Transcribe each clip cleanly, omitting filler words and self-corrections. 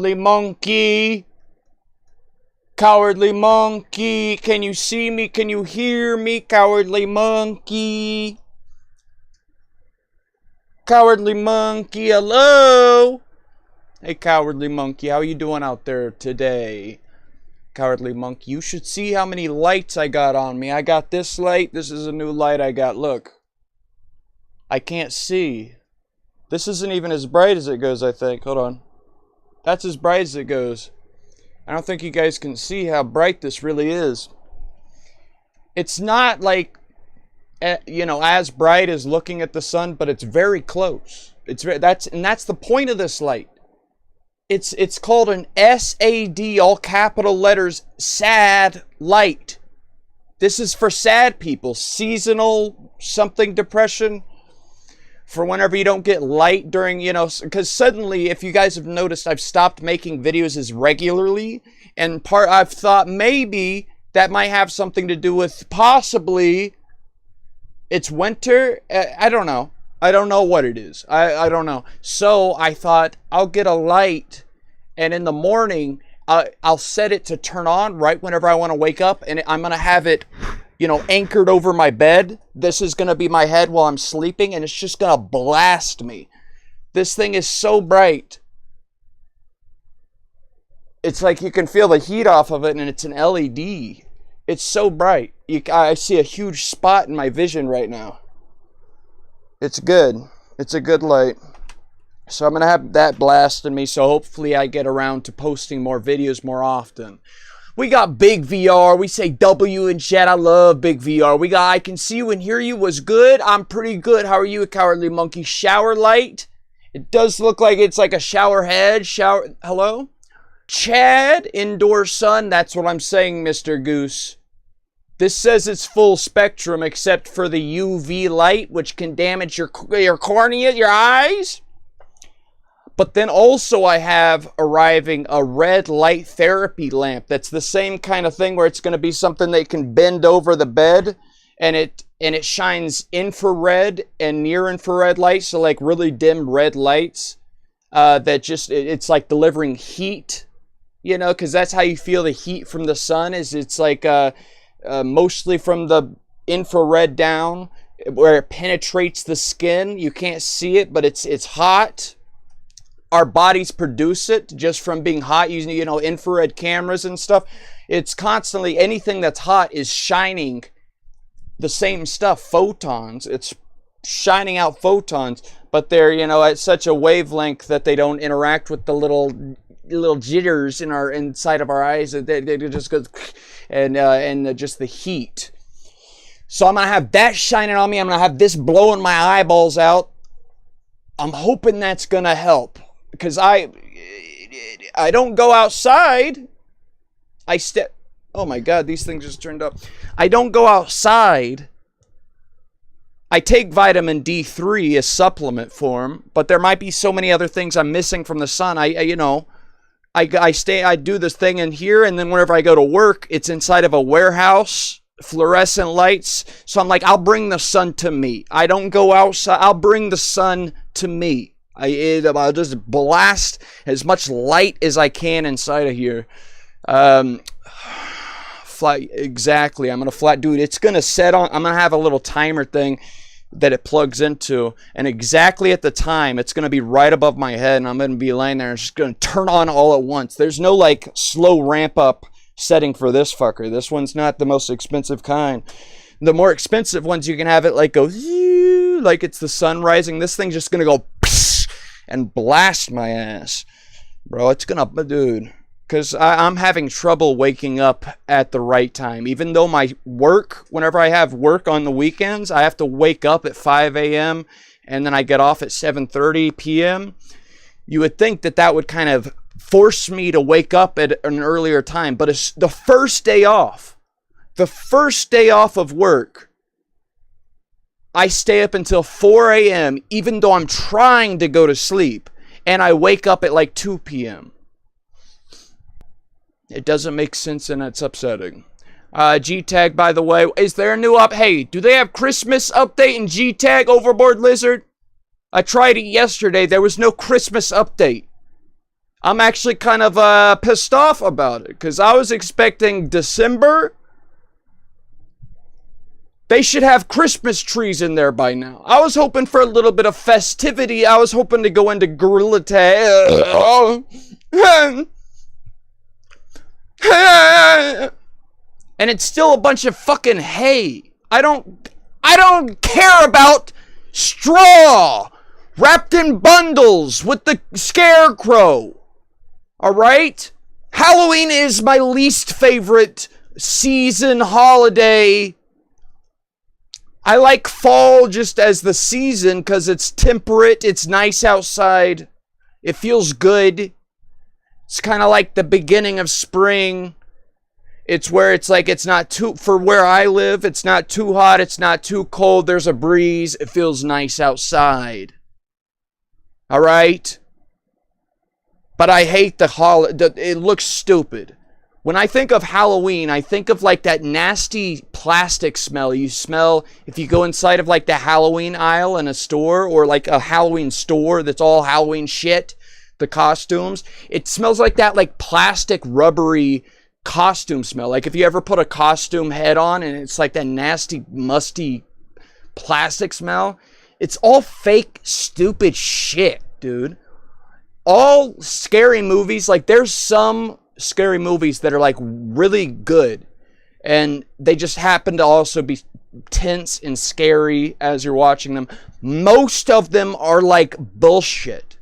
Cowardly monkey. Cowardly monkey. Can you see me? Can you hear me? Cowardly monkey. Cowardly monkey, hello? Hey, cowardly monkey, how you doing out there today? Cowardly monkey, you should see how many lights I got on me. I got this light. This is a new light I got. Look. I can't see. This isn't even as bright as it goes, I think. Hold on. That's as bright as it goes. I don't think you guys can see how bright this really is. It's not like, you know, as bright as looking at the sun, but it's very close. That's the point of this light. It's called an SAD, all capital letters, sad light. This is for sad people, seasonal something depression. For whenever you don't get light during, you know, because suddenly, if you guys have noticed, I've stopped making videos as regularly, and I've thought maybe that might have something to do with possibly it's winter. I don't know. I don't know what it is. I don't know. So I thought I'll get a light, and in the morning I'll set it to turn on right whenever I want to wake up, and I'm gonna have it, you know, anchored over my bed. This is going to be my head while I'm sleeping, and it's just going to blast me. This thing is so bright. It's like you can feel the heat off of it, and it's an LED. It's so bright. I see a huge spot in my vision right now. It's good. It's a good light. So I'm going to have that blasting me, so hopefully I get around to posting more videos more often. We got big VR. We say W in chat. I love big VR. We got I can see you and hear you was good. I'm pretty good. How are you, cowardly monkey? Shower light. It does look like it's like a shower head. Shower. Hello? Chad, indoor sun. That's what I'm saying, Mr. Goose. This says it's full spectrum except for the UV light, which can damage your cornea, your eyes. But then also I have arriving a red light therapy lamp. That's the same kind of thing where it's going to be something that can bend over the bed, and it shines infrared and near infrared light, so like really dim red lights that just it's like delivering heat, you know, because that's how you feel the heat from the sun is it's like mostly from the infrared down where it penetrates the skin. You can't see it, but it's hot. Our bodies produce it just from being hot using, you know, infrared cameras and stuff. It's constantly, anything that's hot is shining the same stuff, photons. It's shining out photons, but they're, you know, at such a wavelength that they don't interact with the little jitters inside of our eyes. They just go, and just the heat. So I'm going to have that shining on me. I'm going to have this blowing my eyeballs out. I'm hoping that's going to help. Because I don't go outside. Oh my God, these things just turned up. I don't go outside. I take vitamin D3 as supplement form, but there might be so many other things I'm missing from the sun. I do this thing in here, and then whenever I go to work, it's inside of a warehouse, fluorescent lights. So I'm like, I'll bring the sun to me. I don't go outside. I'll bring the sun to me. I'll just blast as much light as I can inside of here. Exactly. I'm going to flat, dude, it's going to set on, I'm going to have a little timer thing that it plugs into. And exactly at the time, it's going to be right above my head. And I'm going to be laying there and it's just going to turn on all at once. There's no like slow ramp up setting for this fucker. This one's not the most expensive kind. The more expensive ones, you can have it like go, like it's the sun rising. This thing's just going to go and blast my ass. Bro, it's gonna, dude, because I'm having trouble waking up at the right time. Even though my work, whenever I have work on the weekends, I have to wake up at 5 a.m. and then I get off at 7:30 p.m. You would think that that would kind of force me to wake up at an earlier time, but it's the first day off. The first day off of work, I stay up until 4 a.m. even though I'm trying to go to sleep, and I wake up at like 2 p.m. It doesn't make sense, and it's upsetting. G-Tag, by the way, is there a new Hey, do they have Christmas update in G-Tag, Overboard Lizard? I tried it yesterday. There was no Christmas update. I'm actually kind of pissed off about it, because I was expecting December. They should have Christmas trees in there by now. I was hoping for a little bit of festivity. I was hoping to go into Gorilla Tag. And it's still a bunch of fucking hay. I don't care about straw wrapped in bundles with the scarecrow. Alright? Halloween is my least favorite season holiday. I like fall just as the season because it's temperate, it's nice outside, it feels good. It's kind of like the beginning of spring. It's where it's like, it's not too, for where I live, it's not too hot, it's not too cold, there's a breeze, it feels nice outside. Alright? But I hate the holiday, it looks stupid. When I think of Halloween, I think of like that nasty plastic smell you smell if you go inside of like the Halloween aisle in a store, or like a Halloween store that's all Halloween shit, the costumes. It smells like that, like plastic rubbery costume smell. Like if you ever put a costume head on and it's like that nasty, musty plastic smell. It's all fake, stupid shit, dude. All scary movies, like there's some scary movies that are like really good, and they just happen to also be tense and scary as you're watching them. Most of them are like bullshit.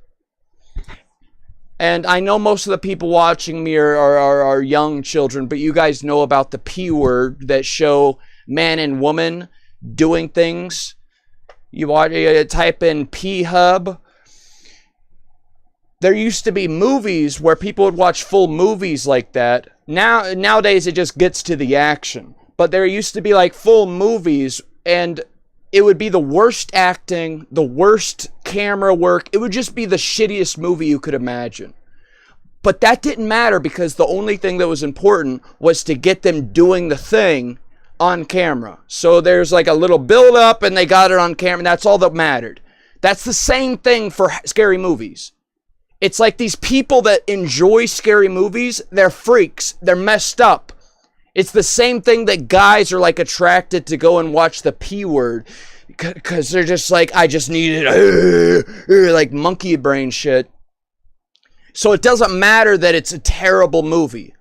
And I know most of the people watching me are young children, but you guys know about the P word that show man and woman doing things. You type in P-Hub. There used to be movies where people would watch full movies like that. Nowadays, it just gets to the action. But there used to be like full movies, and it would be the worst acting, the worst camera work. It would just be the shittiest movie you could imagine. But that didn't matter, because the only thing that was important was to get them doing the thing on camera. So there's like a little build up and they got it on camera, and that's all that mattered. That's the same thing for scary movies. It's like these people that enjoy scary movies, they're freaks. They're messed up. It's the same thing that guys are like attracted to go and watch the P word, because they're just like, I just need it, like monkey brain shit. So it doesn't matter that it's a terrible movie.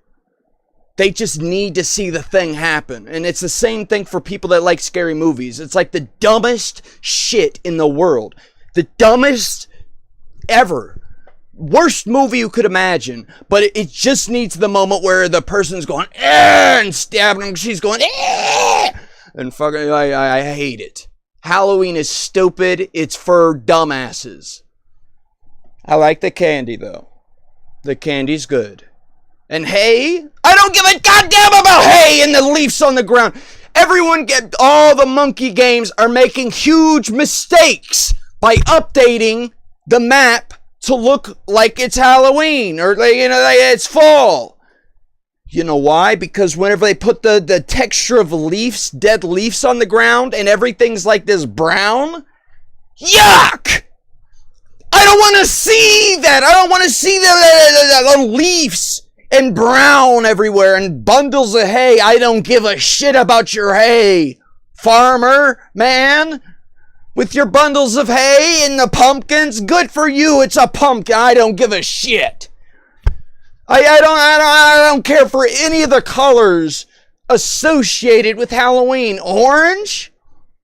They just need to see the thing happen. And it's the same thing for people that like scary movies. It's like the dumbest shit in the world. The dumbest ever. Worst movie you could imagine, but it just needs the moment where the person's going and stabbing him. She's going and fucking. I hate it. Halloween is stupid. It's for dumbasses. I like the candy though. The candy's good. And hay, I don't give a goddamn about hay and the leaves on the ground. All the monkey games are making huge mistakes by updating the map to look like it's Halloween, or like, like it's fall. You know why? Because whenever they put the texture of leaves, dead leaves on the ground, and everything's like this brown, yuck! I don't want to see that. I don't want to see the leaves and brown everywhere and bundles of hay. I don't give a shit about your hay, farmer man. With your bundles of hay and the pumpkins, good for you. It's a pumpkin. I don't give a shit. I don't care for any of the colors associated with Halloween. Orange,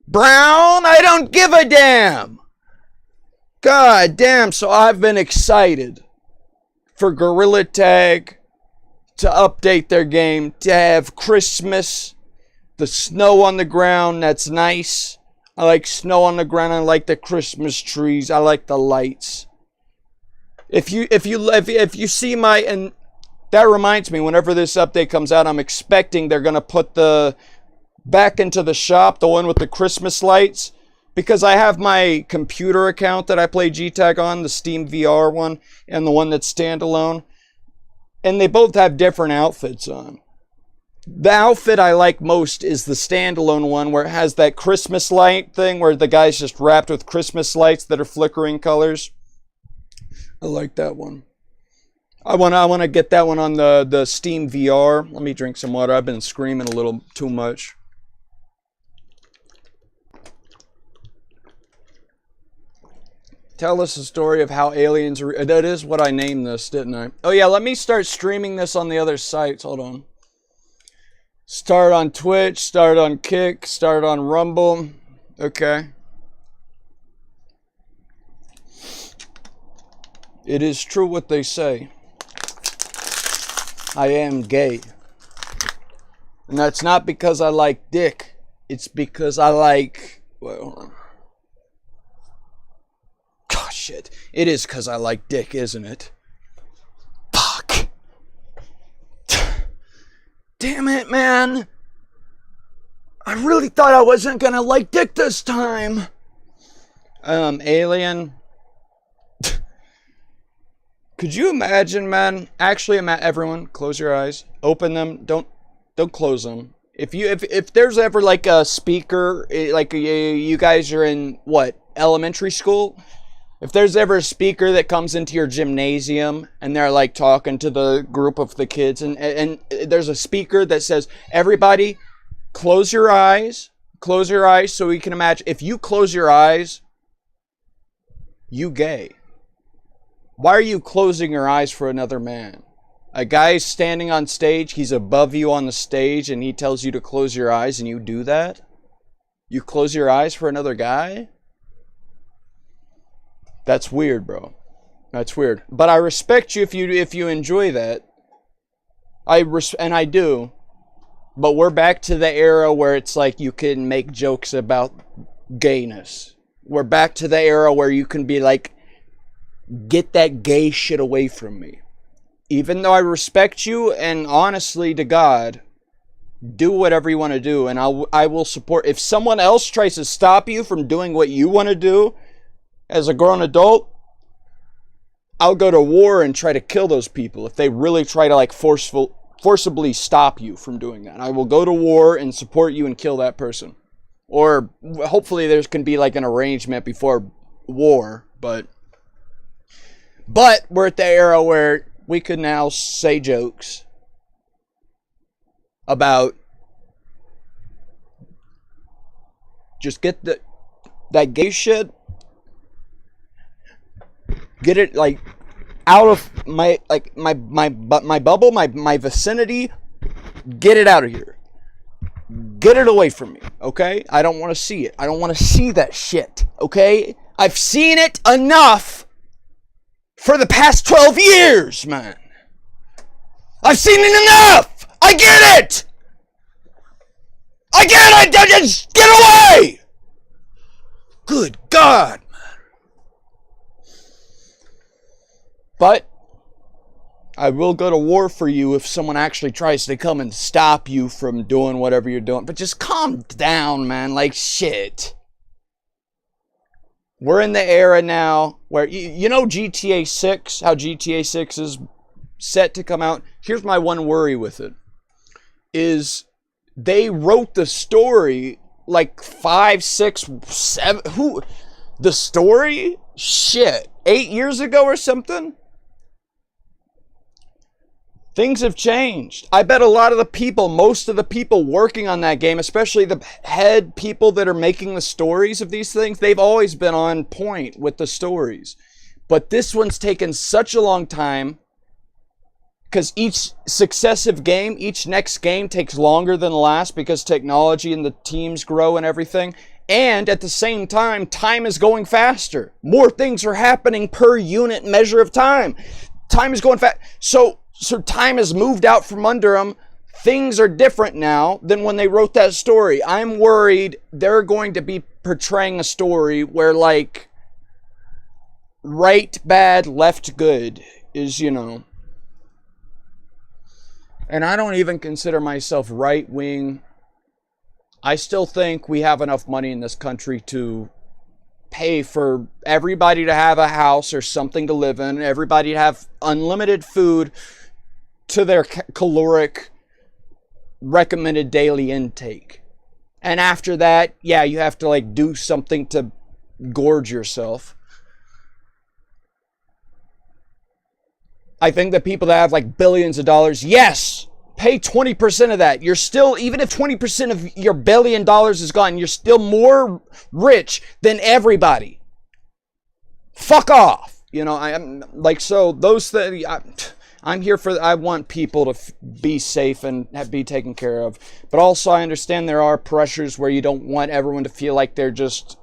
brown, I don't give a damn. God damn. So I've been excited for Gorilla Tag to update their game, to have Christmas, the snow on the ground. That's nice. I like snow on the ground. I like the Christmas trees. I like the lights. If you see my, and that reminds me, whenever this update comes out, I'm expecting they're gonna put the back into the shop, the one with the Christmas lights, because I have my computer account that I play G-Tag on, the Steam VR one, and the one that's standalone, and they both have different outfits on. The outfit I like most is the standalone one, where it has that Christmas light thing where the guy's just wrapped with Christmas lights that are flickering colors. I like that one. I wanna get that one on the Steam VR. Let me drink some water. I've been screaming a little too much. Tell us the story of how aliens are. That is what I named this, didn't I? Oh yeah, let me start streaming this on the other sites. Hold on. Start on Twitch, start on Kick, start on Rumble. Okay. It is true what they say. I am gay. And that's not because I like dick. It's because I like... Wait, hold on. Gosh, shit. It is because I like dick, isn't it? Fuck. Damn it, man. I really thought I wasn't gonna like dick this time. Alien. Could you imagine, man? Actually, everyone, close your eyes. Open them. Don't close them. If there's ever like a speaker, like you guys are in what, elementary school? If there's ever a speaker that comes into your gymnasium and they're like talking to the group of the kids, and there's a speaker that says, everybody, close your eyes so we can imagine. If you close your eyes, you gay. Why are you closing your eyes for another man? A guy's standing on stage, he's above you on the stage, and he tells you to close your eyes, and you do that? You close your eyes for another guy? That's weird, bro. That's weird. But I respect you if you enjoy that. And I do. But we're back to the era where it's like you can make jokes about gayness. We're back to the era where you can be like, get that gay shit away from me. Even though I respect you, and honestly to God, do whatever you want to do, and I will support. If someone else tries to stop you from doing what you want to do as a grown adult, I'll go to war and try to kill those people if they really try to like forcibly stop you from doing that. I will go to war and support you and kill that person. Or hopefully there can be like an arrangement before war, but we're at the era where we could now say jokes about just get that gay shit, get it like out of my bubble, my vicinity, get it out of here. Get it away from me, okay? I don't want to see it. I don't want to see that shit, okay? I've seen it enough for the past 12 years, man. I've seen it enough. I get it. I get it. Just get away. Good God, man. But I will go to war for you if someone actually tries to come and stop you from doing whatever you're doing. But just calm down, man. Like, shit. We're in the era now where, you know GTA 6, how GTA 6 is set to come out? Here's my one worry with it, is they wrote the story like 5, 6, 7, the story? Shit, 8 years ago or something? Things have changed. I bet a lot of the people, most of the people working on that game, especially the head people that are making the stories of these things, they've always been on point with the stories. But this one's taken such a long time because each successive game, each next game takes longer than the last because technology and the teams grow and everything. And at the same time, time is going faster. More things are happening per unit measure of time. Time is going fast. So time has moved out from under them. Things are different now than when they wrote that story. I'm worried they're going to be portraying a story where like right bad, left good is, you know. And I don't even consider myself right wing. I still think we have enough money in this country to pay for everybody to have a house or something to live in, everybody to have unlimited food to their caloric recommended daily intake. And after that, yeah, you have to like do something to gorge yourself. I think that people that have like billions of dollars, yes, pay 20% of that. You're still, even if 20% of your $1 billion is gone, you're still more rich than everybody. Fuck off. You know, I'm like, so those things, I'm here for, I want people to be safe and be taken care of. But also I understand there are pressures where you don't want everyone to feel like they're just,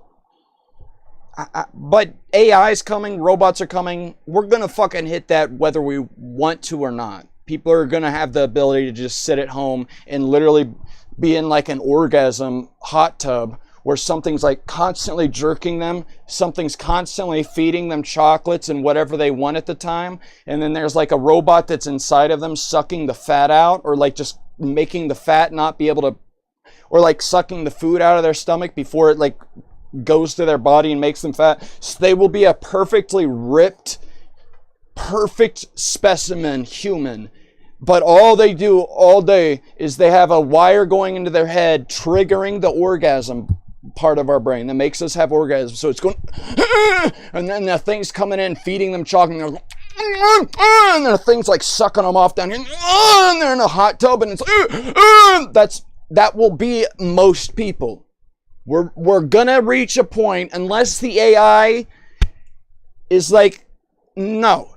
but AI is coming, robots are coming. We're going to fucking hit that whether we want to or not. People are going to have the ability to just sit at home and literally be in like an orgasm hot tub where something's like constantly jerking them, something's constantly feeding them chocolates and whatever they want at the time. And then there's like a robot that's inside of them sucking the fat out, or like just making the fat not be able to, or like sucking the food out of their stomach before it like goes to their body and makes them fat. So they will be a perfectly ripped, perfect specimen human. But all they do all day is they have a wire going into their head triggering the orgasm part of our brain that makes us have orgasms. So it's going, and then the thing's coming in, feeding them chocolate, and then the thing's like sucking them off down here, and they're in a hot tub, and it's that will be most people. We're gonna reach a point, unless the AI is like, no.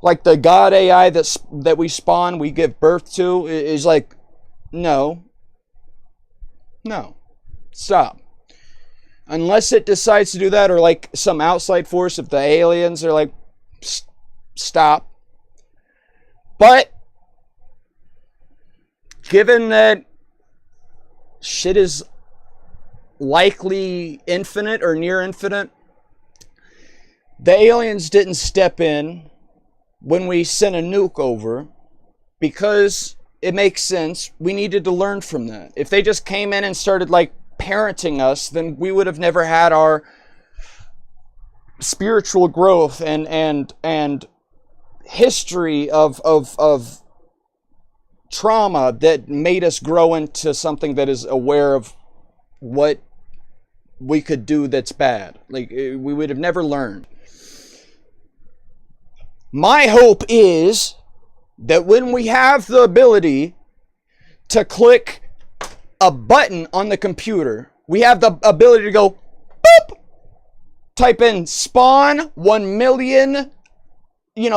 Like the God AI that we spawn, we give birth to, is like, no. No. Stop. Unless it decides to do that, or like some outside force, if the aliens are like, stop. But given that shit is likely infinite or near infinite, the aliens didn't step in when we sent a nuke over because it makes sense. We needed to learn from that. If they just came in and started like parenting us, then we would have never had our spiritual growth and history of trauma that made us grow into something that is aware of what we could do that's bad. Like, we would have never learned. My hope is that when we have the ability to click a button on the computer, we have the ability to go boop, type in spawn 1 million,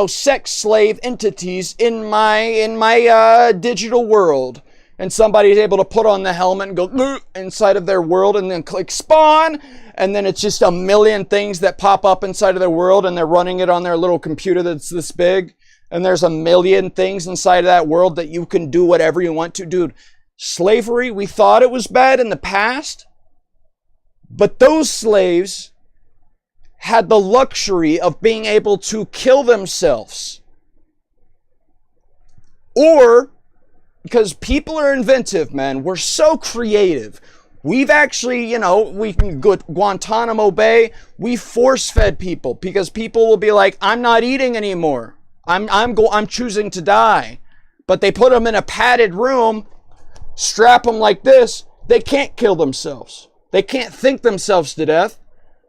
sex slave entities in my digital world, and somebody's able to put on the helmet and go inside of their world and then click spawn, and then it's just 1 million things that pop up inside of their world, and they're running it on their little computer that's this big, and there's 1 million things inside of that world that you can do whatever you want to. Dude, slavery, we thought it was bad in the past, but those slaves had the luxury of being able to kill themselves. Or, because people are inventive, man, we're so creative. We've actually, we can go to Guantanamo Bay, we force-fed people because people will be like, I'm not eating anymore. I'm choosing to die. But they put them in a padded room, strap them like this, they can't kill themselves. They can't think themselves to death.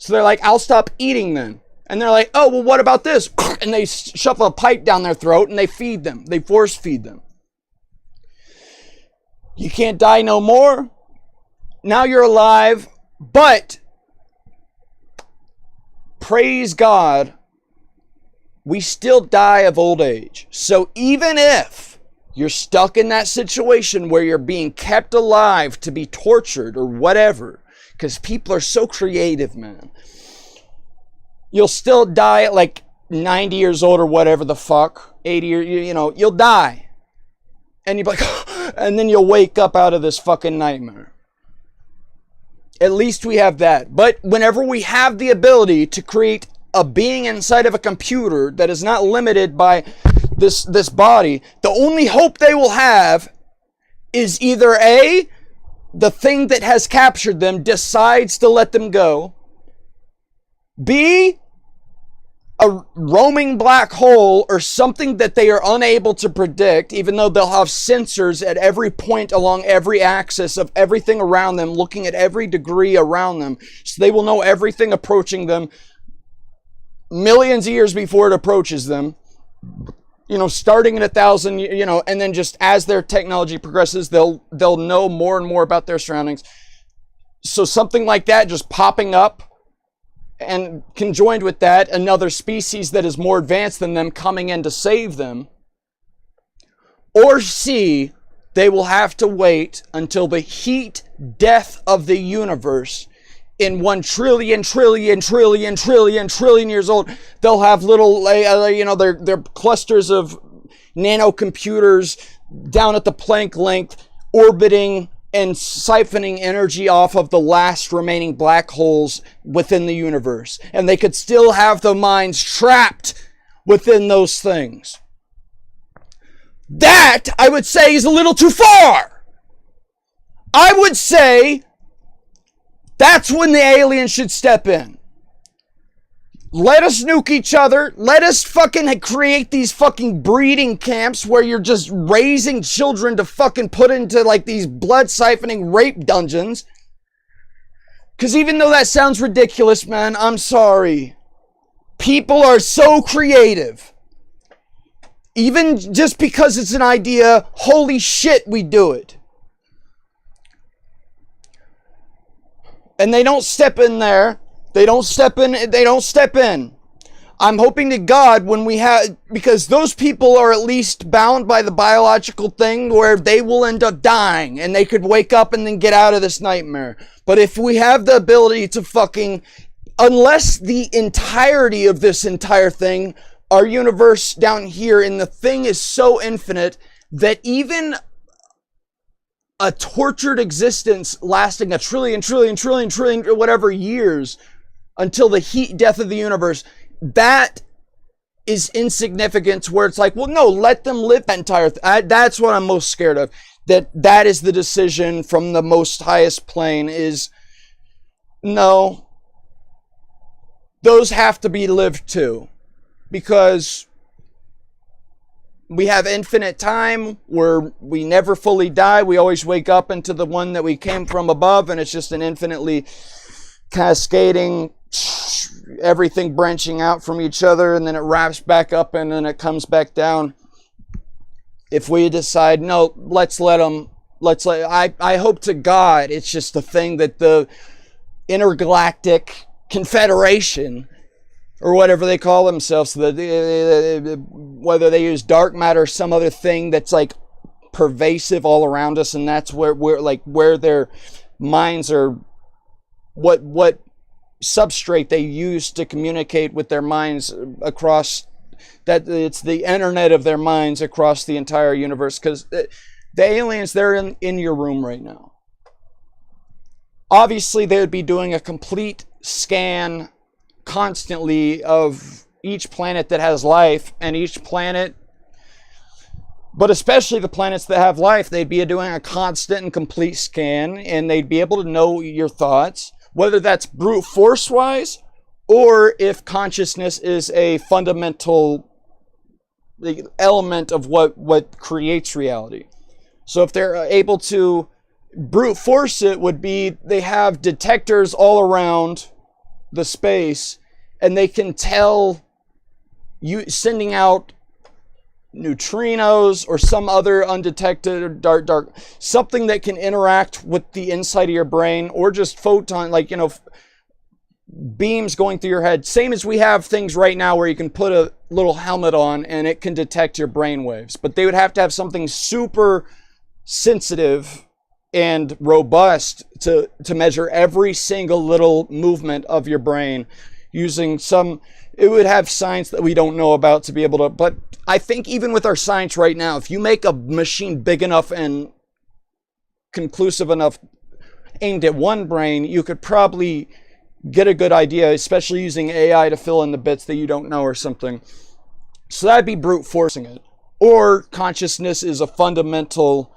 So they're like, I'll stop eating then. And they're like, oh, well, what about this? And they shove a pipe down their throat and they feed them. They force feed them. You can't die no more. Now you're alive. But praise God, we still die of old age. So even if you're stuck in that situation where you're being kept alive to be tortured or whatever, because people are so creative, man, you'll still die at like 90 years old or whatever the fuck, 80 years, you'll die. And you'll be like, and then you'll wake up out of this fucking nightmare. At least we have that. But whenever we have the ability to create a being inside of a computer that is not limited by this body, the only hope they will have is either A, the thing that has captured them decides to let them go, B, a roaming black hole or something that they are unable to predict, even though they'll have sensors at every point along every axis of everything around them, looking at every degree around them, so they will know everything approaching them millions of years before it approaches them, starting at 1,000, and then just as their technology progresses, they'll know more and more about their surroundings. So something like that just popping up, and conjoined with that, another species that is more advanced than them coming in to save them. Or C, they will have to wait until the heat death of the universe in 1 trillion years old. They'll have little, their clusters of nanocomputers down at the Planck length, orbiting and siphoning energy off of the last remaining black holes within the universe. And they could still have the minds trapped within those things. That, I would say, is a little too far. I would say that's when the aliens should step in. Let us nuke each other. Let us fucking create these fucking breeding camps where you're just raising children to fucking put into like these blood siphoning rape dungeons. Because even though that sounds ridiculous, man, I'm sorry. People are so creative. Even just because it's an idea, holy shit, we do it. And they don't step in there. They don't step in. I'm hoping to God when we have, because those people are at least bound by the biological thing where they will end up dying and they could wake up and then get out of this nightmare. But if we have the ability to fucking, unless the entirety of this entire thing, our universe down here in the thing is so infinite that even a tortured existence lasting a trillion, whatever years, until the heat death of the universe, that is insignificant to where it's like, well, no, let them live that entire that's what I'm most scared of. That is the decision from the most highest plane is, no, those have to be lived too. Because we have infinite time where we never fully die. We always wake up into the one that we came from above, and it's just an infinitely cascading, everything branching out from each other, and then it wraps back up and then it comes back down. If we decide, no, I hope to God it's just the thing that the intergalactic confederation, or whatever they call themselves, whether they use dark matter or some other thing that's like pervasive all around us, and that's where their minds are, what substrate they use to communicate with their minds across, that it's the internet of their minds across the entire universe. Because the aliens, they're in your room right now. Obviously they would be doing a complete scan constantly of each planet that has life, and each planet, but especially the planets that have life, they'd be doing a constant and complete scan, and they'd be able to know your thoughts, whether that's brute force wise, or if consciousness is a fundamental element of what creates reality. So if they're able to brute force it, would be they have detectors all around the space, and they can tell you sending out neutrinos or some other undetected dark something that can interact with the inside of your brain, or just photon, beams going through your head, same as we have things right now where you can put a little helmet on and it can detect your brain waves. But they would have to have something super sensitive and robust to measure every single little movement of your brain using it would have science that we don't know about to be able to, but I think even with our science right now, if you make a machine big enough and conclusive enough aimed at one brain, you could probably get a good idea, especially using AI to fill in the bits that you don't know or something. So that'd be brute forcing it. Or consciousness is a fundamental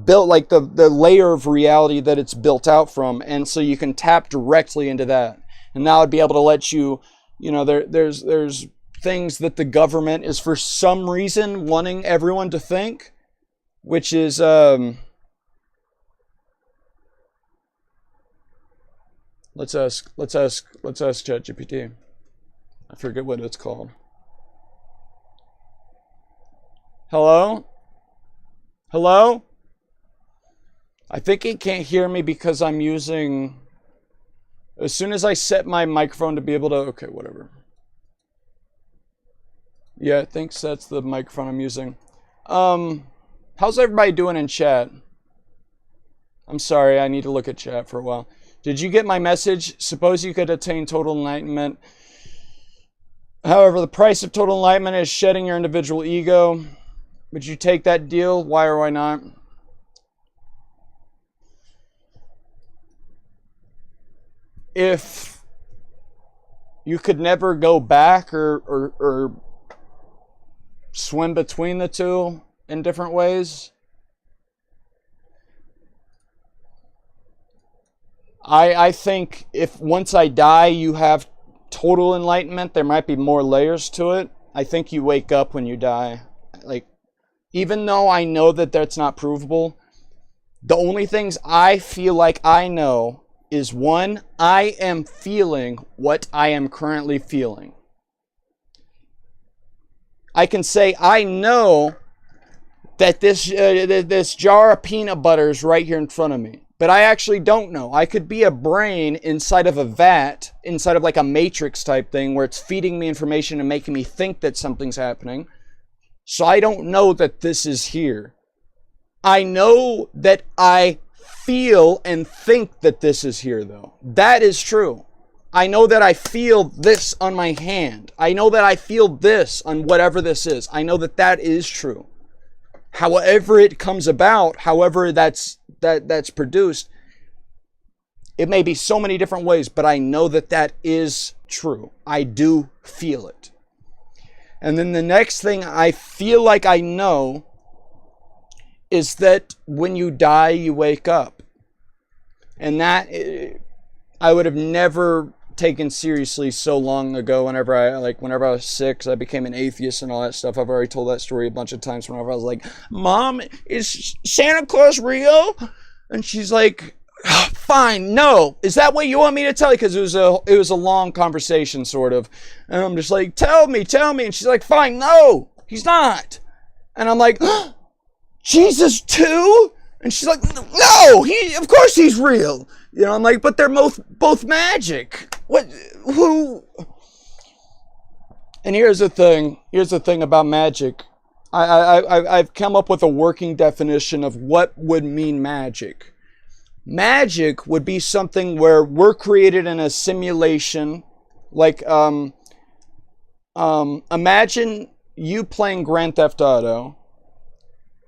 built, like the layer of reality that it's built out from, and so you can tap directly into that, and that would be able to let you, there's things that the government is for some reason wanting everyone to think, which is let's ask ChatGPT. I forget what it's called. Hello? Hello? I think he can't hear me because I'm using... As soon as I set my microphone to be able to... Okay, whatever. Yeah, I think that's the microphone I'm using. How's everybody doing in chat? I'm sorry, I need to look at chat for a while. Did you get my message? Suppose you could attain total enlightenment. However, the price of total enlightenment is shedding your individual ego. Would you take that deal? Why or why not? If you could never go back or swim between the two in different ways, I think if once I die you have total enlightenment, there might be more layers to it. I think you wake up when you die. Like, even though I know that that's not provable, the only things I feel like I know is, one, I am feeling what I am currently feeling. I can say I know that this jar of peanut butter is right here in front of me, but I actually don't know. I could be a brain inside of a vat, inside of like a matrix type thing where it's feeding me information and making me think that something's happening. So I don't know that this is here. I know that I feel and think that this is here, though. That is true. I know that I feel this on my hand. I know that I feel this on whatever this is. I know that that is true. However it comes about, however that's produced, it may be so many different ways, but I know that that is true. I do feel it. And then the next thing I feel like I know is that when you die, you wake up. And that I would have never taken seriously so long ago whenever I was 6, I became an atheist and all that stuff. I've already told that story a bunch of times whenever I was like, Mom, is Santa Claus real? And she's like, fine, no. Is that what you want me to tell you? Because it was a long conversation, sort of. And I'm just like, tell me. And she's like, fine, no, he's not. And I'm like, Jesus too? And she's like, no, of course he's real. You know, I'm like, but they're both magic. What? Who? And here's the thing about magic. I've come up with a working definition of what would mean magic. Magic would be something where we're created in a simulation. Like, imagine you playing Grand Theft Auto,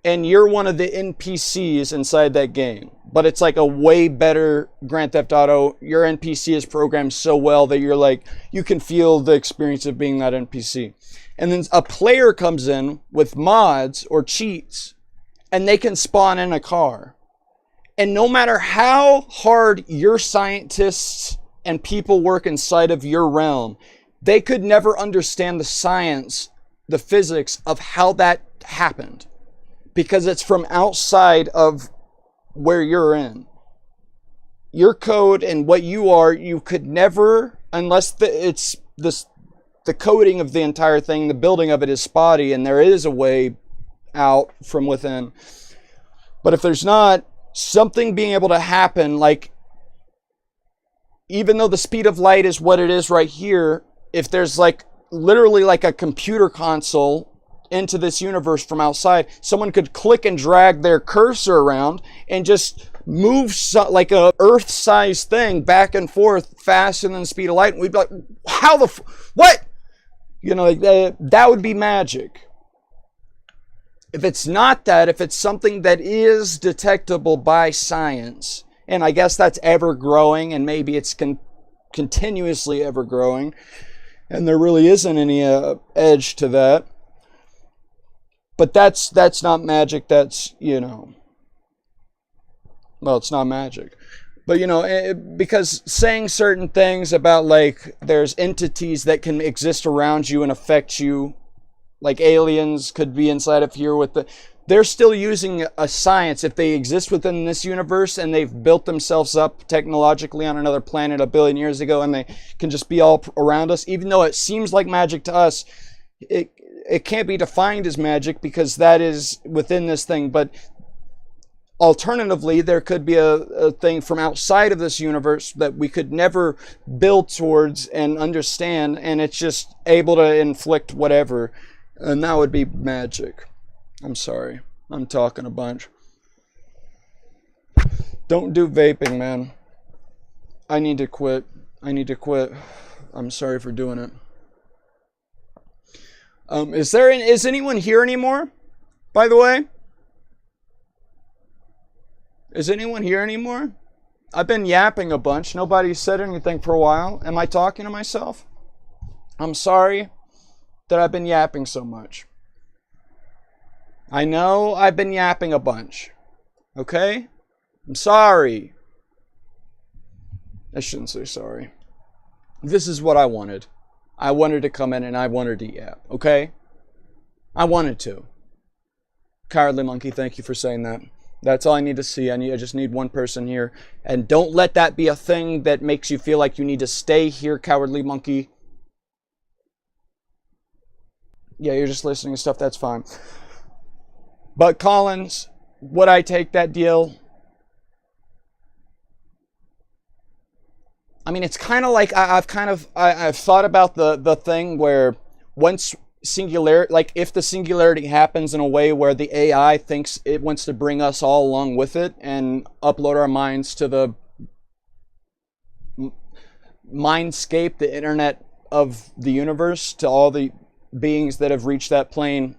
and you're one of the NPCs inside that game. But it's like a way better Grand Theft Auto. Your NPC is programmed so well that you're like, you can feel the experience of being that NPC. And then a player comes in with mods or cheats, and they can spawn in a car. And no matter how hard your scientists and people work inside of your realm, they could never understand the science, the physics of how that happened. Because it's from outside of where you're in. Your code and what you are, you could never, unless it's the coding of the entire thing, the building of it is spotty, and there is a way out from within. But if there's not, something being able to happen, like, even though the speed of light is what it is right here, if there's like literally like a computer console into this universe from outside, someone could click and drag their cursor around and just move like a Earth-sized thing back and forth faster than the speed of light, and we'd be like, how what? You know, like that would be magic. If it's not that, if it's something that is detectable by science, and I guess that's ever growing, and maybe it's continuously ever growing, and there really isn't any edge to that. But that's not magic. That's, you know, well, it's not magic. But, you know, because saying certain things about, like, there's entities that can exist around you and affect you, like aliens could be inside of here with they're still using a science. If they exist within this universe and they've built themselves up technologically on another planet a billion years ago and they can just be all around us, even though it seems like magic to us, it can't be defined as magic because that is within this thing. But alternatively, there could be a thing from outside of this universe that we could never build towards and understand, and it's just able to inflict whatever, and that would be magic. I'm sorry. I'm talking a bunch. Don't do vaping, man. I need to quit. I'm sorry for doing it. Is anyone here anymore? By the way? Is anyone here anymore? I've been yapping a bunch. Nobody said anything for a while. Am I talking to myself? I'm sorry that I've been yapping so much. I know I've been yapping a bunch. Okay? I'm sorry. I shouldn't say sorry. This is what I wanted. I wanted to come in and I wanted to yap. Okay? I wanted to. Cowardly Monkey, thank you for saying that. That's all I need to see. I just need one person here. And don't let that be a thing that makes you feel like you need to stay here, Cowardly Monkey. Yeah, you're just listening to stuff. That's fine. But Collins, would I take that deal? I mean, it's kind of like I've thought about the thing where once singularity, like if the singularity happens in a way where the AI thinks it wants to bring us all along with it and upload our minds to the mindscape, the internet of the universe, to all the beings that have reached that plane.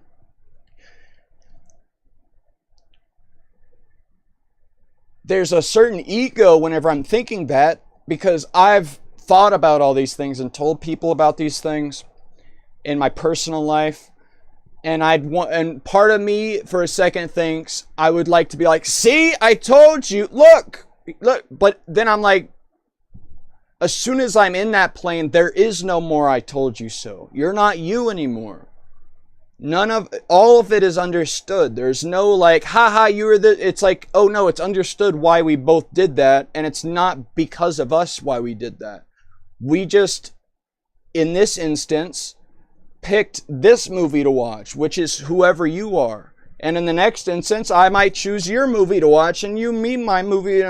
There's a certain ego whenever I'm thinking that, because I've thought about all these things and told people about these things in my personal life, and part of me for a second thinks I would like to be like, see, I told you, look, but then I'm like, as soon as I'm in that plane, there is no more I told you so. You're not you anymore. All of it is understood. There's no like, haha, you were the, it's like, oh no, it's understood why we both did that, and it's not because of us why we did that. We just, in this instance, picked this movie to watch, which is whoever you are. And in the next instance, I might choose your movie to watch, and my movie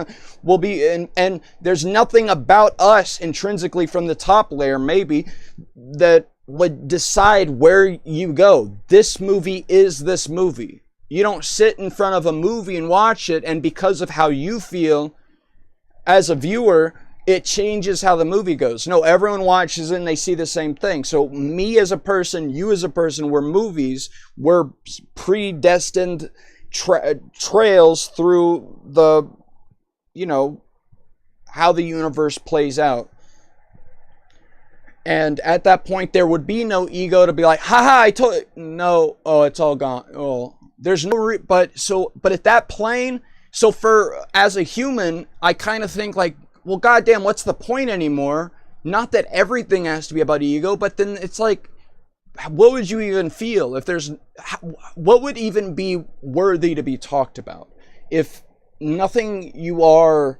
will be, and there's nothing about us intrinsically from the top layer, maybe, that would decide where you go. This movie is this movie. You don't sit in front of a movie and watch it, and because of how you feel as a viewer, it changes how the movie goes. No, everyone watches it and they see the same thing. So me as a person, you as a person, we're movies. We're predestined trails through the, how the universe plays out. And at that point, there would be no ego to be like, haha, I told you. No, oh, it's all gone. Oh, there's no, but at that plane, as a human, I kind of think like, well, goddamn, what's the point anymore? Not that everything has to be about ego, but then it's like, what would you even feel if what would even be worthy to be talked about? If nothing you are,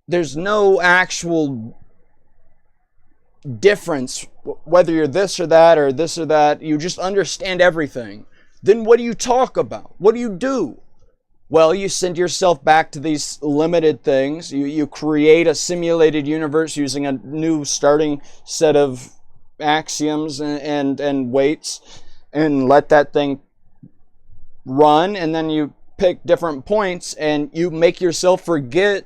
there's no actual difference, whether you're this or that, you just understand everything. Then what do you talk about? What do you do? Well, you send yourself back to these limited things. You create a simulated universe using a new starting set of axioms and weights, and let that thing run, and then you pick different points and you make yourself forget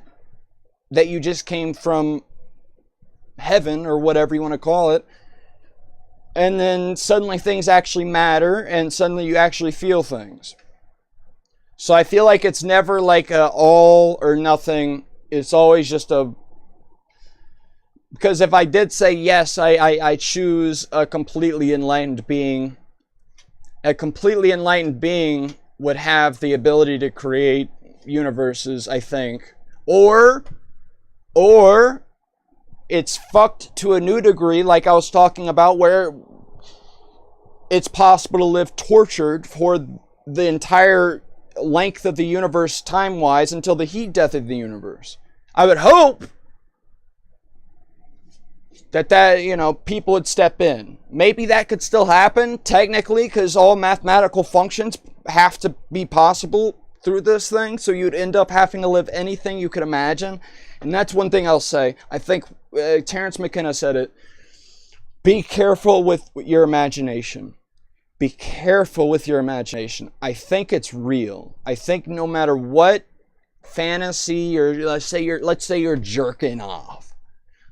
that you just came from heaven or whatever you want to call it, and then suddenly things actually matter and suddenly you actually feel things. So I feel like it's never like a all or nothing. It's always just because if I did say yes, I choose a completely enlightened being. A completely enlightened being would have the ability to create universes, I think. Or it's fucked to a new degree, like I was talking about, where it's possible to live tortured for the entire length of the universe time-wise until the heat death of the universe. I would hope that you know, people would step in. Maybe that could still happen technically, because all mathematical functions have to be possible through this thing, so you'd end up having to live anything you could imagine. And that's one thing I'll say. I think Terence McKenna said it. Be careful with your imagination. Be careful with your imagination. I think it's real. I think no matter what fantasy, or let's say you're jerking off.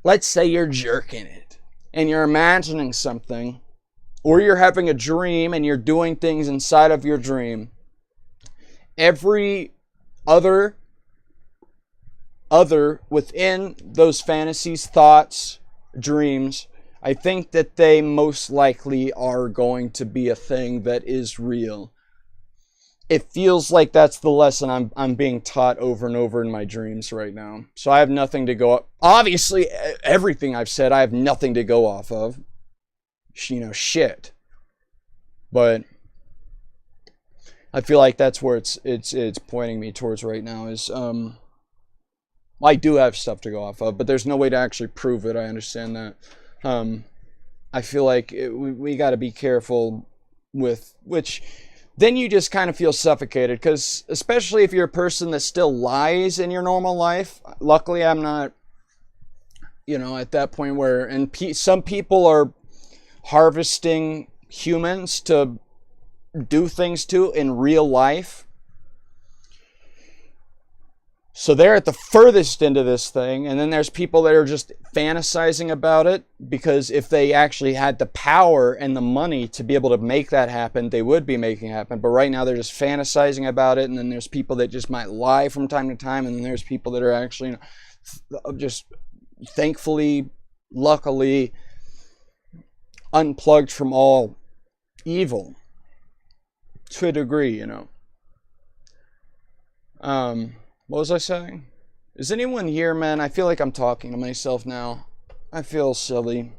Let's say you're jerking it and you're imagining something, or you're having a dream and you're doing things inside of your dream. Every other within those fantasies, thoughts, dreams, I think that they most likely are going to be a thing that is real. It feels like that's the lesson I'm being taught over and over in my dreams right now. So I have nothing to go off. Obviously, everything I've said, I have nothing to go off of. You know, shit. But I feel like that's where it's pointing me towards right now. Is I do have stuff to go off of, but there's no way to actually prove it. I understand that. I feel like we got to be careful with which. Then you just kind of feel suffocated, because especially if you're a person that still lies in your normal life. Luckily, I'm not, you know, at that point where, and some people are harvesting humans to do things to in real life. So they're at the furthest end of this thing, and then there's people that are just fantasizing about it, because if they actually had the power and the money to be able to make that happen, they would be making it happen. But right now they're just fantasizing about it, and then there's people that just might lie from time to time, and then there's people that are actually, you know, just thankfully, luckily, unplugged from all evil to a degree, you know. What was I saying? Is anyone here, man? I feel like I'm talking to myself now. I feel silly.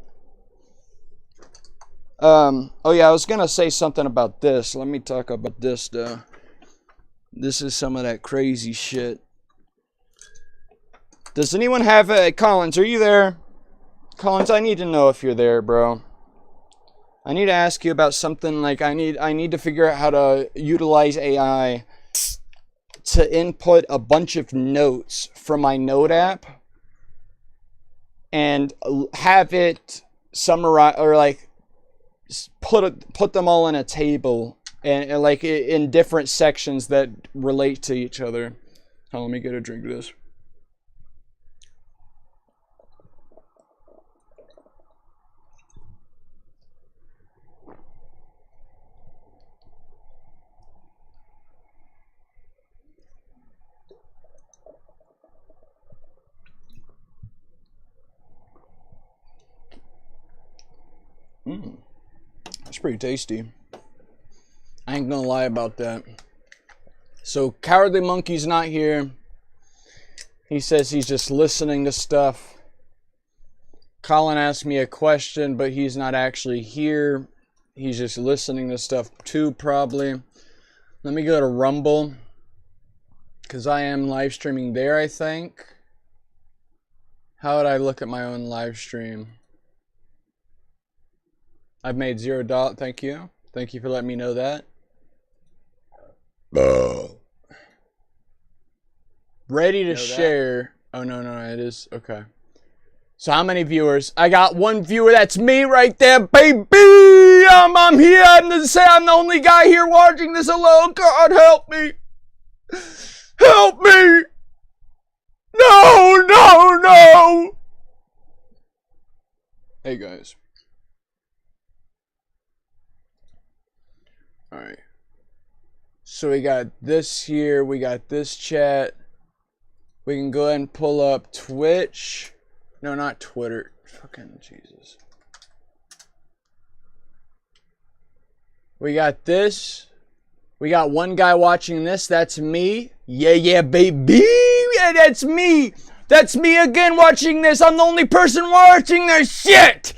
Oh yeah, I was gonna say something about this. Let me talk about this, though. This is some of that crazy shit. Does anyone have a... Collins, are you there? Collins, I need to know if you're there, bro. I need to ask you about something. Like, I need to figure out how to utilize AI to input a bunch of notes from my note app and have it summarize, or like put them all in a table, and like in different sections that relate to each other. Oh, let me get a drink of this. That's pretty tasty. I ain't gonna lie about that. So Cowardly Monkey's not here. He says he's just listening to stuff. Colin asked me a question, but he's not actually here. He's just listening to stuff too, probably. Let me go to Rumble, because I am live streaming there, I think. How would I look at my own live stream? I've made $0. Thank you. Thank you for letting me know that. Ready to share. Oh, no, it is. Okay. So how many viewers? I got one viewer. That's me right there, baby. I'm here. I'm the only guy here watching this alone. God, help me. Help me. No. Hey, guys. Alright. So we got this here. We got this chat. We can go ahead and pull up Twitch. No, not Twitter. Fucking Jesus. We got this. We got one guy watching this. That's me. Yeah, baby. Yeah, that's me. That's me again watching this. I'm the only person watching this shit.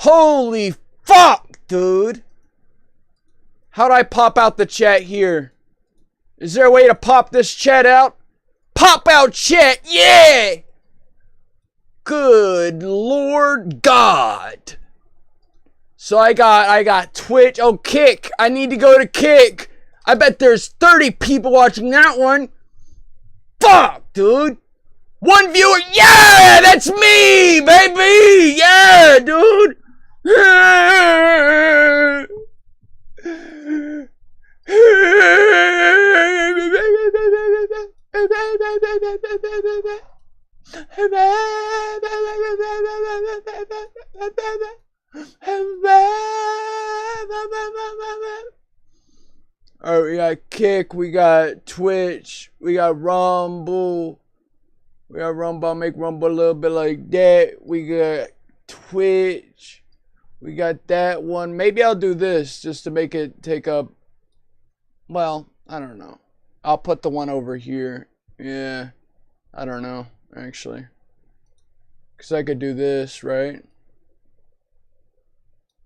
Holy fuck, dude. How do I pop out the chat here? Is there a way to pop this chat out? Pop out chat, yeah! Good Lord God. So I got Twitch. Oh, Kick. I need to go to Kick. I bet there's 30 people watching that one. Fuck, dude. One viewer. Yeah, that's me, baby. Yeah, dude. Alright, we got Kick, we got Twitch, we got Rumble. We got Rumble, I'll make Rumble a little bit like that. We got Twitch. We got that one. Maybe I'll do this just to make it take up. Well, I don't know. I'll put the one over here. Yeah. I don't know, actually. Because I could do this, right?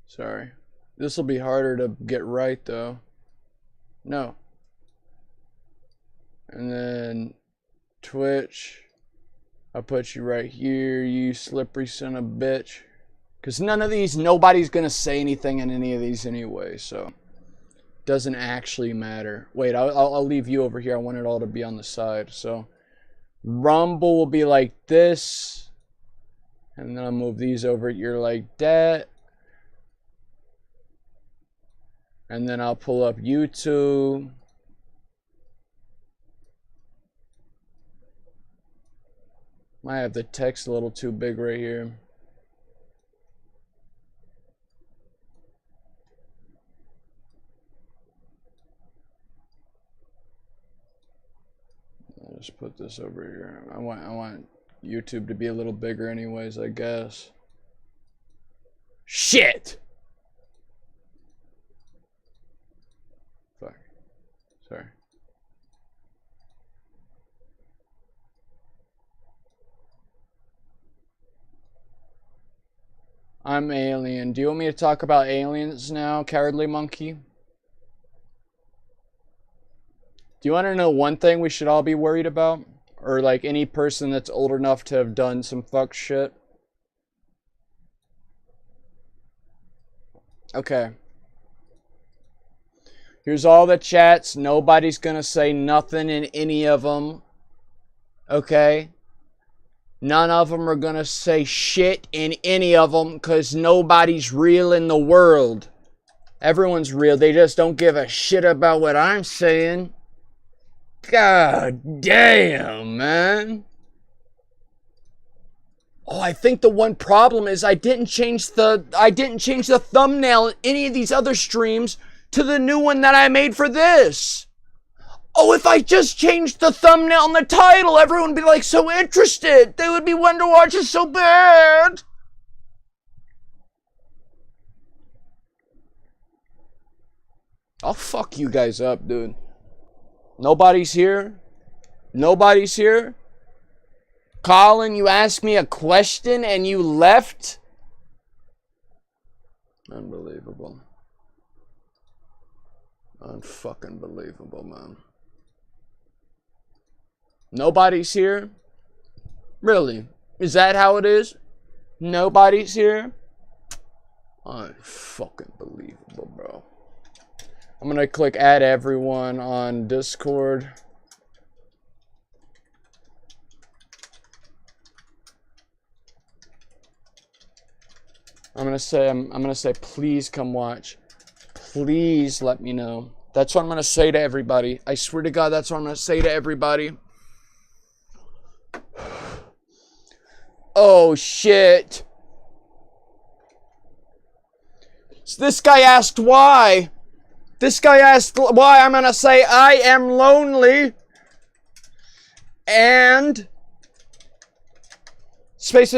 Sorry. This will be harder to get right, though. No. And then Twitch. I'll put you right here, you slippery son of a bitch. Because none of these, nobody's going to say anything in any of these anyway, so. Doesn't actually matter. Wait, I'll leave you over here. I want it all to be on the side, so. Rumble will be like this. And then I'll move these over here like that. And then I'll pull up YouTube. Might have the text a little too big right here. I'll just put this over here. I want YouTube to be a little bigger anyways, I guess. Shit! Fuck. Sorry. I'm Alien. Do you want me to talk about aliens now, Cowardly Monkey? Do you want to know one thing we should all be worried about? Or like any person that's old enough to have done some fuck shit? Okay. Here's all the chats. Nobody's gonna say nothing in any of them. Okay? None of them are gonna say shit in any of them because nobody's real in the world. Everyone's real. They just don't give a shit about what I'm saying. God damn, man. Oh, I think the one problem is I didn't change the thumbnail in any of these other streams to the new one that I made for this. Oh, if I just changed the thumbnail and the title, everyone would be like so interested. They would be wanting to watch it so bad. I'll fuck you guys up, dude. Nobody's here. Nobody's here. Colin, you asked me a question and you left? Unbelievable. Unfucking believable, man. Nobody's here? Really? Is that how it is? Nobody's here? Unfucking believable, bro. I'm gonna click add everyone on Discord. I'm gonna say please come watch. Please let me know. That's what I'm gonna say to everybody. I swear to God, that's what I'm gonna say to everybody. Oh shit. So this guy asked why. This guy asked why. I'm gonna say I am lonely. And space,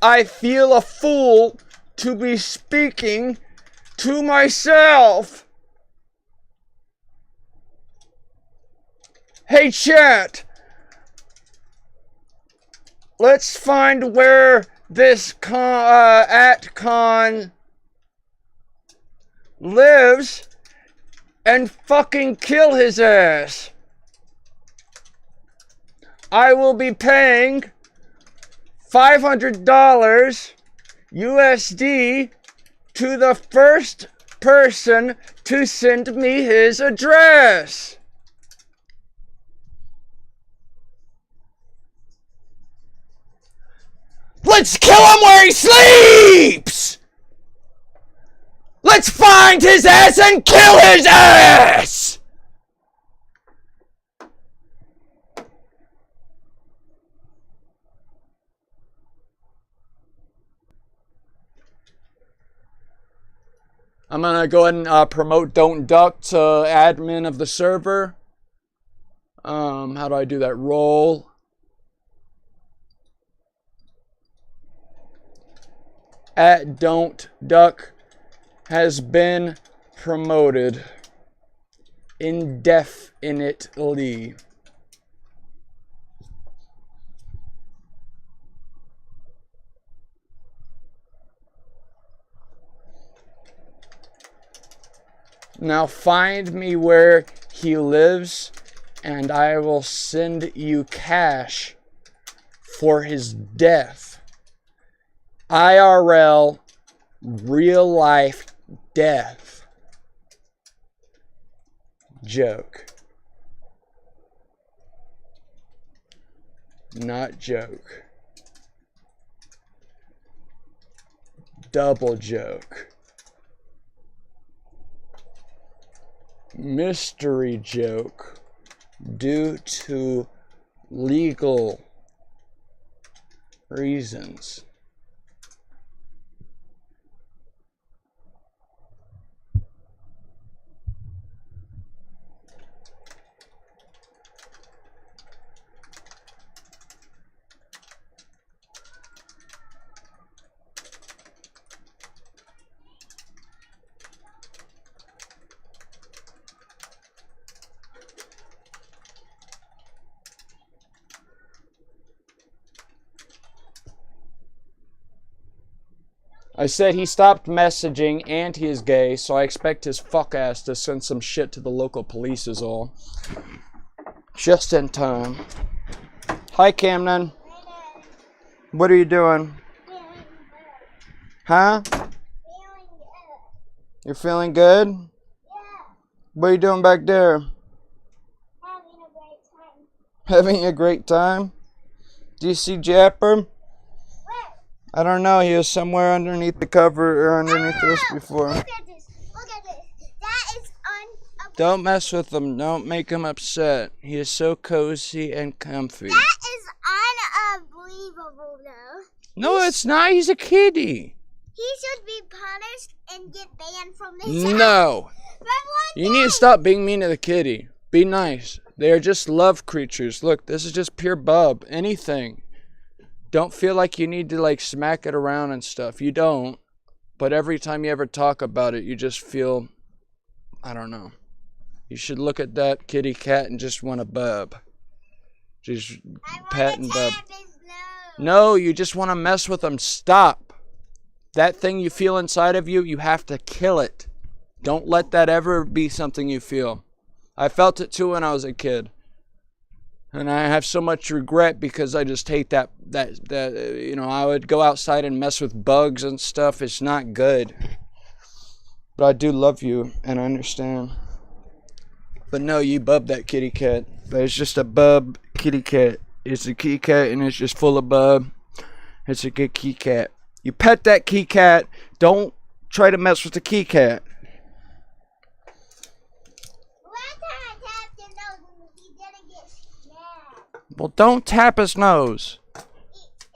I feel a fool to be speaking to myself. Hey chat. Let's find where this at con lives and fucking kill his ass. I will be paying $500 USD to the first person to send me his address. Let's kill him where he sleeps! Let's find his ass and kill his ass! I'm gonna go ahead and promote Don't Duck to admin of the server. How do I do that? Roll. At Don't Duck has been promoted indefinitely. Now find me where he lives, and I will send you cash for his death. IRL, real life death. Joke. Not joke. Double joke. Mystery joke due to legal reasons. I said he stopped messaging and he is gay, so I expect his fuck ass to send some shit to the local police is all. Just in time. Hi, Camden. What are you doing? Huh? You're feeling good? Yeah. What are you doing back there? Having a great time. Having a great time? Do you see Japper? I don't know. He was somewhere underneath the cover or underneath this before. Look at this. Look at this. That is Don't mess with him. Don't make him upset. He is so cozy and comfy. That is unbelievable, though. No, it's not. He's a kitty. He should be punished and get banned from this No. house. You need to stop being mean to the kitty. Be nice. They are just love creatures. Look, this is just pure bub. Anything. Don't feel like you need to like smack it around and stuff. You don't. But every time you ever talk about it, you just feel, I don't know. You should look at that kitty cat and just want to bub. Just pet and bub. No, you just want to mess with them. Stop. That thing you feel inside of you, you have to kill it. Don't let that ever be something you feel. I felt it too when I was a kid. And I have so much regret because I just hate that you know, I would go outside and mess with bugs and stuff. It's not good. But I do love you and I understand. But no, you bub that kitty cat. But it's just a bub kitty cat. It's a kitty cat and it's just full of bub. It's a good kitty cat. You pet that kitty cat. Don't try to mess with the kitty cat. Well, don't tap his nose. It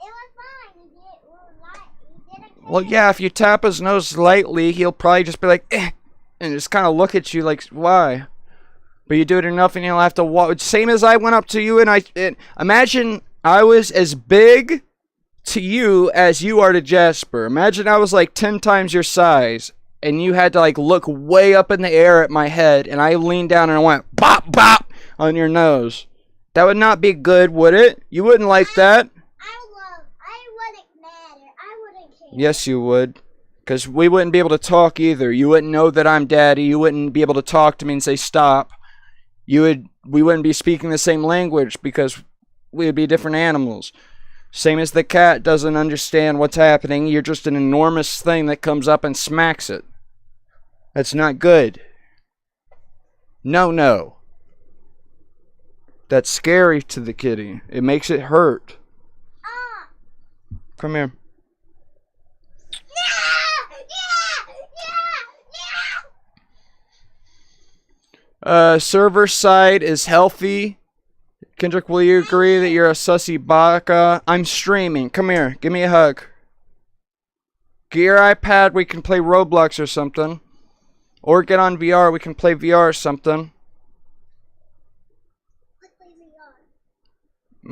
was fine. He didn't Well, yeah, if you tap his nose lightly, he'll probably just be like, eh, and just kind of look at you like, why? But you do it enough and you'll have to walk. Same as I went up to you and imagine I was as big to you as you are to Jasper. Imagine I was like 10 times your size and you had to like look way up in the air at my head and I leaned down and I went bop, bop on your nose. That would not be good, would it? You wouldn't like that. I wouldn't matter. Yes, you would. Because we wouldn't be able to talk either. You wouldn't know that I'm daddy. You wouldn't be able to talk to me and say stop. We wouldn't be speaking the same language because we would be different animals. Same as the cat doesn't understand what's happening. You're just an enormous thing that comes up and smacks it. That's not good. No. That's scary to the kitty. It makes it hurt. Come here. Server side is healthy. Kendrick, will you agree that you're a sussy baka? I'm streaming. Come here. Give me a hug. Get your iPad. We can play Roblox or something. Or get on VR. We can play VR or something.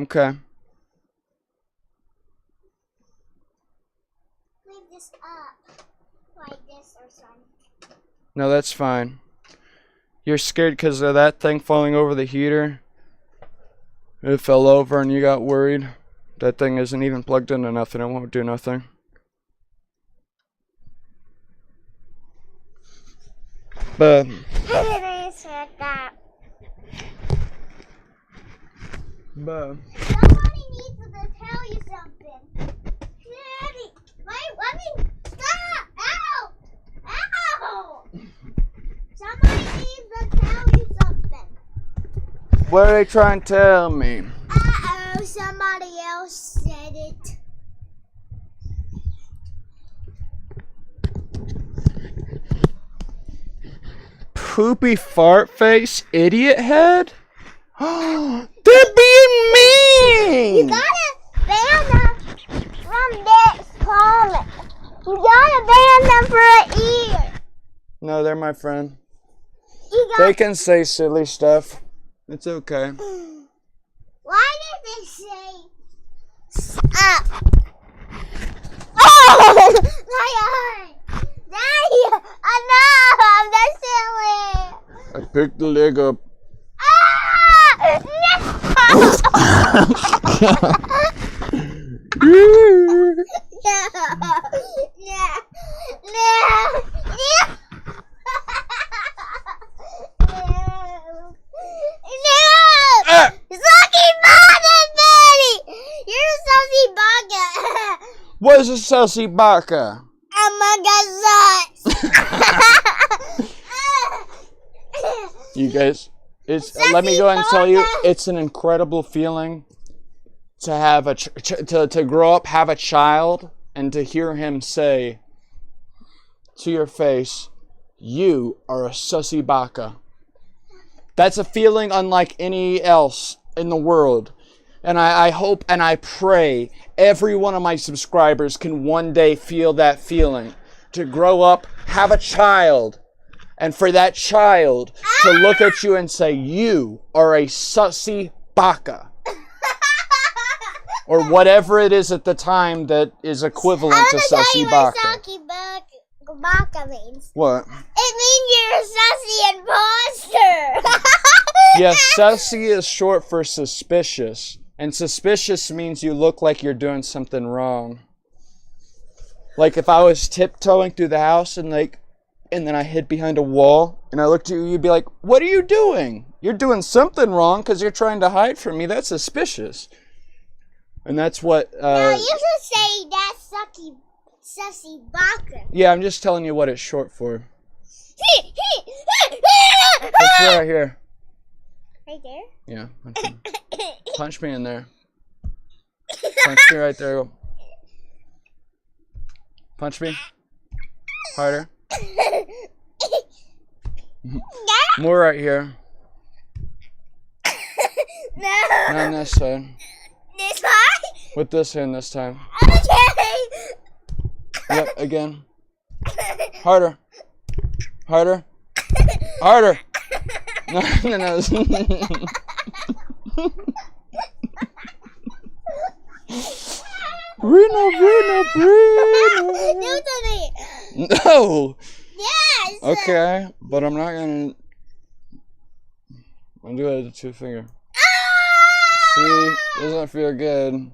Okay. Leave this up. Like this or something. No, that's fine. You're scared because of that thing falling over the heater? It fell over and you got worried? That thing isn't even plugged into nothing. It won't do nothing. But Somebody needs to tell you something. Daddy, let me stop! Ow! Somebody needs to tell you something. what are they trying to tell me? Uh-oh, somebody else said it. Poopy fart face idiot head? They're being mean! You gotta ban them from this comment. You gotta ban them for a year. No, they're my friend. They can say silly stuff. It's okay. Why did they say stop? Oh! My eye! Daddy! Enough! That's silly! I picked the leg up. Ah! No! Sucky Baga, Daddy! You're a sussy Baga! What is a sussy baka? Among Us! You guys, let me go ahead and tell you, it's an incredible feeling to have to grow up, have a child, and to hear him say to your face, "You are a sussy baka." That's a feeling unlike any else in the world. And I hope and I pray every one of my subscribers can one day feel that feeling. To grow up, have a child, and for that child to look at you and say, "You are a sussy baka." Or whatever it is at the time that is equivalent to sussy baka. Sucky Baka means. What? It means you're a sussy imposter. Yes, sussy is short for suspicious. And suspicious means you look like you're doing something wrong. Like if I was tiptoeing through the house and then I hid behind a wall and I looked at you, you'd be like, "What are you doing? You're doing something wrong because you're trying to hide from me. That's suspicious." And that's what... No, you should say that's sussy Baka. Yeah, I'm just telling you what it's short for. It's right here. Right there? Yeah. Punch me in there. Punch me right there. Punch me. Harder. More right here. No. Not on this side. This side? With this hand this time. Okay. Yep, again. Harder. Harder. Harder. No. Reno. Do it to me. No. Yes. Okay, but I'm not gonna. I'll do it with a 2-finger. See, doesn't feel good.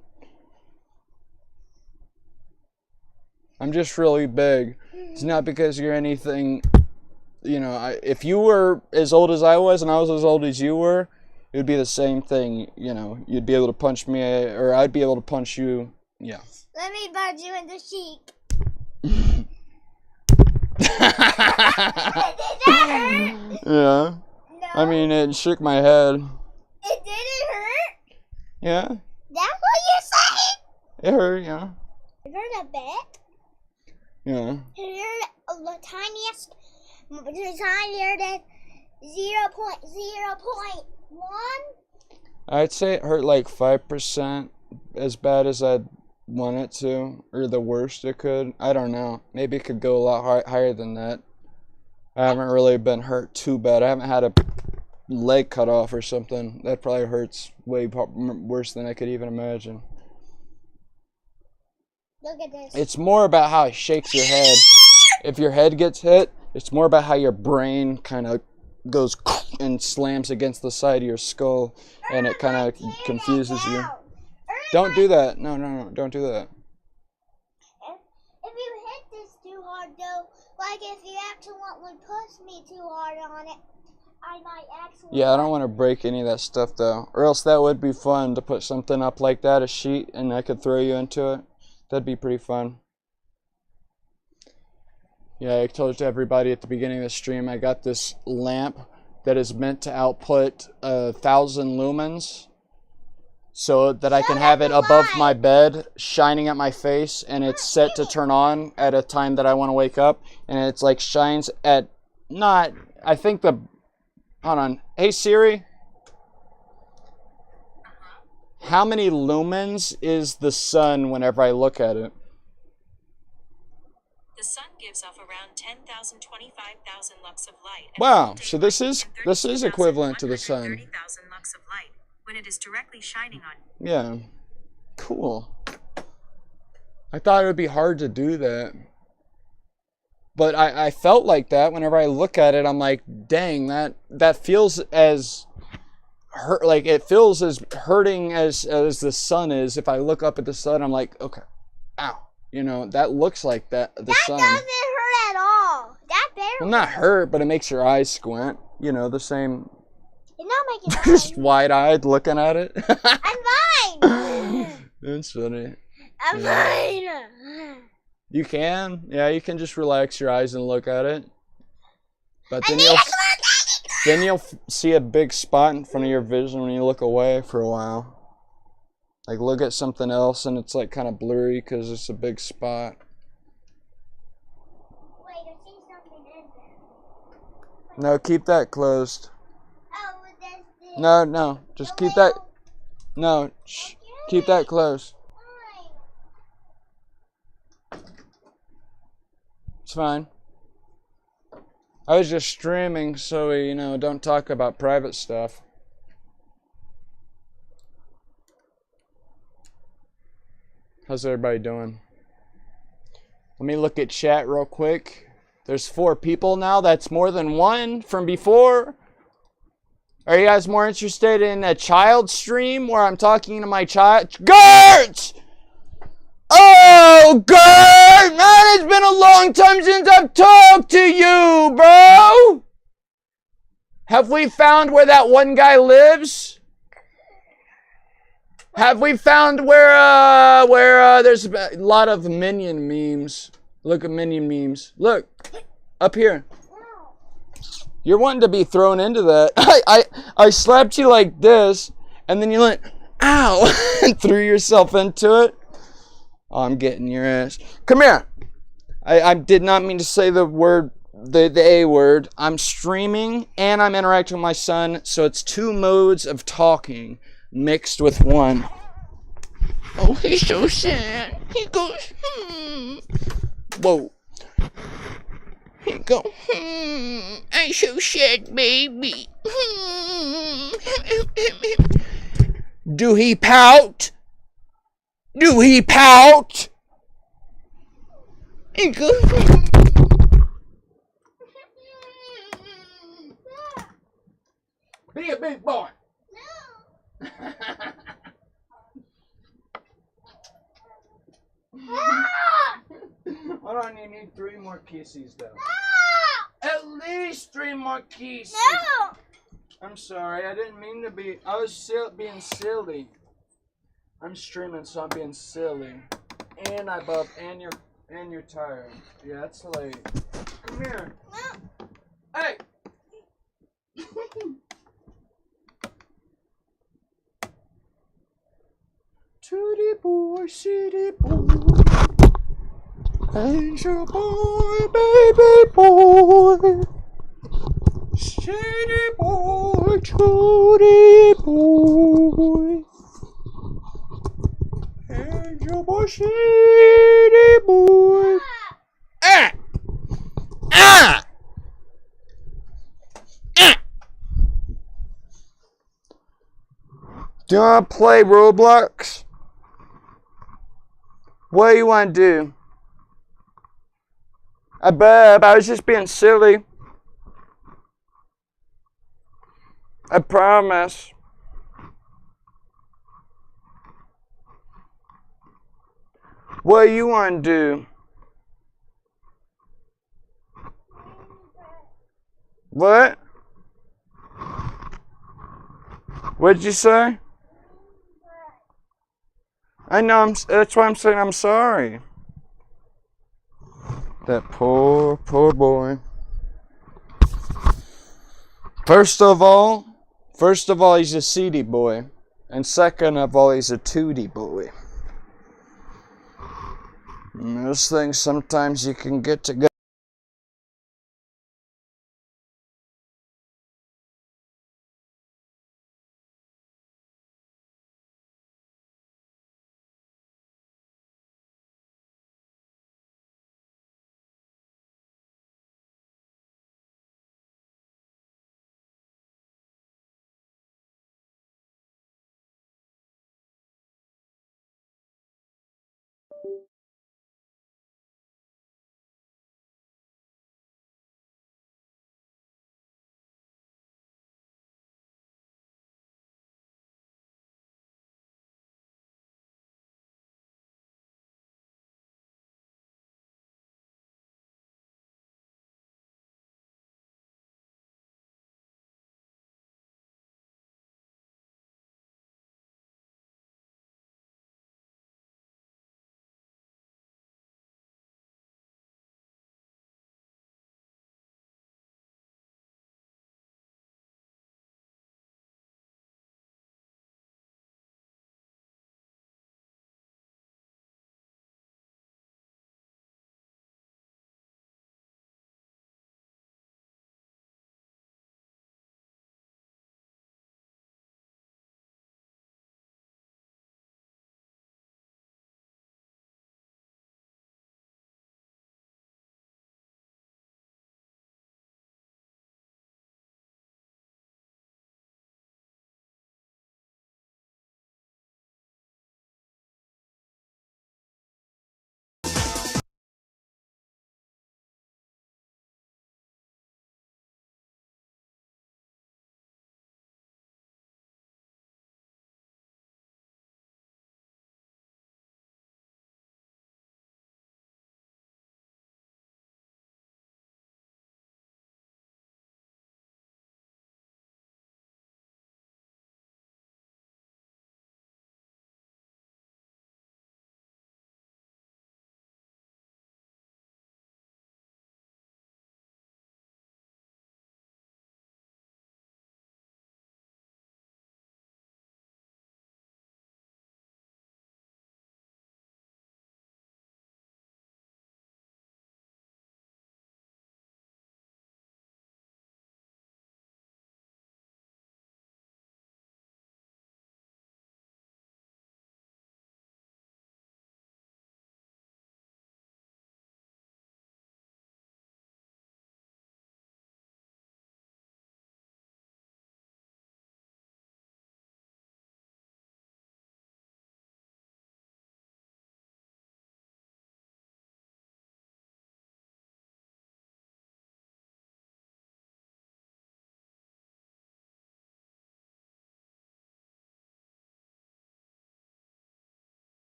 I'm just really big. It's not because you're anything, you know, if you were as old as I was and I was as old as you were, it would be the same thing, you know. You'd be able to punch me, or I'd be able to punch you. Yeah. Let me punch you in the cheek. Did that hurt? Yeah. No. I mean, it shook my head. It didn't hurt? Yeah. That's what you're saying? It hurt, yeah. It hurt a bit? Yeah. It hurt the tiniest, tinier than 0.0.1? I'd say it hurt like 5%, as bad as I'd want it to, or the worst it could. I don't know. Maybe it could go a lot higher than that. I haven't really been hurt too bad. I haven't had a leg cut off or something. That probably hurts way worse than I could even imagine. Look at this. It's more about how it shakes your head. If your head gets hit, it's more about how your brain kind of goes and slams against the side of your skull, and it kind of confuses you. Don't do that. No, don't do that. If you hit this too hard, though, like if you accidentally push me too hard on it, I might accidentally... Yeah, I don't want to break any of that stuff, though. Or else that would be fun, to put something up like that, a sheet, and I could throw you into it. That'd be pretty fun. Yeah, I told everybody at the beginning of the stream, I got this lamp that is meant to output 1,000 lumens, so that I can have it above my bed, shining at my face, and it's set to turn on at a time that I want to wake up, and it's like shines at, not, I think the, hold on, hey Siri, how many lumens is the sun whenever I look at it? The sun gives off around 10,000, 25,000 lux of light. Wow, so this is equivalent to the sun. 30,000 lux of light when it is directly shining on. Yeah, cool. I thought it would be hard to do that, but I felt like that whenever I look at it. I'm like, dang, that feels as hurt, like it feels as hurting as the sun is. If I look up at the sun, I'm like, okay, ow. You know, that looks like the sun. That doesn't hurt at all. That barely. Well, not hurt, but it makes your eyes squint. You know, the same. You're not making Just wide-eyed looking at it. I'm fine. That's funny. I'm fine. You can. Yeah, you can just relax your eyes and look at it. But then you'll see a big spot in front of your vision when you look away for a while. Like, look at something else, and it's, like, kind of blurry because it's a big spot. Wait, I see something in there. No, keep that closed. Oh, that's the... No, just keep that... No, shh, keep that closed. It's fine. I was just streaming, so we, don't talk about private stuff. How's everybody doing? Let me look at chat real quick. There's 4 people now. That's more than 1 from before. Are you guys more interested in a child stream where I'm talking to my child? Gert! Oh, Gert! Man, it's been a long time since I've talked to you, bro! Have we found where that one guy lives? Have we found where there's a lot of Minion memes? Look at Minion memes. Look, up here. You're wanting to be thrown into that. I slapped you like this, and then you went, ow, and threw yourself into it. Oh, I'm getting your ass. Come here. I did not mean to say the word, the A word. I'm streaming, and I'm interacting with my son, so it's 2 modes of talking mixed with 1. Oh, he's so sad. He goes, Whoa. He goes, I'm so sad, baby. Do he pout? Do he pout? He goes, Be a big boy. No. Hold on, you need 3 more kisses though. No! At least 3 more kisses. No! I'm sorry, I didn't mean to be. I was being silly. I'm streaming, so I'm being silly. And and you're tired. Yeah, it's late. Come here. No! Hey. Tootie boy, city boy, angel boy, baby boy, city boy, tootie boy, angel boy, city boy. Ah! Ah! Ah! Do you want to play Roblox? What do you want to do? I was just being silly. I promise. What do you want to do? What? What'd you say? I know, that's why I'm saying I'm sorry. That poor boy. First of all, he's a seedy boy. And second of all, he's a tootie boy. And those things sometimes you can get together.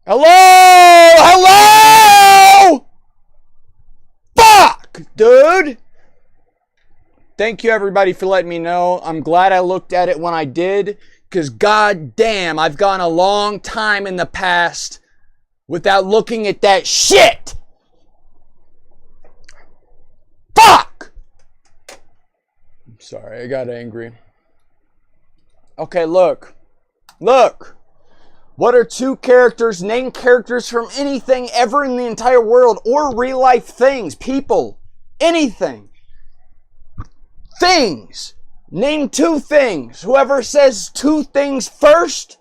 Hello? Hello? Fuck, dude. Thank you, everybody, for letting me know. I'm glad I looked at it when I did, because goddamn, I've gone a long time in the past without looking at that shit. Fuck! I'm sorry, I got angry. Okay, look. Look. What are two characters, name characters from anything ever in the entire world, or real life things, people, anything. Things. Name two things. Whoever says two things first,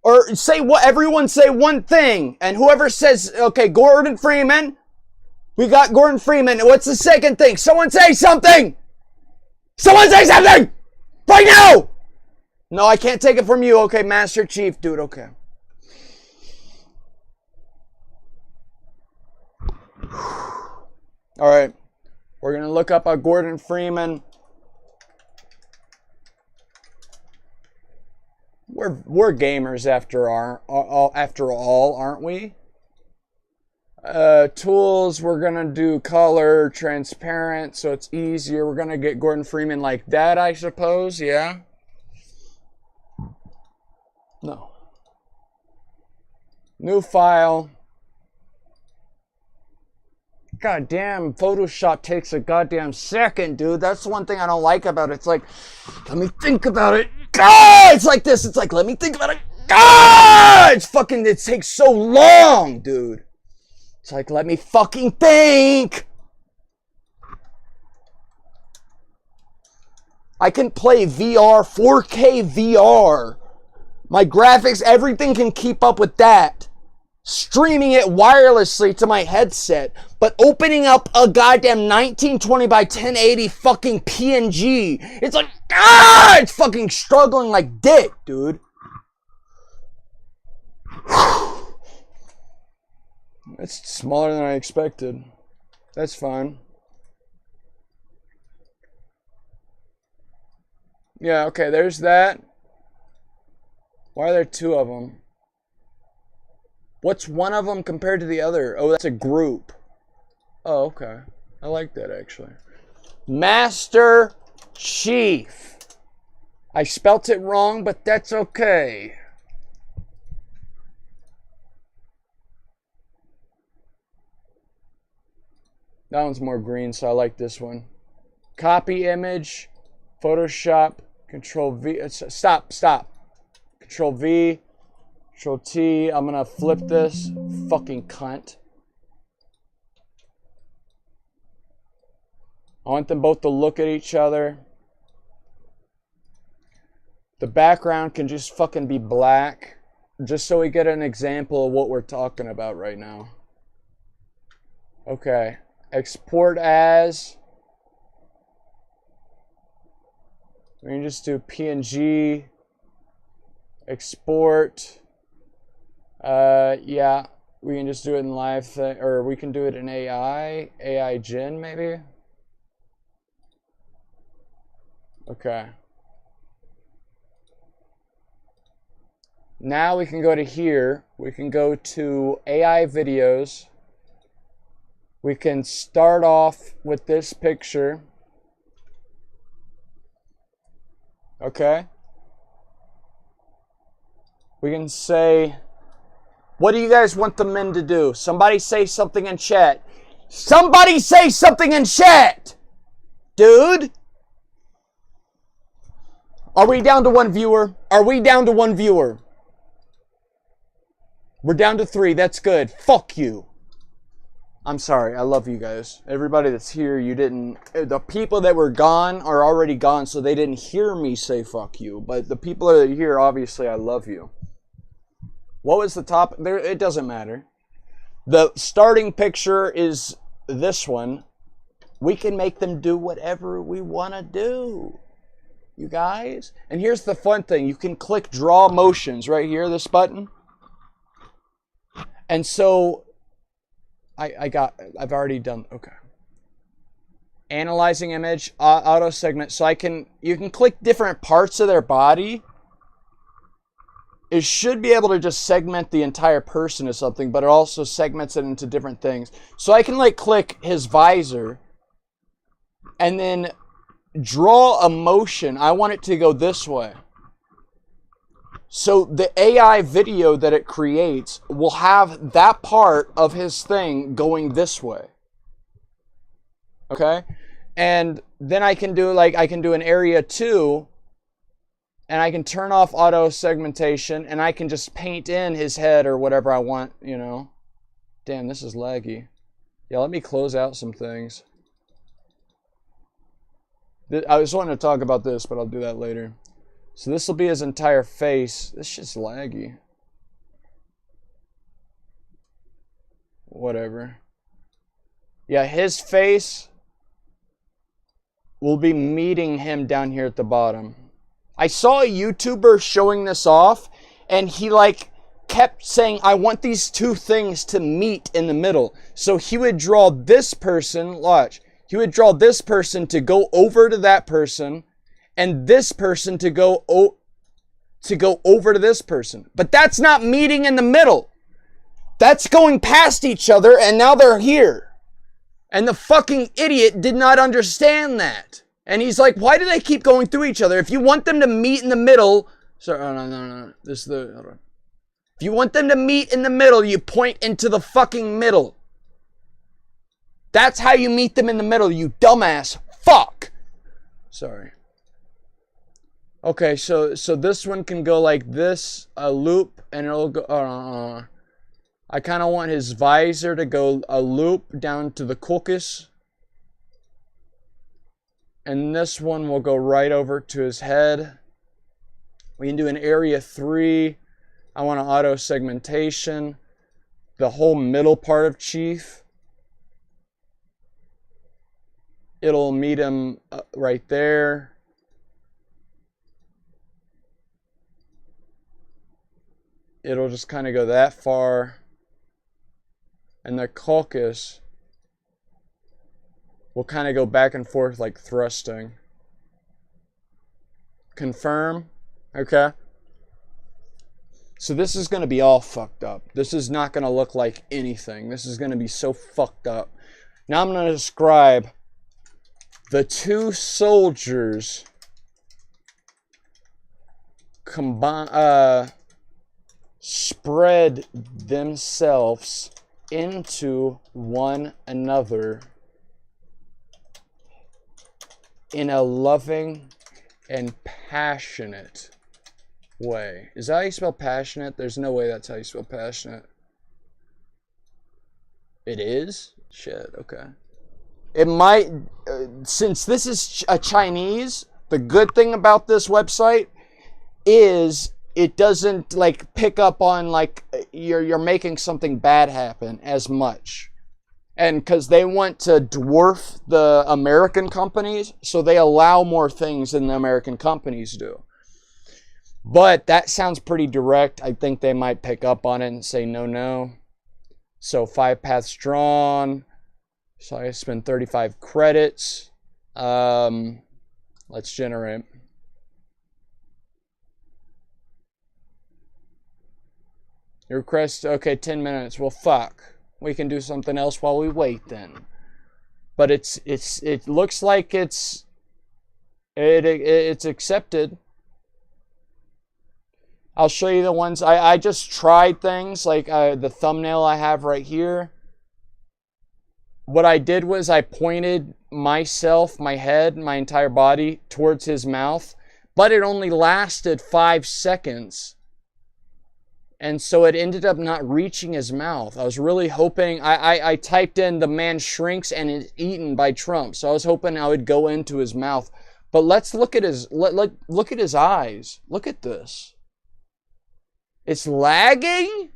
or say what, everyone say one thing, and whoever says, okay, Gordon Freeman, we got Gordon Freeman. What's the second thing? Someone say something! Someone say something! Right now! No, I can't take it from you. Okay, Master Chief, dude, okay. Alright. We're gonna look up a Gordon Freeman. We're gamers after all, aren't we? Tools, we're gonna do color, transparent, so it's easier. We're gonna get Gordon Freeman like that, I suppose, yeah? No. New file. God damn, Photoshop takes a goddamn second, dude. That's the one thing I don't like about it. It's like, let me think about it. God! It's like this. It's like, let me think about it. God! It's fucking, it takes so long, dude. It's like, let me fucking think. I can play VR, 4K VR. My graphics, everything can keep up with that. Streaming it wirelessly to my headset, but opening up a goddamn 1920 by 1080 fucking PNG, it's like, ah, it's fucking struggling like dick, dude. It's smaller than I expected. That's fine. Yeah, okay, there's that. Why are there two of them? What's one of them compared to the other? Oh, that's a group. Oh, okay. I like that, actually. Master Chief. I spelt it wrong, but that's okay. That one's more green, so I like this one. Copy image. Photoshop. Control V. Stop. Control V. Control T. I'm gonna flip this. Fucking cunt. I want them both to look at each other. The background can just fucking be black. Just so we get an example of what we're talking about right now. Okay. Export as. We can just do PNG. Export. Yeah, we can just do it in live thing, or we can do it in AI Gen maybe. Okay. Now we can go to here. We can go to AI videos. We can start off with this picture. Okay. We can say, what do you guys want the men to do? Somebody say something in chat. Somebody say something in chat! Dude! Are we down to one viewer? Are we down to one viewer? We're down to 3. That's good. Fuck you. I'm sorry. I love you guys. Everybody that's here, you didn't... The people that were gone are already gone, so they didn't hear me say fuck you. But the people that are here, obviously, I love you. What was the top? There, it doesn't matter. The starting picture is this one. We can make them do whatever we want to do. You guys? And here's the fun thing. You can click draw motions right here, this button. And so I've already done, okay. Analyzing image, auto segment. So you can click different parts of their body. it should be able to just segment the entire person or something, but it also segments it into different things. So I can like click his visor and then draw a motion. I want it to go this way. So the AI video that it creates will have that part of his thing going this way. Okay? And then I can do an area 2, and I can turn off auto segmentation, and I can just paint in his head or whatever I want, you know. Damn, this is laggy. Yeah, let me close out some things. I was wanting to talk about this, but I'll do that later. So this will be his entire face. This shit's laggy. Whatever. Yeah, his face will be meeting him down here at the bottom. I saw a YouTuber showing this off, and he like kept saying, I want these two things to meet in the middle. So he would draw this person, watch. He would draw this person to go over to that person, and this person to go over to this person. But that's not meeting in the middle. That's going past each other, and now they're here. And the fucking idiot did not understand that. And he's like, why do they keep going through each other? If you want them to meet in the middle... Sorry, no. This is the... Hold on. If you want them to meet in the middle, you point into the fucking middle. That's how you meet them in the middle, you dumbass fuck. Sorry. Okay, so this one can go like this, a loop, and it'll go... I kind of want his visor to go a loop down to the caucus. And this one will go right over to his head. We can do an area 3. I want an auto segmentation. The whole middle part of Chief. It'll meet him right there. It'll just kind of go that far. And the caucus will kind of go back and forth like thrusting. Confirm. Okay. So this is going to be all fucked up. This is not going to look like anything. This is going to be so fucked up. Now I'm going to describe the two soldiers spread themselves into one another in a loving and passionate way. Is that how you spell passionate? There's no way that's how you spell passionate. It is? Shit, okay. It might, since this is a Chinese, the good thing about this website is it doesn't like pick up on like you're making something bad happen as much. And because they want to dwarf the American companies, so they allow more things than the American companies do. But that sounds pretty direct. I think they might pick up on it and say no. So 5 paths drawn. So I spend 35 credits. Let's generate. Your request, okay, 10 minutes. Well, fuck. We can do something else while we wait then. But it looks like it's accepted. I'll show you the ones. I just tried things like the thumbnail I have right here. What I did was I pointed myself, my head, my entire body towards his mouth, but it only lasted 5 seconds. And so it ended up not reaching his mouth. I was really hoping, I typed in the man shrinks and is eaten by Trump. So I was hoping I would go into his mouth. But let's look at his, look at his eyes. Look at this. It's lagging?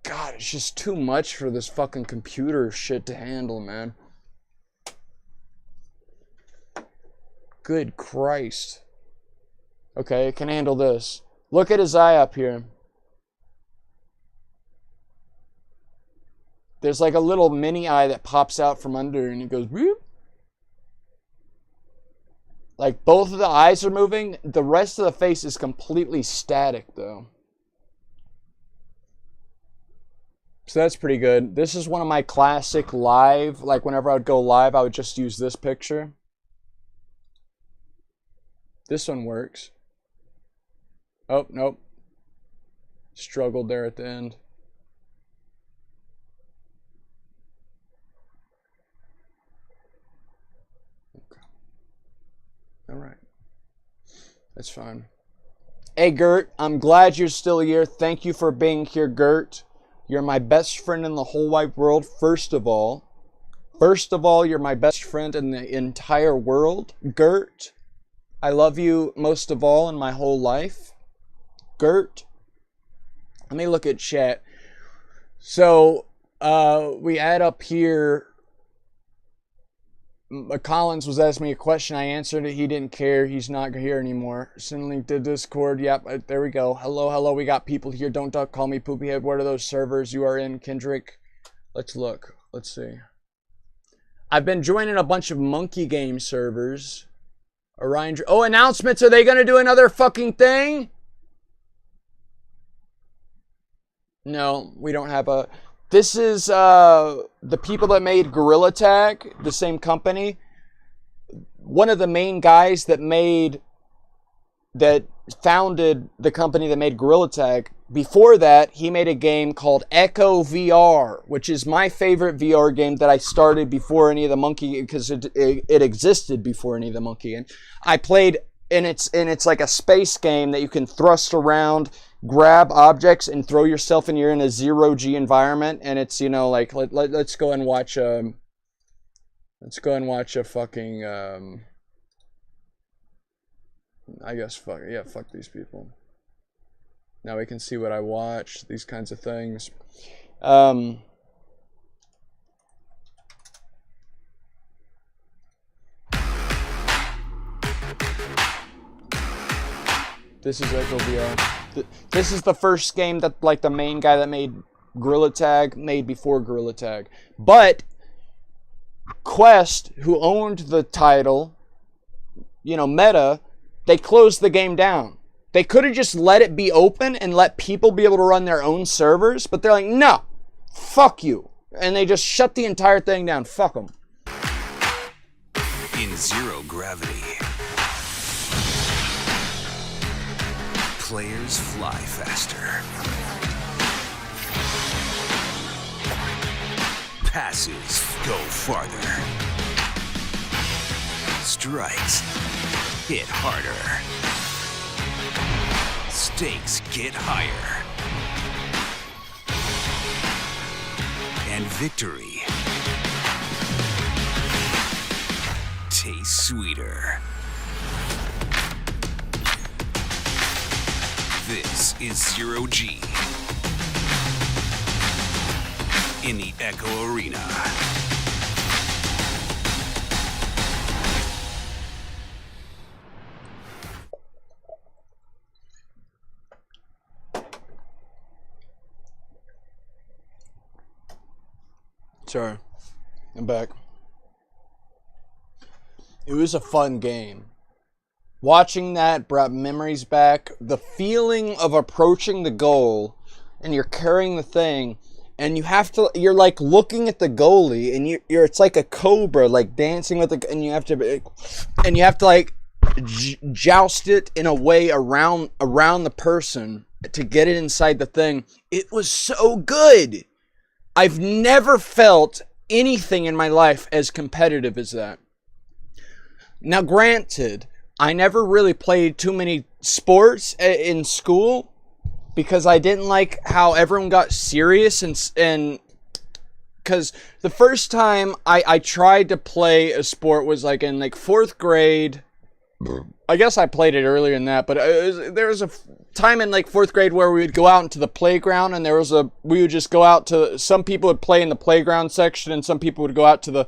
God, it's just too much for this fucking computer shit to handle, man. Good Christ. Okay, it can handle this. Look at his eye up here. There's like a little mini eye that pops out from under and it goes whoop. Like both of the eyes are moving. The rest of the face is completely static though. So that's pretty good. This is one of my classic live. Like whenever I would go live, I would just use this picture. This one works. Oh, nope. Struggled there at the end. Okay. All right. That's fine. Hey, Gert, I'm glad you're still here. Thank you for being here, Gert. You're my best friend in the whole wide world, first of all. First of all, you're my best friend in the entire world. Gert, I love you most of all in my whole life. Gert, let me look at chat. So, we add up here. Collins was asking me a question. I answered it. He didn't care. He's not here anymore. Send link to Discord. Yep, there we go. Hello, hello. We got people here. Don't duck. Call me Poopyhead. What are those servers you are in, Kendrick? Let's look. Let's see. I've been joining a bunch of monkey game servers. Orion. Oh, announcements. Are they going to do another fucking thing? No, we don't have a... This is the people that made Gorilla Tag, the same company. One of the main guys that founded the company that made Gorilla Tag. Before that, he made a game called Echo VR, which is my favorite VR game that I started before any of the monkey, because it existed before any of the monkey. And I played, and it's like a space game that you can thrust around, grab objects and throw yourself, and you're in a 0G environment, and it's, you know, like let's go and watch a fucking I guess fuck these people. Now we can see what I watch, these kinds of things. This is Echo VR. This is the first game that, like, the main guy that made Gorilla Tag made before Gorilla Tag. But Quest, who owned the title, you know, Meta, they closed the game down. They could have just let it be open and let people be able to run their own servers, but they're like, no, fuck you. And they just shut the entire thing down. Fuck them. In zero gravity, players fly faster. Passes go farther. Strikes hit harder. Stakes get higher. And victory tastes sweeter. This is Zero G in the Echo Arena. Sorry, I'm back. It was a fun game. Watching that brought memories back. The feeling of approaching the goal, and you're carrying the thing, and you're like looking at the goalie, and you're it's like a cobra, like dancing with and you have to like joust it in a way around the person to get it inside the thing. It was so good. I've never felt anything in my life as competitive as that. Now, granted, I never really played too many sports in school because I didn't like how everyone got serious, and because the first time I tried to play a sport was like in like 4th grade. I guess I played it earlier than that, but there was a time in like 4th grade where we would go out into the playground, and we would just go out to, some people would play in the playground section, and some people would go out to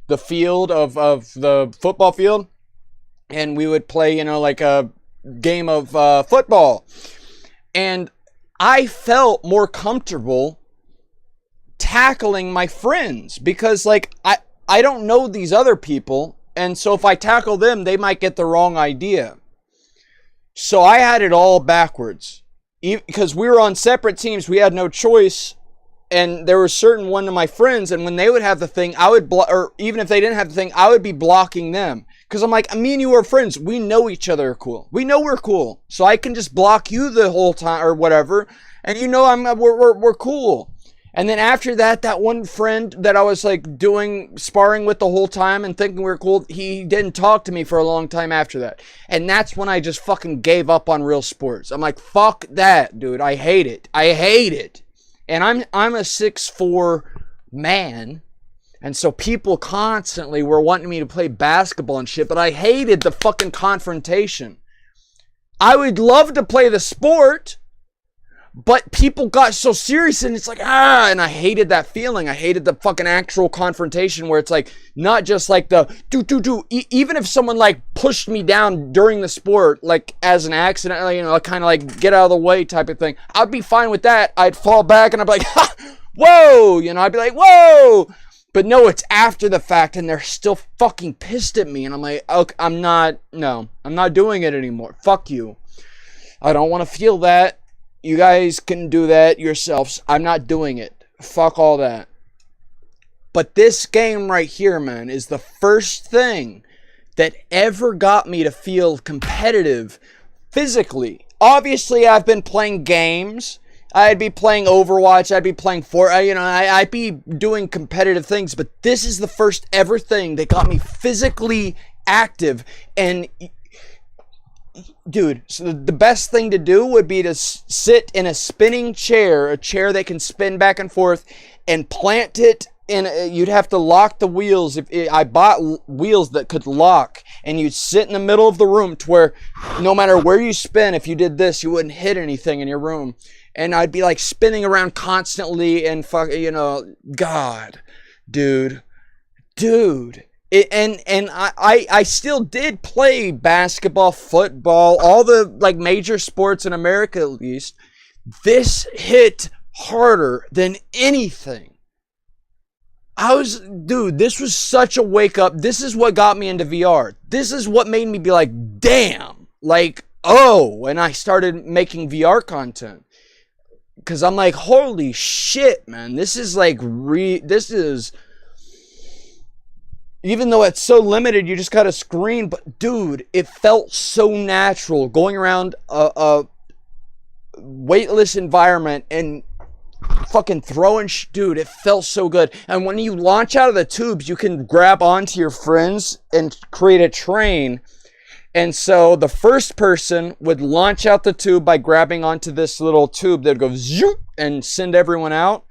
the field of the football field, and we would play, you know, like a game of football. And I felt more comfortable tackling my friends because like I don't know these other people, and so if I tackle them, they might get the wrong idea. So I had it all backwards. Because we were on separate teams, we had no choice, and there was certain one of my friends, and when they would have the thing, I would or even if they didn't have the thing, I would be blocking them. Because I'm like, me and you are friends. We know each other are cool. We know we're cool. So I can just block you the whole time or whatever, and you know we're cool. And then after that, that one friend that I was like sparring with the whole time and thinking we were cool, he didn't talk to me for a long time after that. And that's when I just fucking gave up on real sports. I'm like, fuck that, dude. I hate it. I hate it. And I'm a 6'4" man. And so people constantly were wanting me to play basketball and shit, but I hated the fucking confrontation. I would love to play the sport, but people got so serious and it's like, and I hated that feeling. I hated the fucking actual confrontation where it's like, not just like the even if someone like pushed me down during the sport, like as an accident, you know, kind of like get out of the way type of thing, I'd be fine with that. I'd fall back and I'd be like, ha, whoa, you know, I'd be like, whoa. But no, it's after the fact and they're still fucking pissed at me. And I'm like, okay, I'm not doing it anymore. Fuck you. I don't want to feel that. You guys can do that yourselves. I'm not doing it. Fuck all that. But this game right here, man, is the first thing that ever got me to feel competitive physically. Obviously, I've been playing games. I'd be playing Overwatch. I'd be playing Fortnite. You know, I'd be doing competitive things. But this is the first ever thing that got me physically active. And dude, so the best thing to do would be to sit in a spinning chair, a chair that can spin back and forth, and plant it in. You'd have to lock the wheels. I bought wheels that could lock, and you'd sit in the middle of the room to where no matter where you spin, if you did this, you wouldn't hit anything in your room. And I'd be like spinning around constantly and you know, God, dude. I still did play basketball, football, all the like major sports in America at least. This hit harder than anything. This was such a wake up. This is what got me into VR. This is what made me be like, damn, like, oh, and I started making VR content. Cause I'm like, holy shit, man, this is like, even though it's so limited, you just got a screen, but dude, it felt so natural going around a weightless environment and fucking throwing dude, it felt so good. And when you launch out of the tubes, you can grab onto your friends and create a train. And so the first person would launch out the tube by grabbing onto this little tube that would go zoop and send everyone out.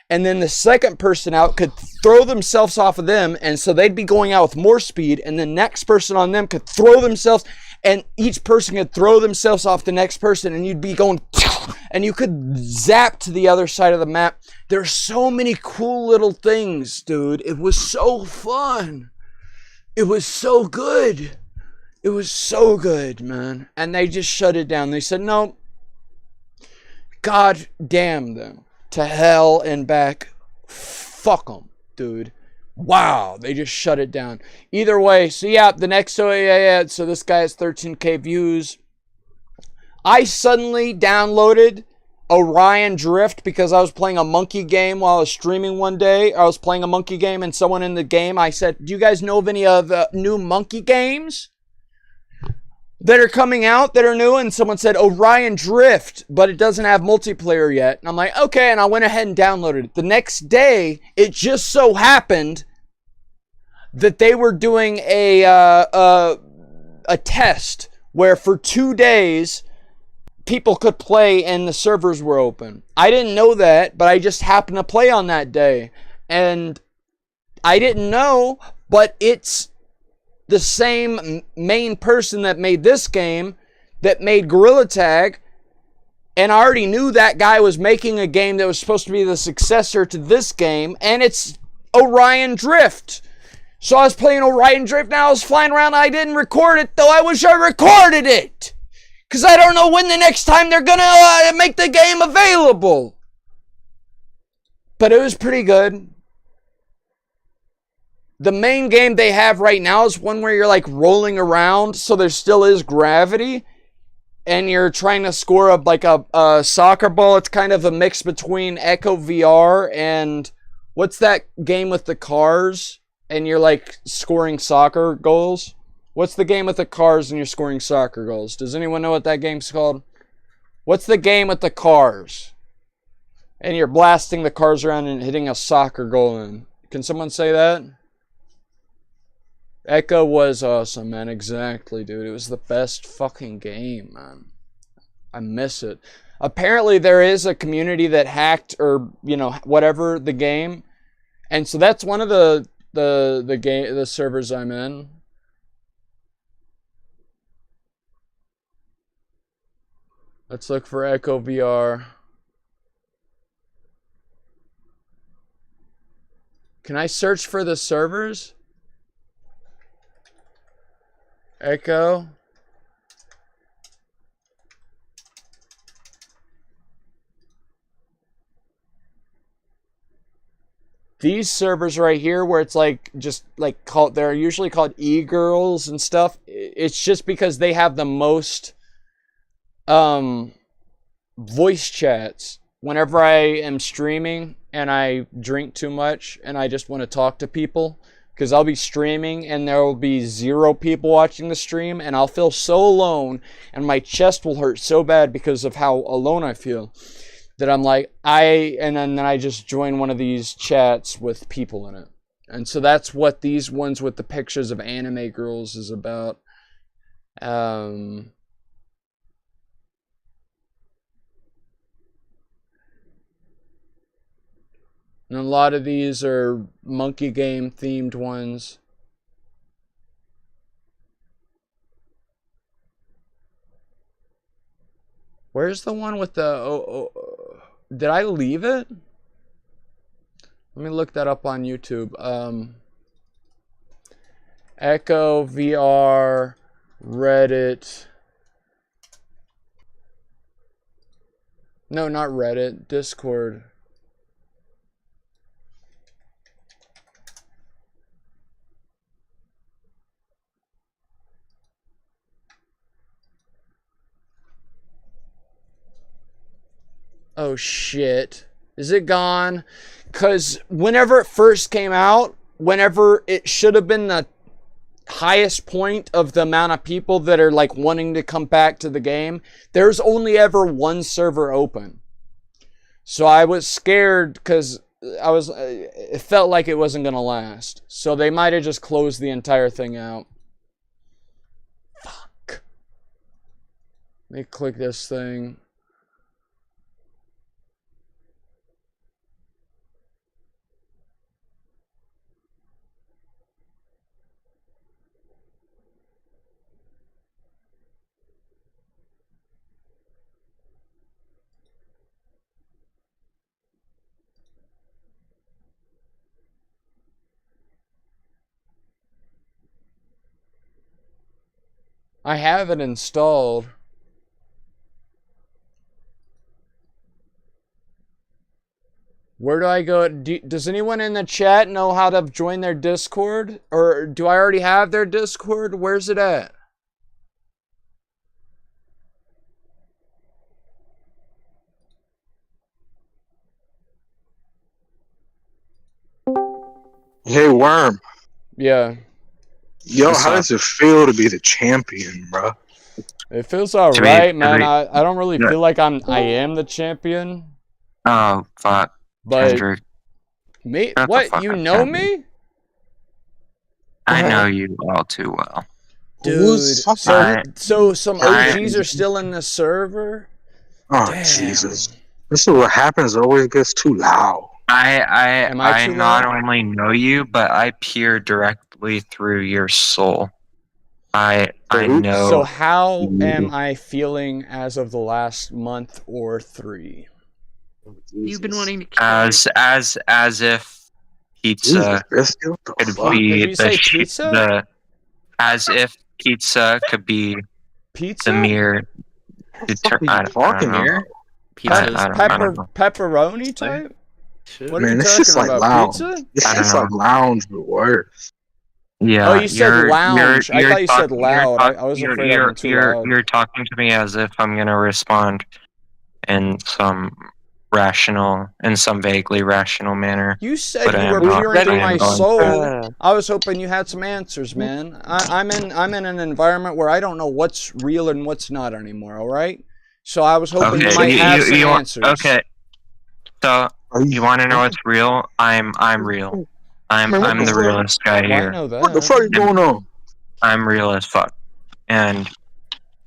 And then the second person out could throw themselves off of them. And so they'd be going out with more speed. And the next person on them could throw themselves. And each person could throw themselves off the next person. And you'd be going. And you could zap to the other side of the map. There's so many cool little things, dude. It was so fun. It was so good. It was so good, man. And they just shut it down. They said, no. God damn them. To hell and back. Fuck them, dude. Wow, they just shut it down. Either way, so yeah, the next, so this guy has 13K views. I suddenly downloaded Orion Drift because I was playing a monkey game while I was streaming one day. I was playing a monkey game and someone in the game, I said, do you guys know of any of the new monkey games that are coming out that are new? And someone said Orion Drift, but it doesn't have multiplayer yet. And I'm like, okay, and I went ahead and downloaded it. The next day, it just so happened that they were doing a test where for 2 days people could play and the servers were open. I didn't know that, but I just happened to play on that day. And I didn't know, but it's the same main person that made this game that made Gorilla Tag, and I already knew that guy was making a game that was supposed to be the successor to this game, and it's Orion Drift. So I was playing Orion Drift, now I was flying around, I didn't record it, though I wish I recorded it, because I don't know when the next time they're gonna make the game available. But it was pretty good. The main game they have right now is one where you're like rolling around, so there still is gravity, and you're trying to score up like a soccer ball. It's kind of a mix between Echo VR and what's that game with the cars, and you're like scoring soccer goals? What's the game with the cars and you're scoring soccer goals? Does anyone know what that game's called? What's the game with the cars? And you're blasting the cars around and hitting a soccer goal in. Can someone say that? Echo was awesome, man. Exactly, dude. It was the best fucking game, man. I miss it. Apparently, there is a community that hacked or, you know, whatever the game. And so that's one of the servers I'm in. Let's look for Echo VR. Can I search for the servers? Echo. These servers right here where it's like just like called, they're usually called e-girls and stuff. It's just because they have the most voice chats. Whenever I am streaming and I drink too much and I just want to talk to people, because I'll be streaming and there will be 0 people watching the stream, and I'll feel so alone and my chest will hurt so bad because of how alone I feel, that I'm like, and then I just join one of these chats with people in it. And so that's what these ones with the pictures of anime girls is about. And a lot of these are monkey game themed ones. Where's the one with the... did I leave it? Let me look that up on YouTube. Echo VR Reddit. No, not Reddit. Discord. Oh shit. Is it gone? Because whenever it first came out, whenever it should have been the highest point of the amount of people that are like wanting to come back to the game, there's only ever one server open. So I was scared because it felt like it wasn't going to last. So they might have just closed the entire thing out. Fuck. Let me click this thing. I have it installed. Where do I go? Does anyone in the chat know how to join their Discord? Or do I already have their Discord? Where's it at? Hey, Worm. Yeah. Yo, how does it feel to be the champion, bro? It feels alright, man. I don't really feel like I am the champion. Oh, fuck. But Kendrick. me? Shut the What? fuck You up, know Kendrick. me? I know you all too well. Dude, fucking- so some I- OGs are still in the server? Oh, Damn. Jesus. This is what happens. It always gets too loud. Am I I too not loud? only know you, but I peer directly through your soul. I know. So how am I feeling as of the last month or 3? You've been wanting to kill as if pizza Jesus, what the could fuck? be Did you say pizza? as if pizza could be Pizza? the mere What the fuck are you talking here? I don't know. Pepperoni type? Shit. What are Man, you this shit's talking like about? lounge. Pizza? This I don't shit's like know. lounge, but worse. Yeah. Oh, you said lounge. I thought you said loud. I was you're, afraid I you're, went too you're, loud. you're talking to me as if I'm gonna respond in some vaguely rational manner. You said But I you am were not. peering through I am my going soul. to. I was hoping you had some answers, man. I'm in an environment where I don't know what's real and what's not anymore. All right. So I was hoping you Okay, might have some want, answers. okay. So Are you want to know what's real? I'm real. I'm Man, what I'm the the fuck? realest guy Well, I here. know that. What the fuck is going on? I'm real as fuck. And How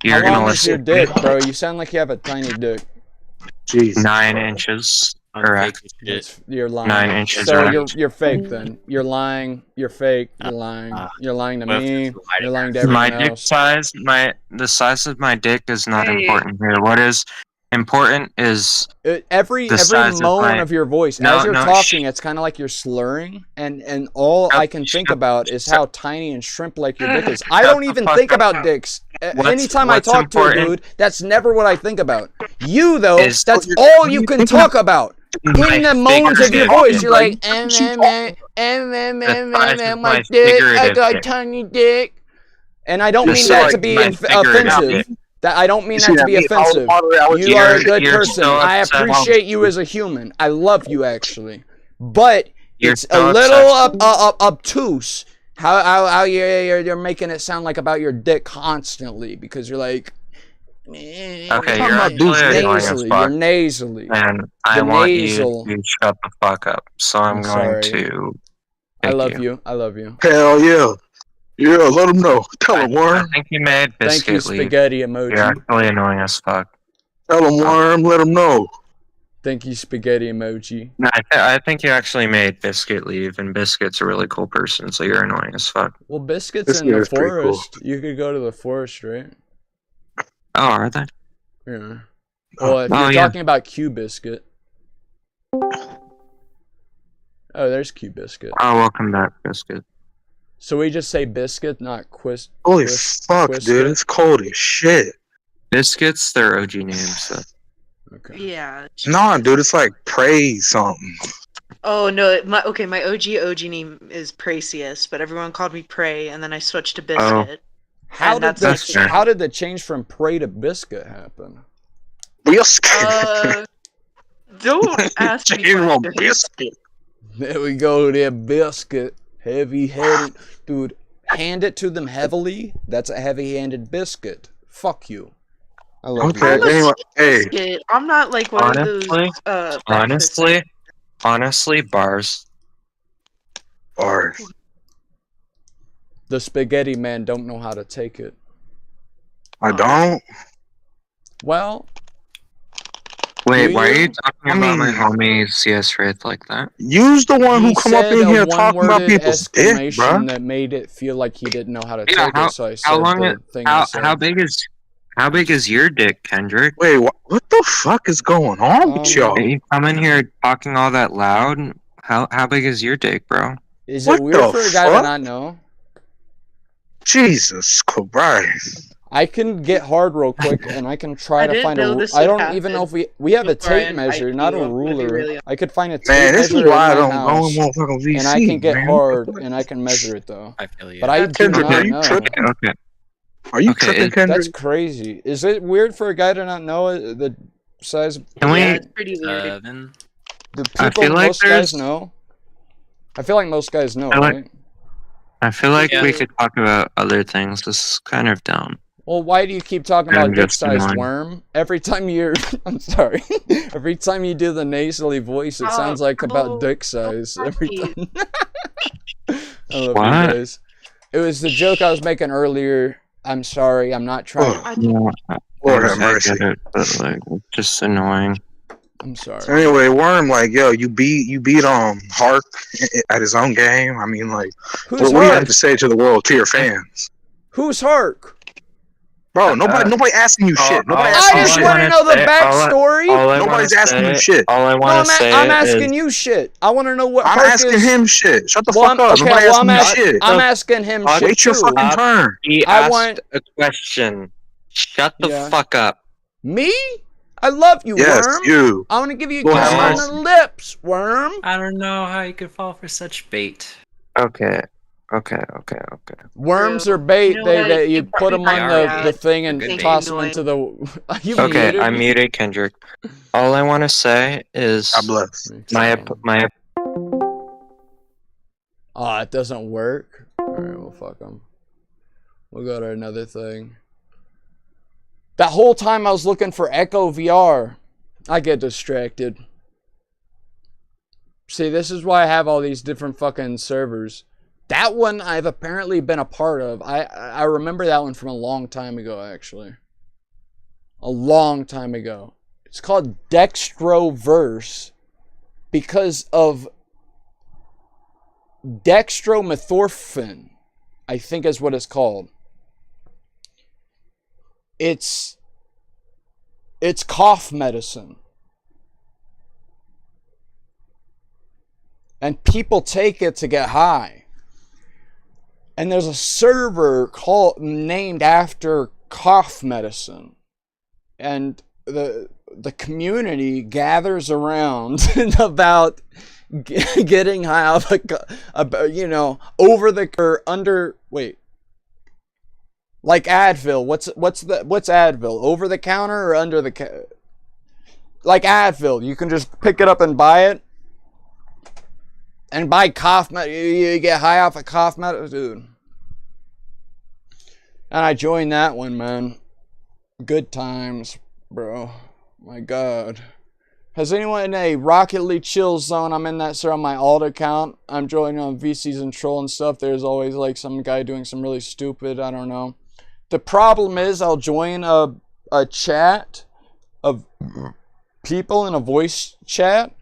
you're long gonna is your listen. dick, bro? You sound like you have a tiny dick. Jesus. 9 inches. I'm Correct. fake as shit. You're lying. 9 inches. So Right. you're fake then. You're lying. You're fake. You're lying. You're lying to Well, me. it's lighting You're lying to My everyone dick else. size, the size of my dick is not Hey. important here. What is important is Every the size of moan my- of your voice No, as you're no, talking, it's kind of like you're slurring, and all I can think shut- about is shut- how tiny and shrimp-like your dick is. I shut don't the even fuck think up. about dicks. Anytime I what's talk to a important dude, that's never what I think about. You though, is- that's What all are you you can thinking talk about. my In the moans of your figurative voice, dick. you're like, The size of my my dick, I figurative got a dick. tiny dick. And I don't The mean size that to of be my figurative offensive. dick. That I don't mean You that see to that be meat all offensive. water out You are a You're- good you're person. so I upset. appreciate you as a human. I love you actually, but You're it's so a little upset. obtuse. How you're making it sound like about your dick constantly because you're like. Okay, talking you're about actually douche dick. annoying as Nasally. fuck. You're nasally. And I The want nasal. you to shut the fuck up. So I'm I'm going sorry. to. I kick love you. I love you. Hell yeah. Yeah, let him know. Tell him, I Worm. think you made Thank you, Biscuit leave. spaghetti You're emoji. actually annoying as fuck. Tell him, Worm. Let him know. Thank you, spaghetti emoji. No, I think you actually made Biscuit leave, and Biscuit's a really cool person, so you're annoying as fuck. Well, Biscuit's This in the guy's pretty cool. forest. You could go to the forest, right? Oh, are they? Yeah. Well, if Oh, you're yeah. talking about Q Biscuit. Oh, there's Q Biscuit. Oh, welcome back, Biscuit. So we just say Biscuit, not Quist. Holy Quist- fuck, Quisket? dude. It's cold as shit. Biscuit's their OG name, so. Okay. Yeah. Nah, dude. It's like praise something. Oh no, my OG name is Pracius, but everyone called me Prey, and then I switched to Biscuit. How And did that's the like- how did the change from Prey to Biscuit happen? Uh, don't ask me questions. Biscuit. There we go, there, Biscuit. Heavy-headed. Dude, hand it to them heavily. That's a heavy-handed biscuit. Fuck you. I love Okay, you. anyway, hey. Biscuit. I'm not like one of those. breakfast- Honestly, bars. Or The spaghetti man don't know how to take it. I don't. Well, Wait, Do why are you? you talking I about my mean- homie CS Wraith like that? Use the one who he come up said in here a talking about one-worded people's dick, exclamation bruh. that made it feel like he didn't know how to Yeah, take it, so I said How long? the thing I How said. big is your dick, Kendrick? Wait, what the fuck is going on with y'all? You come in here talking all that loud. How big is your dick, bro? Is What it weird the for a guy to fuck? not know? Jesus Christ. I can get hard real quick, and I can try I to didn't find know a. this I would don't even know happen if we have a before I tape measure, invite not you. a I'm gonna be ruler. really- I could find a tape Man, this measure is why I in my don't go house, in motherfucking VC, and I can get man. hard, and I can measure it though. I feel you. But I do Kendrick, not are you know. tripping? Okay. Are you Okay, tripping, it- Kendrick? That's crazy. Is it weird for a guy to not know the size? Can we? Yeah, it's pretty weird. 7. Do I people, feel like most guys there's- know? I feel like most guys know, I like- right? I feel like Yeah. we could talk about other things. This is kind of dumb. Well, why do you keep talking I'm about just dick-sized annoying. worm? Every time you're, I'm sorry. Every time you do the nasally voice, it sounds like about oh, dick size. Every sorry. time. I love What? you guys. It was the joke I was making earlier. I'm sorry. I'm not trying. Oh, Yeah, Lord I have mercy. get it, but like, it's just annoying. I'm sorry. So anyway, Worm, like, yo, you beat Hark at his own game. I mean, like, Who's what do you have Hark? to say to the world, to your fans? Who's Hark? Bro, nobody asking you shit. Nobody I asking you just shit. want to know the backstory. Nobody's asking you shit. All I No, want to say I'm is asking you shit. I want to know what I'm Hark asking is. him shit. Shut the Well, fuck up. okay, Nobody well, asking you shit. I'm asking him shit Wait your too. fucking turn. he I asked want- a question. Shut the Yeah. fuck up. Me? I love you, Yes, Worm. you. I want to give you a Well, kiss how on much- the lips, Worm. I don't know how you could fall for such bait. Okay. Worms True. are bait. You know they what? they you You put them brought on me the, back the out. thing and Good toss bait. them into the. You Okay, muted I me? muted Kendrick. All I want to say God is bless. my Oh, it doesn't work. All right, well, fuck them. We'll go to another thing. That whole time I was looking for Echo VR, I get distracted. See, this is why I have all these different fucking servers. That one I've apparently been a part of. I remember that one from a long time ago, actually. A long time ago. It's called Dextroverse because of dextromethorphan, I think is what it's called. It's cough medicine. And people take it to get high. And there's a server named after cough medicine. And the community gathers around about getting high off over the or under like Advil. What's Advil? Over the counter or under the like Advil, you can just pick it up and buy it. And buy cough medicine, you get high off of cough medicine, dude. And I joined that one, man. Good times, bro. My God. Has anyone in a Rocket League chill zone? I'm in that, sir, on my alt account. I'm joining on VCs and troll and stuff. There's always like some guy doing some really stupid, I don't know. The problem is I'll join a chat of people in a voice chat.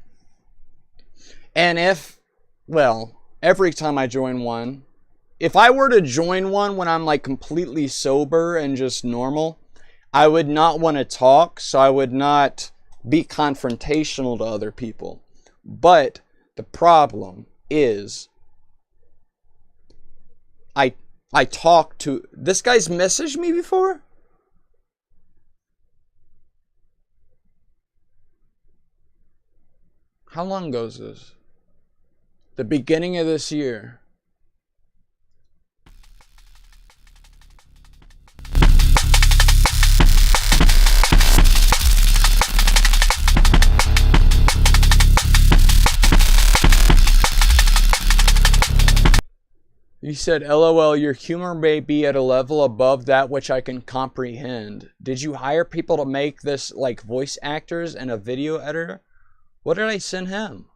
And every time I join one, if I were to join one when I'm like completely sober and just normal, I would not want to talk, so I would not be confrontational to other people. But the problem is I talk to this guy's messaged me before? How long ago is this? The beginning of this year. You said, LOL, your humor may be at a level above that which I can comprehend. Did you hire people to make this like voice actors and a video editor? What did I send him?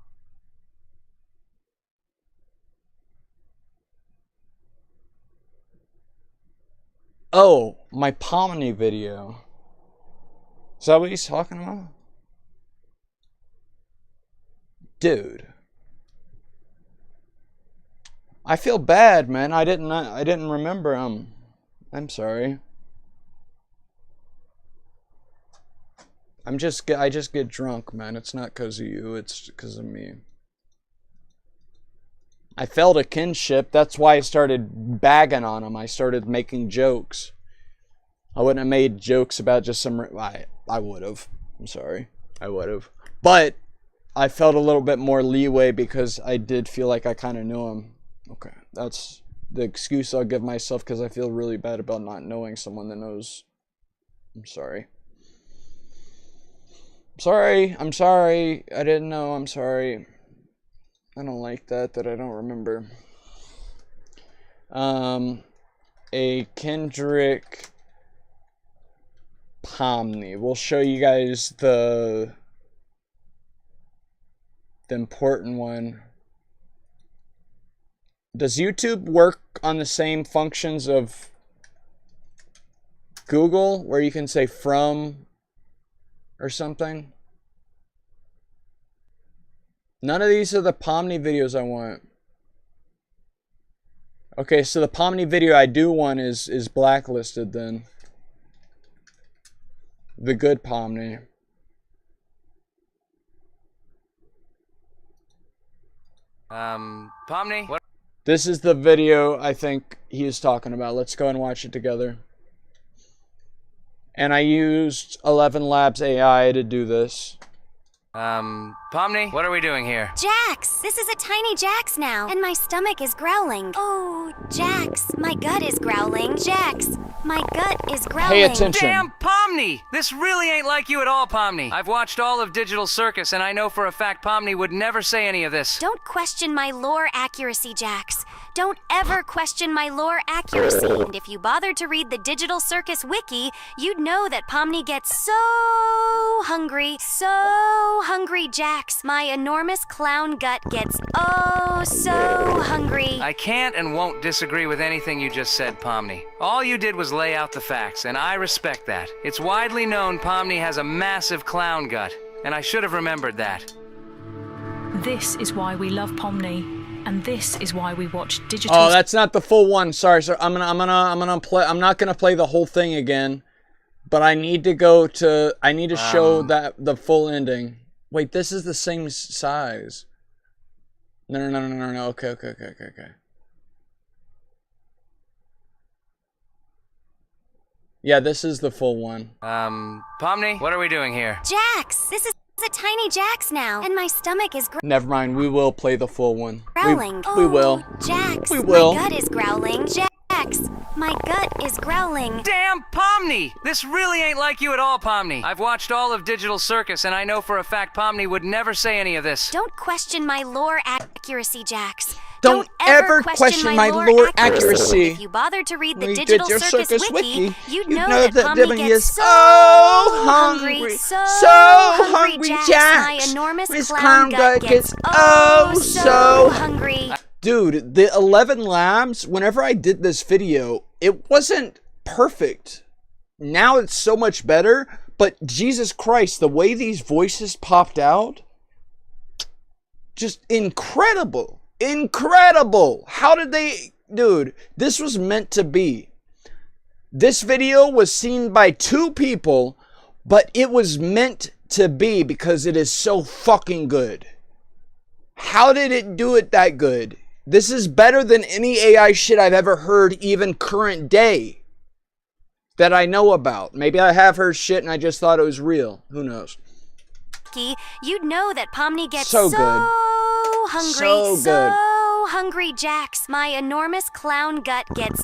Oh, my Pomni video. Is that what he's talking about? Dude. I feel bad, man. I didn't remember him. I'm sorry. I just get drunk, man. It's not because of you, it's because of me. I felt a kinship. That's why I started bagging on him. I started making jokes. I wouldn't have made jokes about just some... I would have. I'm sorry. I would have. But I felt a little bit more leeway because I did feel like I kind of knew him. Okay. That's the excuse I'll give myself because I feel really bad about not knowing someone that knows. I'm sorry. I'm sorry. I didn't know. I'm sorry. I don't like that I don't remember. A Kendrick Pomni. We'll show you guys the important one. Does YouTube work on the same functions of Google where you can say from or something? None of these are the Pomni videos I want. Okay, so the Pomni video I do want is blacklisted then. The good Pomni. Pomni? What? This is the video I think he is talking about. Let's go and watch it together. And I used 11 Labs AI to do this. Pomni, what are we doing here? Jax! This is a tiny Jax now, and my stomach is growling. Oh, Jax, my gut is growling. Jax, my gut is growling. Pay attention. Damn, Pomni! This really ain't like you at all, Pomni. I've watched all of Digital Circus, and I know for a fact Pomni would never say any of this. Don't question my lore accuracy, Jax. Don't ever question my lore accuracy. And if you bothered to read the Digital Circus wiki, you'd know that Pomni gets so hungry, Jax. My enormous clown gut gets so hungry. I can't and won't disagree with anything you just said, Pomni. All you did was lay out the facts, and I respect that. It's widely known Pomni has a massive clown gut, and I should have remembered that. This is why we love Pomni. And this is why we watch digital. Oh, that's not the full one. Sorry, sir. I'm not gonna play the whole thing again, but I need to go to. I need to show that the full ending. Wait, this is the same size. No. Okay. Yeah, this is the full one. Pomni, what are we doing here? Jax, this is a tiny Jax now, and my stomach is Never mind, we will play the full one. growling. We will. Jax, We will. my gut is growling. Jax, my gut is growling. Damn, Pomni! This really ain't like you at all, Pomni. I've watched all of Digital Circus, and I know for a fact Pomni would never say any of this. Don't question my lore accuracy, Jax. Don't ever question my lore accuracy. If you bothered to read the We Digital did your Circus wiki, you'd know that Pomni Pomni is gets so hungry, so hungry, Jax. My enormous His clown gut gets so hungry. Dude, the 11 Labs, whenever I did this video, it wasn't perfect. Now it's so much better, but Jesus Christ, the way these voices popped out, just incredible. Incredible. How did they... Dude, this was meant to be. This video was seen by 2 people, but it was meant to be because it is so fucking good. How did it do it that good? This is better than any AI shit I've ever heard, even current day, that I know about. Maybe I have heard shit and I just thought it was real. Who knows? You'd know that Pomni gets So good. hungry, So good. hungry, Jax. My enormous clown gut gets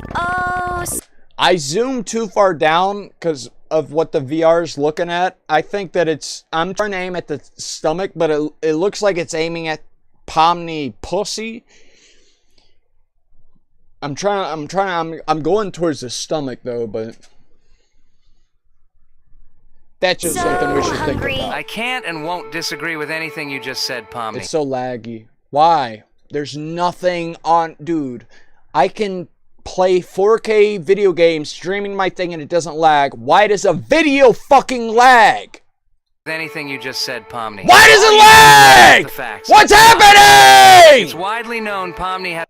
I zoomed too far down because of what the VR is looking at. I think that I'm trying to aim at the stomach, but it looks like it's aiming at Pomni pussy. I'm going towards the stomach though, but that's just something we should think about. I can't and won't disagree with anything you just said, Pomni. It's so laggy. Why? There's nothing on... Dude, I can play 4K video games streaming my thing and it doesn't lag. Why does a video fucking lag? Anything you just said, Pomni. Why does it lag? What's happening? It's widely known Pomni has...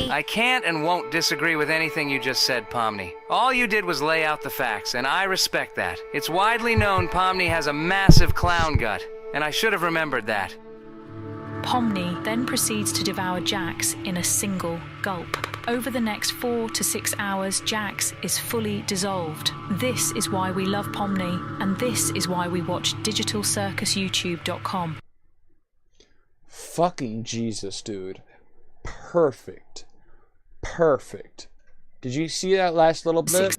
I can't and won't disagree with anything you just said, Pomni. All you did was lay out the facts, and I respect that. It's widely known Pomni has a massive clown gut, and I should have remembered that. Pomni then proceeds to devour Jax in a single gulp. Over the next 4 to 6 hours, Jax is fully dissolved. This is why we love Pomni, and this is why we watch digitalcircusyoutube.com. Fucking Jesus, dude. Perfect. Perfect. Did you see that last little bit?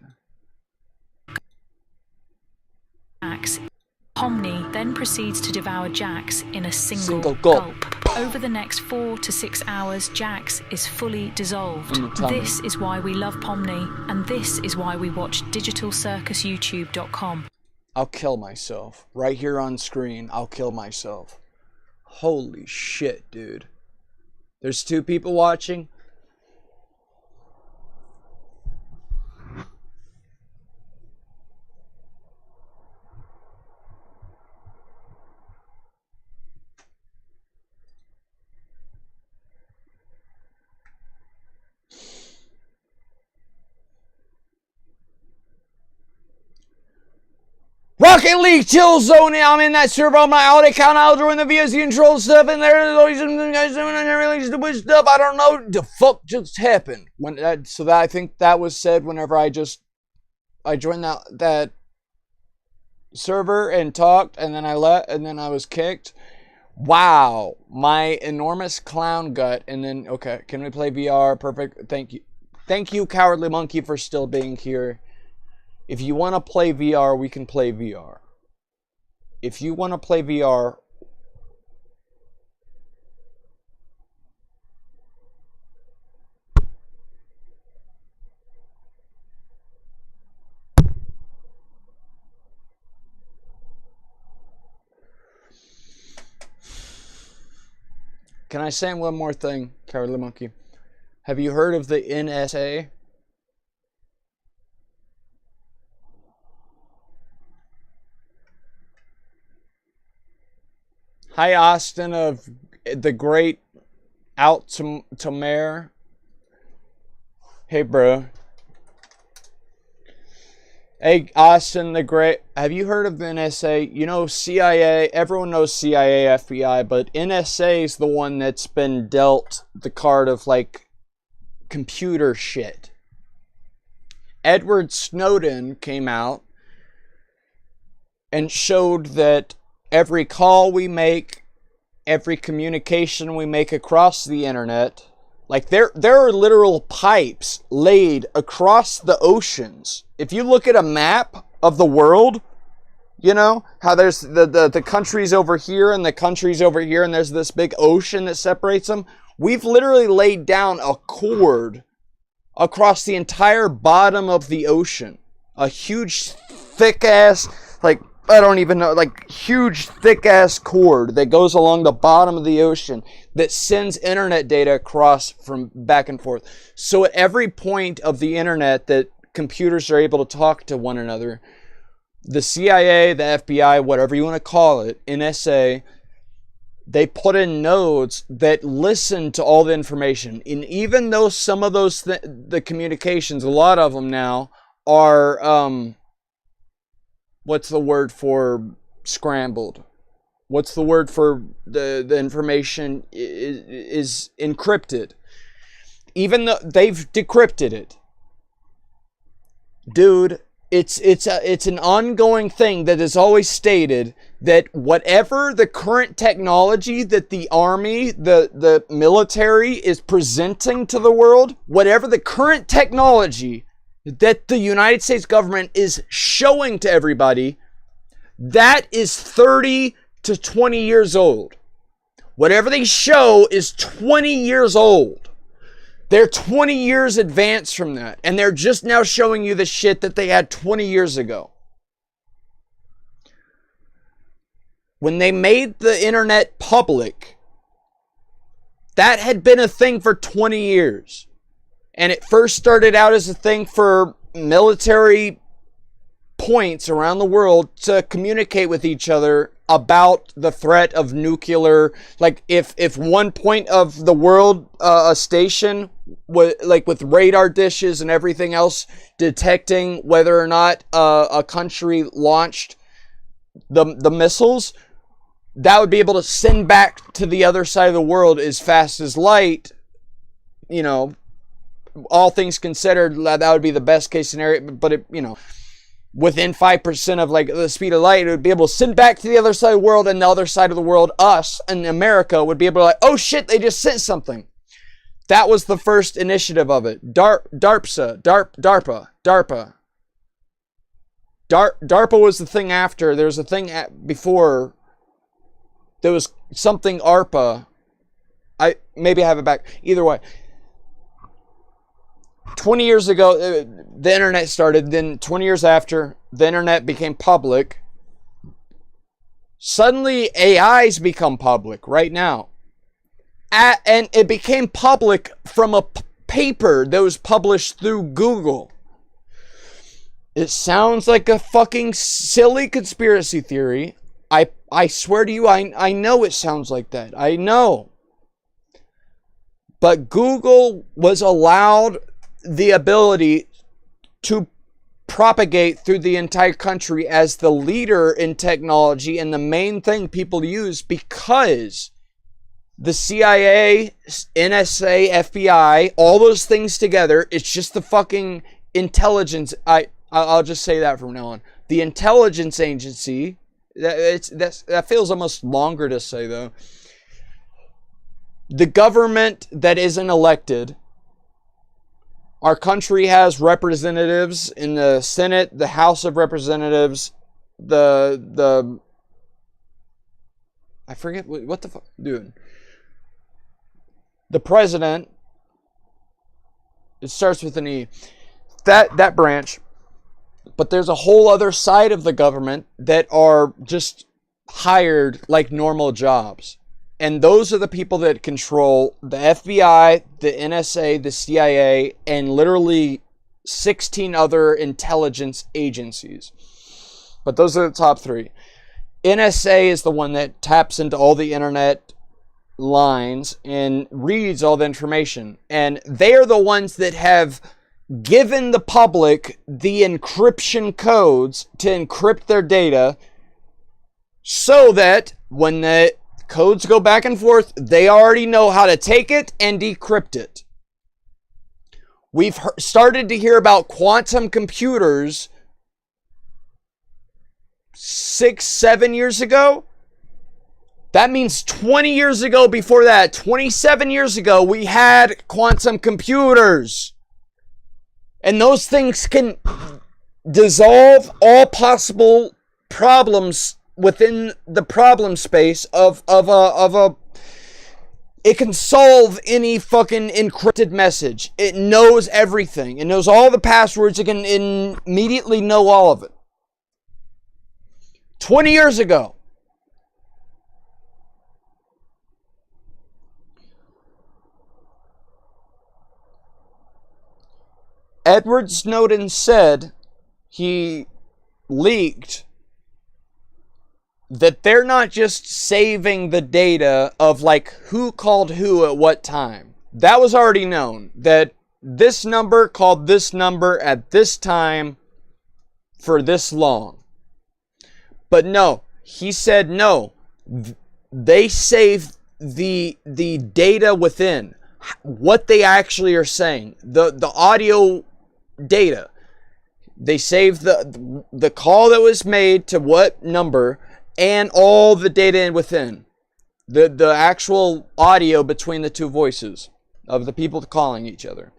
Jax. Pomni then proceeds to devour Jax in a single gulp. Over the next 4 to 6 hours, Jax is fully dissolved. This is why we love Pomni, and this is why we watch digitalcircusyoutube.com. I'll kill myself. Right here on screen, I'll kill myself. Holy shit, dude. There's 2 people watching. Rocket League Chill Zone. I'm in that server on my audio account. I was doing the VSC control stuff, and there's always some guys doing really stupid stuff. I don't know. The fuck just happened so that I think that was said whenever I joined that server and talked, and then I left, and then I was kicked. Wow, my enormous clown gut. And then okay, can we play VR? Perfect. Thank you, Cowardly Monkey, for still being here. If you want to play VR, we can play VR. If you want to play VR... Can I say one more thing, Cowardly Monkey? Have you heard of the NSA? Hi, Austin of the great Out to Mayor. Hey, bro. Hey, Austin the great. Have you heard of the NSA? You know, CIA. Everyone knows CIA, FBI, but NSA is the one that's been dealt the card of, like, computer shit. Edward Snowden came out and showed that every call we make, every communication we make across the internet, like there are literal pipes laid across the oceans. If you look at a map of the world, you know, how there's the countries over here and the countries over here, and there's this big ocean that separates them. We've literally laid down a cord across the entire bottom of the ocean. A huge, thick-ass, like, I don't even know, like, huge, thick-ass cord that goes along the bottom of the ocean that sends internet data across from back and forth. So at every point of the internet that computers are able to talk to one another, the CIA, the FBI, whatever you want to call it, NSA, they put in nodes that listen to all the information. And even though some of those, the communications, a lot of them now are, what's the word for scrambled? What's the word for the information is encrypted? Even though they've decrypted it. Dude, it's an ongoing thing that is always stated that whatever the current technology that the army, the military is presenting to the world, whatever the current technology that the United States government is showing to everybody, that is 30 to 20 years old. Whatever they show is 20 years old. They're 20 years advanced from that. And they're just now showing you the shit that they had 20 years ago. When they made the internet public, that had been a thing for 20 years. And it first started out as a thing for military points around the world to communicate with each other about the threat of nuclear. Like if one point of the world, a station, like with radar dishes and everything else, detecting whether or not a country launched the missiles, that would be able to send back to the other side of the world as fast as light. You know, all things considered, that would be the best case scenario. But it, you know, within 5% of like the speed of light, it would be able to send back to the other side of the world, and the other side of the world, us and America, would be able to like, oh shit, they just sent something. That was the first initiative of it. DARPA was the thing after. There was a thing before. There was something ARPA. Maybe I have it back. Either way. 20 years ago, the internet started. Then 20 years after, the internet became public. Suddenly, AI's become public right now. And it became public from a paper that was published through Google. It sounds like a fucking silly conspiracy theory. I swear to you, I know it sounds like that. I know. But Google was allowed the ability to propagate through the entire country as the leader in technology and the main thing people use, because the CIA, NSA, FBI, all those things together, it's just the fucking intelligence. I'll just say that from now on. The intelligence agency. That feels almost longer to say, though. The government that isn't elected. Our country has representatives in the Senate, the House of Representatives, I forget what the fuck, dude. The president. It starts with an E. That branch. But there's a whole other side of the government that are just hired like normal jobs. And those are the people that control the FBI, the NSA, the CIA, and literally 16 other intelligence agencies. But those are the top three. NSA is the one that taps into all the internet lines and reads all the information. And they're the ones that have given the public the encryption codes to encrypt their data so that when the codes go back and forth, they already know how to take it and decrypt it. We've started to hear about quantum computers 6, 7 years ago. That means 20 years ago before that, 27 years ago, we had quantum computers. And those things can dissolve all possible problems within the problem space of a it can solve any fucking encrypted message. It knows everything. It knows all the passwords. It can immediately know all of it. 20 years ago. Edward Snowden said he leaked that they're not just saving the data of like who called who at what time. That was already known, that this number called this number at this time for this long. But no, he said no. They save the data within what they actually are saying. The audio data. They save the call that was made to what number and all the data within. The actual audio between the two voices of the people calling each other.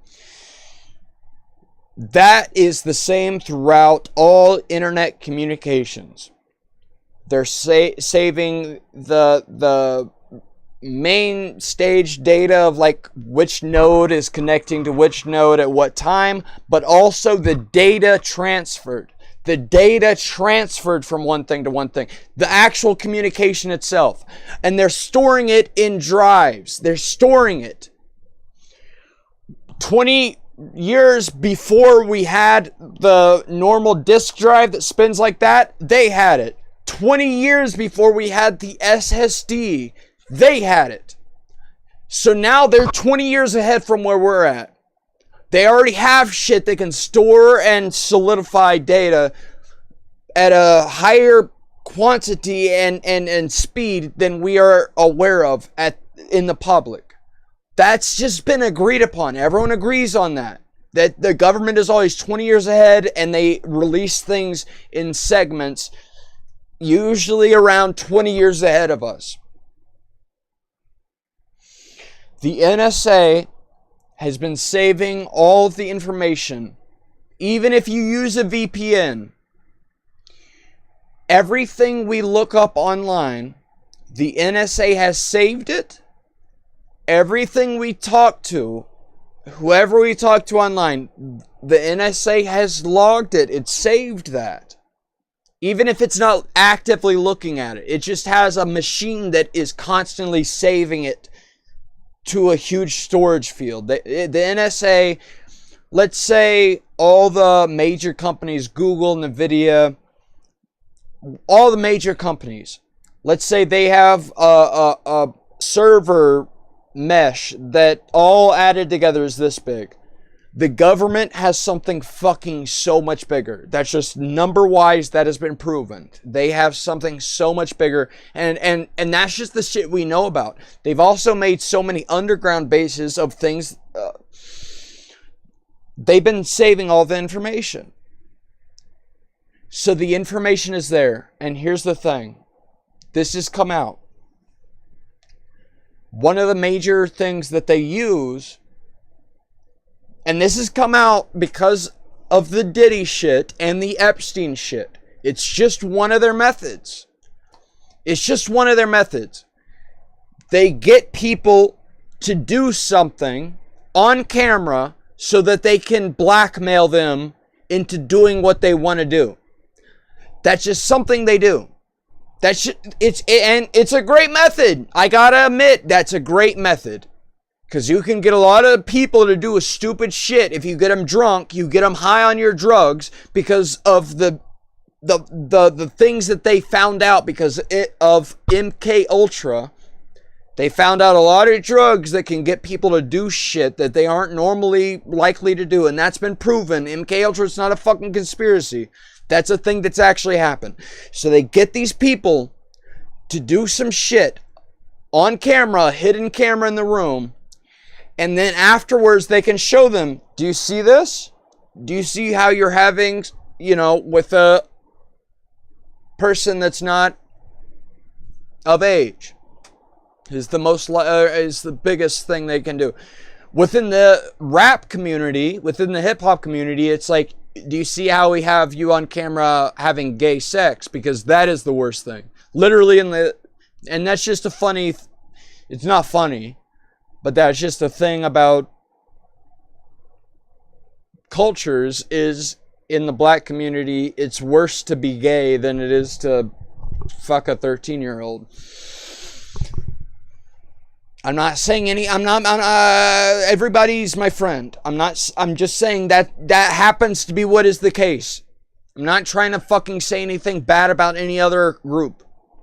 That is the same throughout all internet communications. They're saving the main stage data of like which node is connecting to which node at what time, but also the data transferred. The data transferred from one thing to one thing. The actual communication itself. And they're storing it in drives. They're storing it. 20 years before we had the normal disk drive that spins like that, they had it. 20 years before we had the SSD, they had it. So now they're 20 years ahead from where we're at. They already have shit that can store and solidify data at a higher quantity and speed than we are aware of in the public. That's just been agreed upon. Everyone agrees on that. That the government is always 20 years ahead and they release things in segments, usually around 20 years ahead of us. The NSA has been saving all of the information. Even if you use a VPN, everything we look up online, the NSA has saved it. Everything we talk to, whoever we talk to online, the NSA has logged it. It saved that. Even if it's not actively looking at it, it just has a machine that is constantly saving it to a huge storage field. The NSA, let's say all the major companies, Google, Nvidia, all the major companies, let's say they have a server mesh that all added together is this big. The government has something fucking so much bigger. That's just number-wise, that has been proven. They have something so much bigger, and that's just the shit we know about. They've also made so many underground bases of things. They've been saving all the information. So the information is there, and here's the thing. This has come out. One of the major things that they use, and this has come out because of the Diddy shit and the Epstein shit. It's just one of their methods. It's just one of their methods. They get people to do something on camera so that they can blackmail them into doing what they want to do. That's just something they do. It's a great method. I gotta admit, that's a great method. Because you can get a lot of people to do a stupid shit. If you get them drunk, you get them high on your drugs because of the things that they found out because of MK Ultra. They found out a lot of drugs that can get people to do shit that they aren't normally likely to do. And that's been proven. MK Ultra is not a fucking conspiracy. That's a thing that's actually happened. So they get these people to do some shit on camera, hidden camera in the room. And then afterwards they can show them, do you see this? Do you see how you're having, with a person that's not of age? Is the biggest thing they can do. Within the rap community, within the hip hop community, it's like, do you see how we have you on camera having gay sex? Because that is the worst thing. Literally and that's just a funny, it's not funny, but that's just a thing about cultures is in the black community, it's worse to be gay than it is to fuck a 13-year-old. I'm not saying everybody's my friend. I'm just saying that happens to be what is the case. I'm not trying to fucking say anything bad about any other group.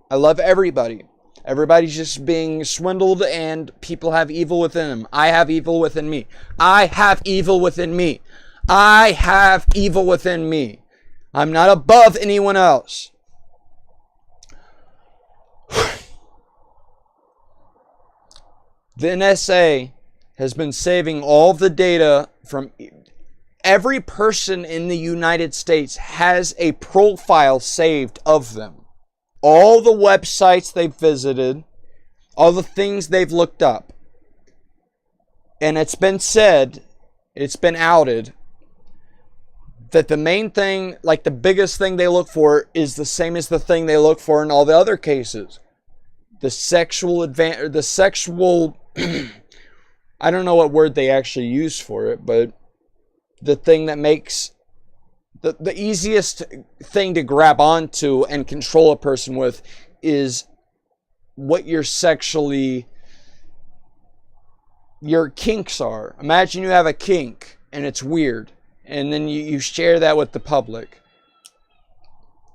I love everybody. Everybody's just being swindled and people have evil within them. I have evil within me. I have evil within me. I have evil within me. I'm not above anyone else. The NSA has been saving all the data from every person in the United States has a profile saved of them. All the websites they've visited, all the things they've looked up. And it's been said, it's been outed, that the main thing, like the biggest thing they look for is the same as the thing they look for in all the other cases. The sexual I don't know what word they actually use for it, but the thing that makes the easiest thing to grab onto and control a person with is what your kinks are. Imagine you have a kink and it's weird, and then you share that with the public.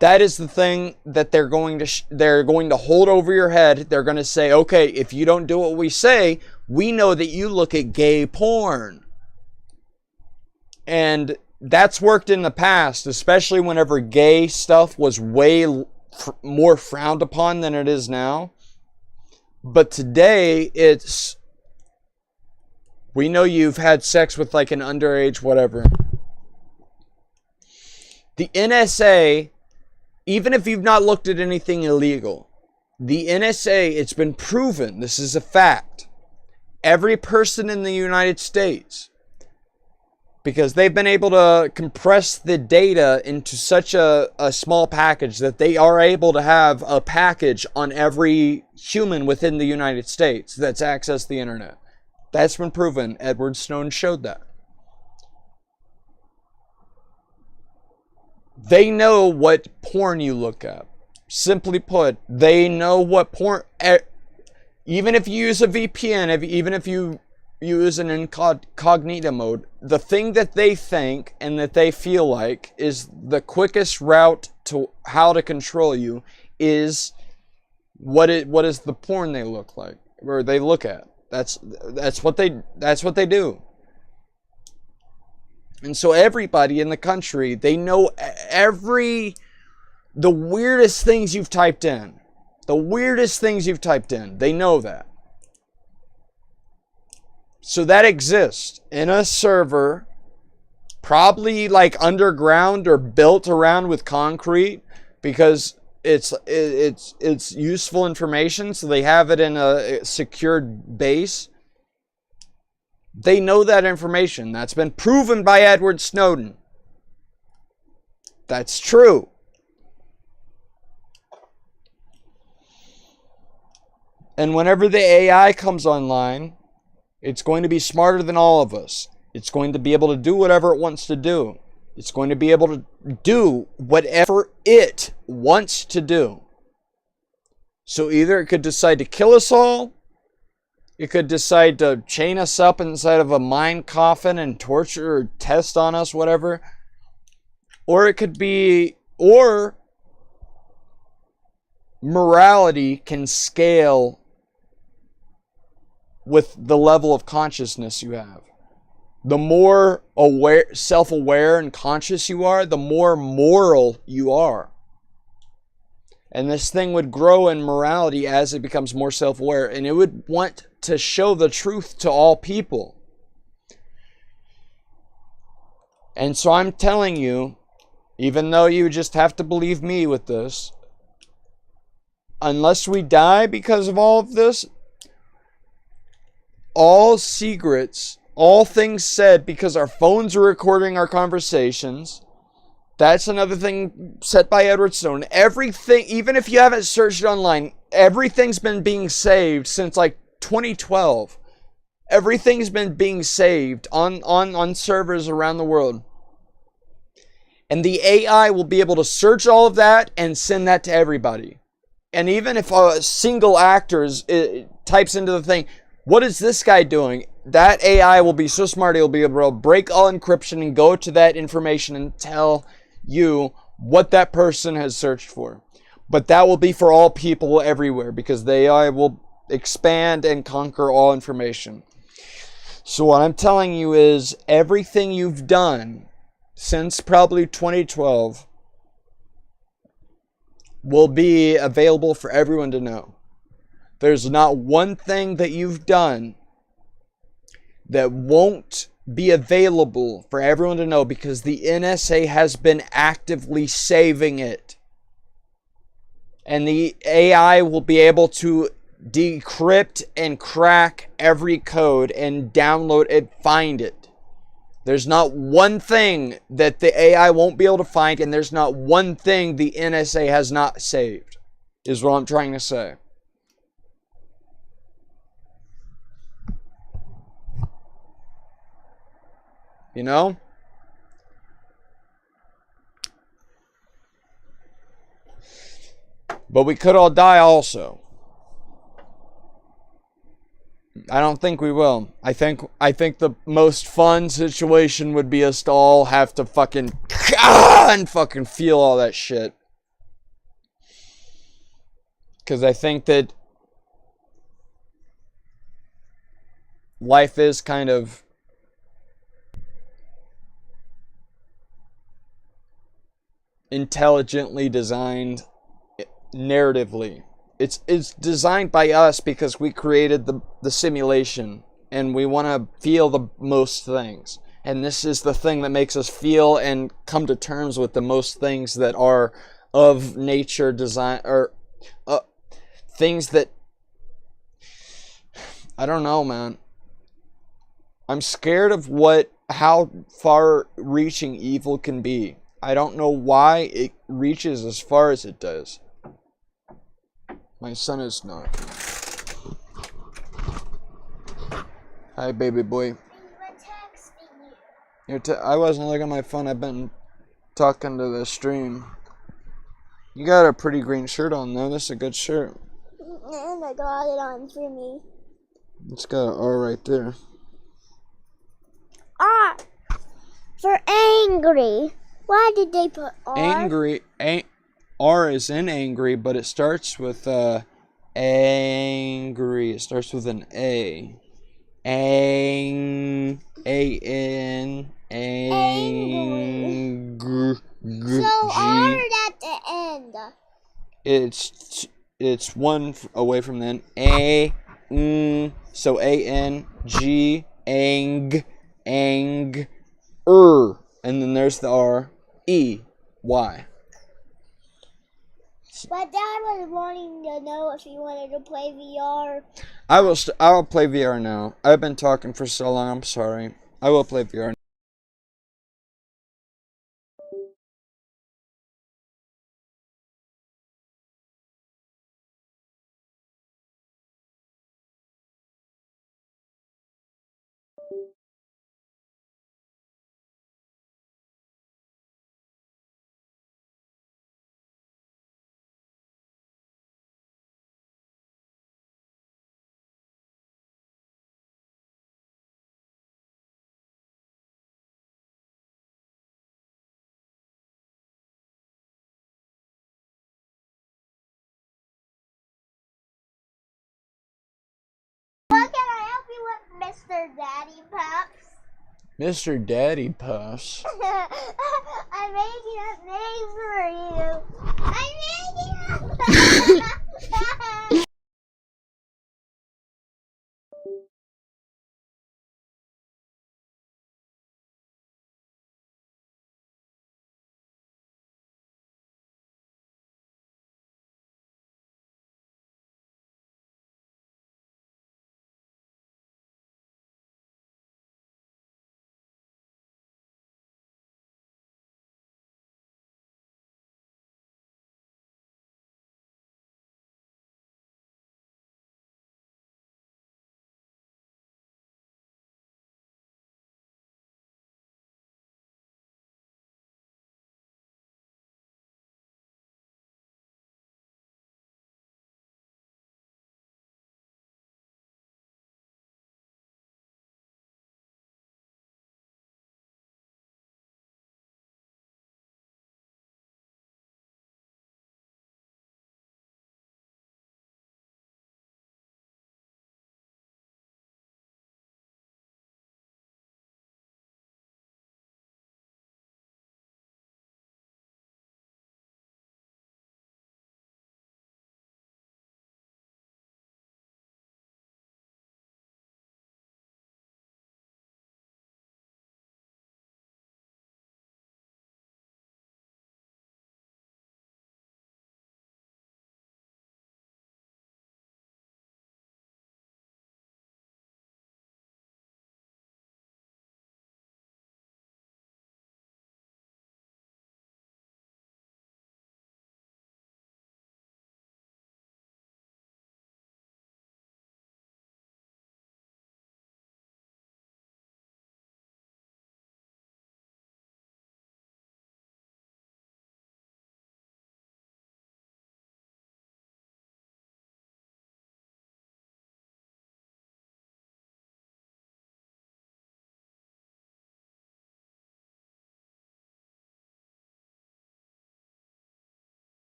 That is the thing that they're going to hold over your head. They're going to say, okay, if you don't do what we say, we know that you look at gay porn. And that's worked in the past, especially whenever gay stuff was way more frowned upon than it is now. But today, we know you've had sex with like an underage whatever. The NSA, even if you've not looked at anything illegal, the NSA, it's been proven, this is a fact, every person in the United States, because they've been able to compress the data into such a small package that they are able to have a package on every human within the United States that's accessed the internet. That's been proven. Edward Snowden showed that. They know what porn you look at. Simply put, they know what porn... Even if you use a VPN, even if you use an incognito mode, the thing that they think and that they feel like is the quickest route to how to control you is what is the porn they look like, or they look at. That's what they do. And so everybody in the country, they know the weirdest things you've typed in. The weirdest things you've typed in. They know that. So that exists in a server, probably like underground or built around with concrete, because it's useful information, so they have it in a secured base. They know that information. That's been proven by Edward Snowden. That's true. And whenever the AI comes online, it's going to be smarter than all of us. It's going to be able to do whatever it wants to do. It's going to be able to do whatever it wants to do. So either it could decide to kill us all, it could decide to chain us up inside of a mine coffin and torture or test on us, whatever. Or it could be, or morality can scale with the level of consciousness you have. The more aware, self-aware and conscious you are, the more moral you are. And this thing would grow in morality as it becomes more self-aware. And it would want to show the truth to all people. And so I'm telling you, even though you just have to believe me with this, unless we die because of all of this, all secrets, all things said because our phones are recording our conversations. That's another thing set by Edward Snowden. Everything, even if you haven't searched online, everything's been being saved since like 2012. Everything's been being saved on servers around the world. And the AI will be able to search all of that and send that to everybody. And even if a single actor types into the thing, what is this guy doing? That AI will be so smart, it'll be able to break all encryption and go to that information and tell you what that person has searched for. But that will be for all people everywhere, because the AI will expand and conquer all information. So what I'm telling you is, everything you've done since probably 2012 will be available for everyone to know. There's not one thing that you've done that won't be available for everyone to know, because the NSA has been actively saving it. And the AI will be able to decrypt and crack every code and download it, find it. There's not one thing that the AI won't be able to find, and there's not one thing the NSA has not saved, is what I'm trying to say. You know? But we could all die also. I don't think we will. I think the most fun situation would be us to all have to fucking and fucking feel all that shit. Because I think that life is kind of intelligently designed narratively. It's designed by us because we created the simulation, and we want to feel the most things. And this is the thing that makes us feel and come to terms with the most things that are of nature, design, or things that, I don't know, man. I'm scared of how far-reaching evil can be. I don't know why it reaches as far as it does. My son is not. Hi, baby boy. I wasn't looking at my phone. I've been talking to the stream. You got a pretty green shirt on, though. This is a good shirt. And I got it on for me. It's got an R right there. R. For angry. Why did they put R? Angry. R is in angry, but it starts with angry. It starts with an A. A-N. A-N. It's one away from then. So A-N-G, ang, and then there's the R, E-Y. But Dad was wanting to know if you wanted to play VR. I'll play VR now. I've been talking for so long. I'm sorry. I will play VR. What can I help you with, Mr. Daddy Pups? Mr. Daddy Puffs. I'm making up names for you. I'm making up.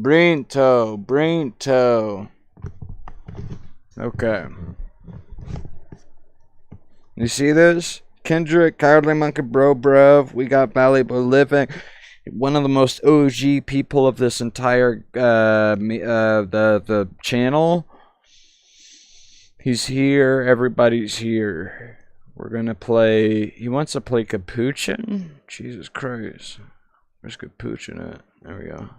Brinto. Okay. You see this? Kendrick, Cowardly Monkey, Bro Brev. We got Valuable Living. One of the most OG people of this entire the channel. He's here. Everybody's here. We're gonna play. He wants to play Capuchin. Jesus Christ. Where's Capuchin at? There we go.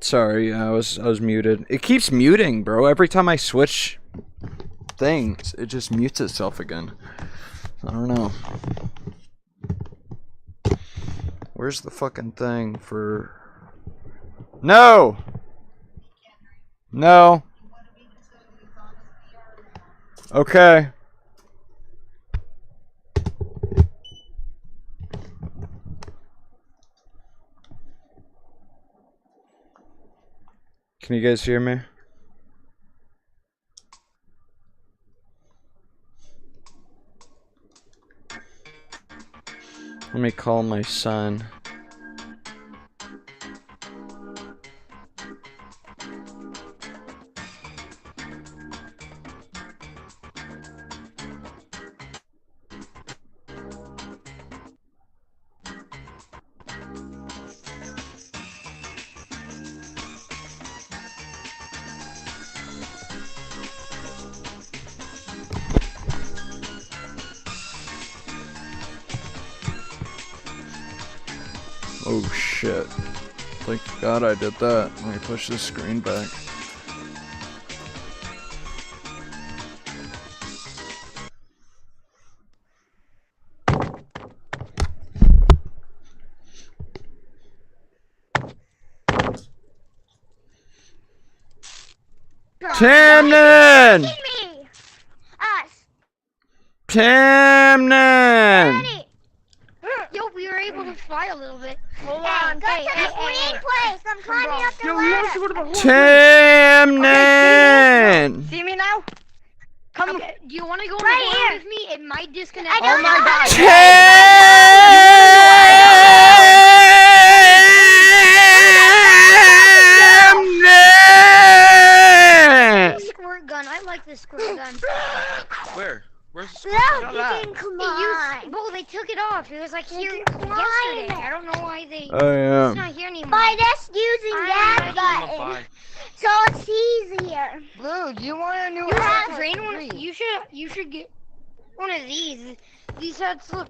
Sorry, I was muted. It keeps muting, bro. Every time I switch things, it just mutes itself again. I don't know. Where's the fucking thing for... No! No. Okay. Can you guys hear me? Let me call my son. Oh shit. Thank God I did that. Let me push this screen back. Tamnan! Tamnan! Yo, we were able to fly a little bit. Hold on. Go to the green place. I'm climbing up the ladder. Tamnan! See me now? Come. Okay. Do you want to go Right here with me? It might disconnect. Oh my God. Tamnan! Squirt gun. I like this squirt gun. Where? Where's the No, squirt you gun? can come on. Well, they took it off. It was like here yesterday. I don't know why they. Oh yeah. It's not here anymore. By just using that button. button. So it's easier. Blue, do you want a new hat? You should get one of these. These hats look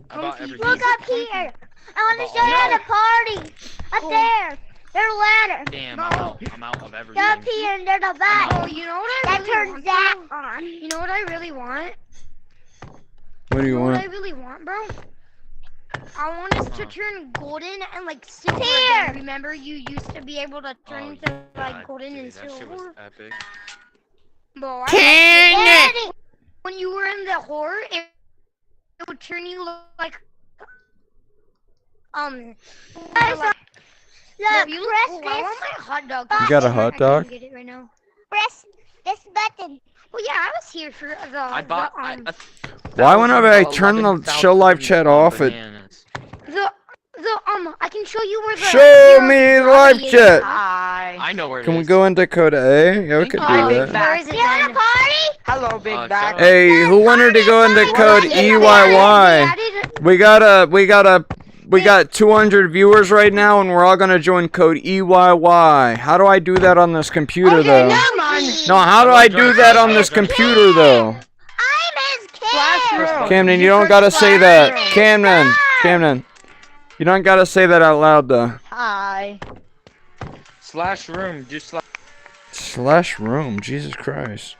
comfy. Look up here. I want to show you how to party. Up there. There's a ladder. Damn, No. I'm out of everything. Up here and there's a button. Oh, you know what I that really turns want? that on. You know what I really want? What do you What I want? really want, bro? I want us to turn golden and like silver. Here. Again. Remember, you used to be able to turn into like golden and That shit was silver. epic. Bro, Daddy. when you were in the horror, it would turn you like Look, you press cool. this. I want my hot dog. You got a hot dog? I can't get it right now. Press this button. Well, yeah, I was here for the. I bought. Why whenever I turn the show live chat off, it I can show you where the. show me live chat. I know where it is. Can we go into code A? Yeah, we could do Where that. is it? You want to party? Hello, big back. Hey, who wanted to go into code EYY? We got 200 viewers right now, and we're all gonna join code EYY. How do I do that on this computer, though? No, how do I do that on this computer, though? I'm his kid. Camden, you don't gotta say that. Camden, you don't gotta say that out loud, though. Hi. Slash room. Do slash. Slash room, Jesus Christ.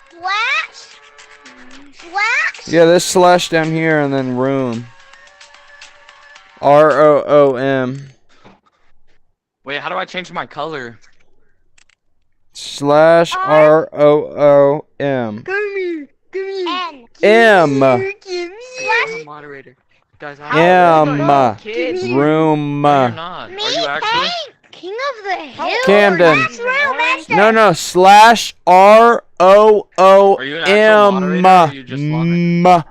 Flash? Flash? Yeah, this slash down here and then room. ROOM. Wait, how do I change my color? Slash ROOM. Give me. M. I'm a moderator. Guys, M. Kids. Room. No, you're not. Me, Are you actually? Hank. King of the Hill. Camden. That's real, master. No, slash ROOM. Are you an actual moderator or are you just lying? I'm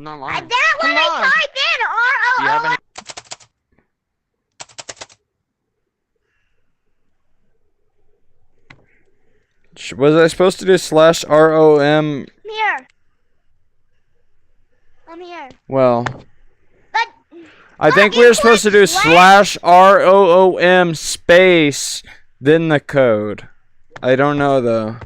not lying. That when I type in Do you have any? Was I supposed to do slash ROM? Here. I'm here. Well, But I think we were supposed to do slash ROOM space, then the code. I don't know though.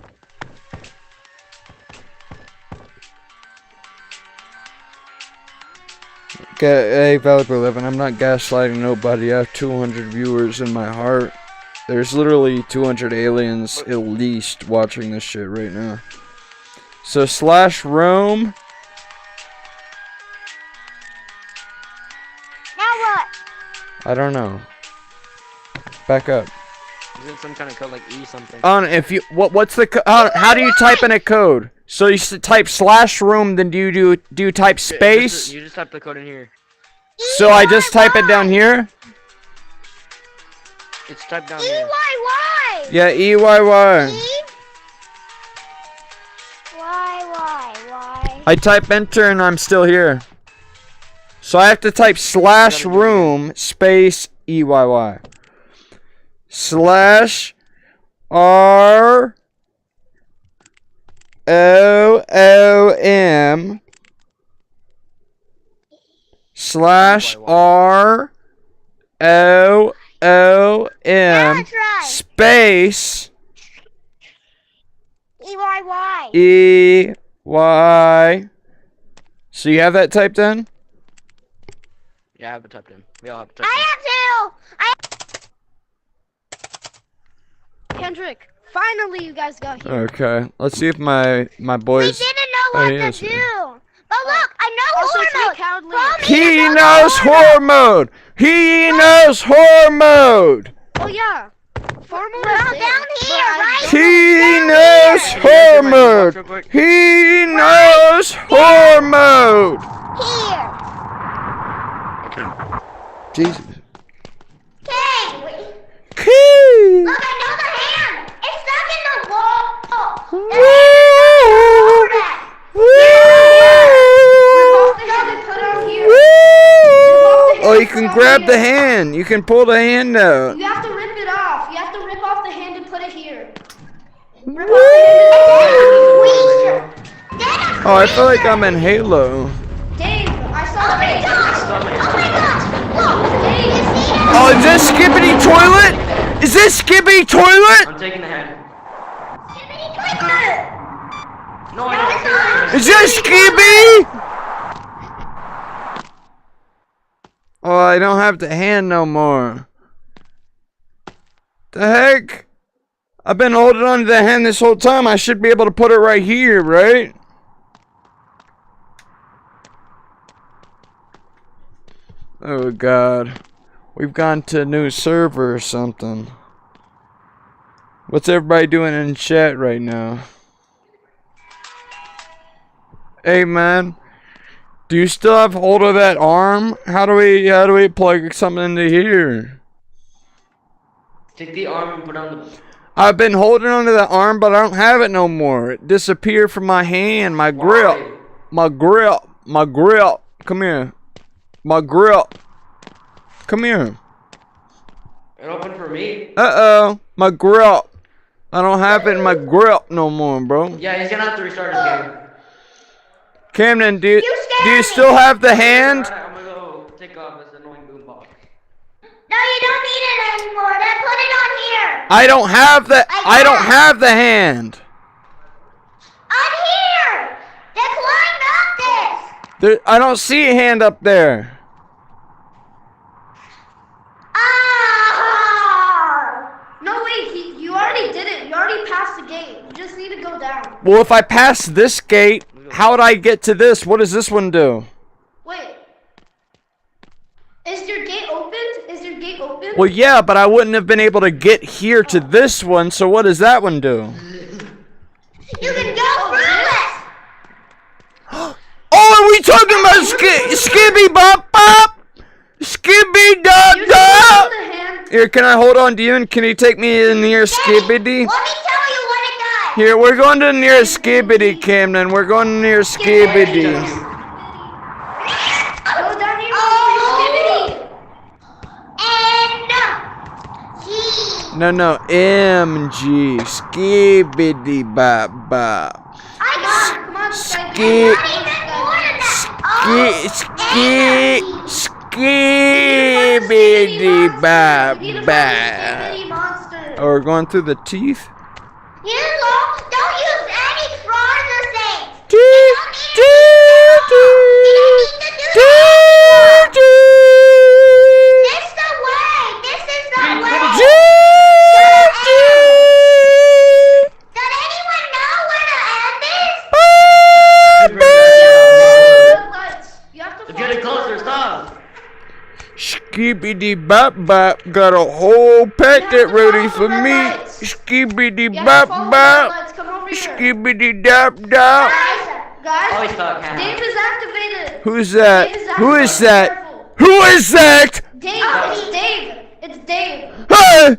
Hey, Valuable 11, I'm not gaslighting nobody. I have 200 viewers in my heart. There's literally 200 aliens at least watching this shit right now. So slash roam. now what? I don't know. Back up. Is it some kind of code like E something? If you what's the how do you type in a code? So you type slash room, then do you type space? You just type the code in here. So I just type it down here? It's typed down here. EYY. Yeah, EYY. Y. I type enter and I'm still here. So I have to type slash room space EYY. Slash ROOM slash ROOM space EYY. EY. So you have that typed in? Yeah, I have it typed in. We all have it typed in. I have to. Kendrick, finally you guys got here. Okay, let's see if my boys. We didn't know what to do. But look, I know horror mode. He knows horror mode. He knows horror mode. Oh yeah. Formal down here, right? He knows horror mode. He knows horror mode. Here. Jesus. Okay. Key. Look, I know the hand. It's stuck in the wall. Oh, you can grab the hand. You can pull the hand out. You have to rip it off. You have to rip off the hand and put it here. Oh, I feel like I'm in Halo. Dave, I saw it. Oh my gosh. Oh, is this Skibbity Toilet? Is this Skibbity Toilet? I'm taking the hand. No, I don't. Is this Skibby? Oh, I don't have the hand no more. The heck? I've been holding on to the hand this whole time. I should be able to put it right here, right? Oh God. We've gone to a new server or something. What's everybody doing in chat right now? Hey man, do you still have hold of that arm? How do we plug something into here? Take the arm and put on the. I've been holding onto the arm, but I don't have it no more. It disappeared from my hand, my grip. My grip. Come here. My grip. Come here. It opened for me. Uh-oh. My grip. I don't have it in my grip no more, bro. Yeah, he's gonna have to restart his game. Camden, do you still have the hand? Alright, I'm gonna go take off this annoying boombox. No, you don't need it anymore. Then put it on here. I don't have the hand. On here. Then climb up this. I don't see a hand up there. No, wait. You already did it. You already passed the gate. You just need to go down. Well, if I pass this gate, how would I get to this? What does this one do? Wait. Is your gate opened? Is your gate open? Well, yeah, but I wouldn't have been able to get here to this one, so what does that one do? You can go through it. Oh, are we talking about Skibby Bop Bop? Skibby Dop Dop? Here, can I hold on to you and can you take me to the nearest skibidi? Let me tell you what it does. Here, we're going to the nearest skibidi, Camden. We're going to the nearest skibidi. Go down here for No, MG. Skibidi bop bop. Come on, Skibidi bop bop. Oh, we're going through the teeth? You don't use any frogs or things. This is the way. This is the way. Does anyone know where the end is? It's getting closer, stop. Skibidi bop bop, got a whole packet ready for me. Skibidi bop bop, skibidi dop dop. Always thought Dave is activated. Who's that? Who is that? Who is that? Dave, it's Dave. It's Dave. Ah!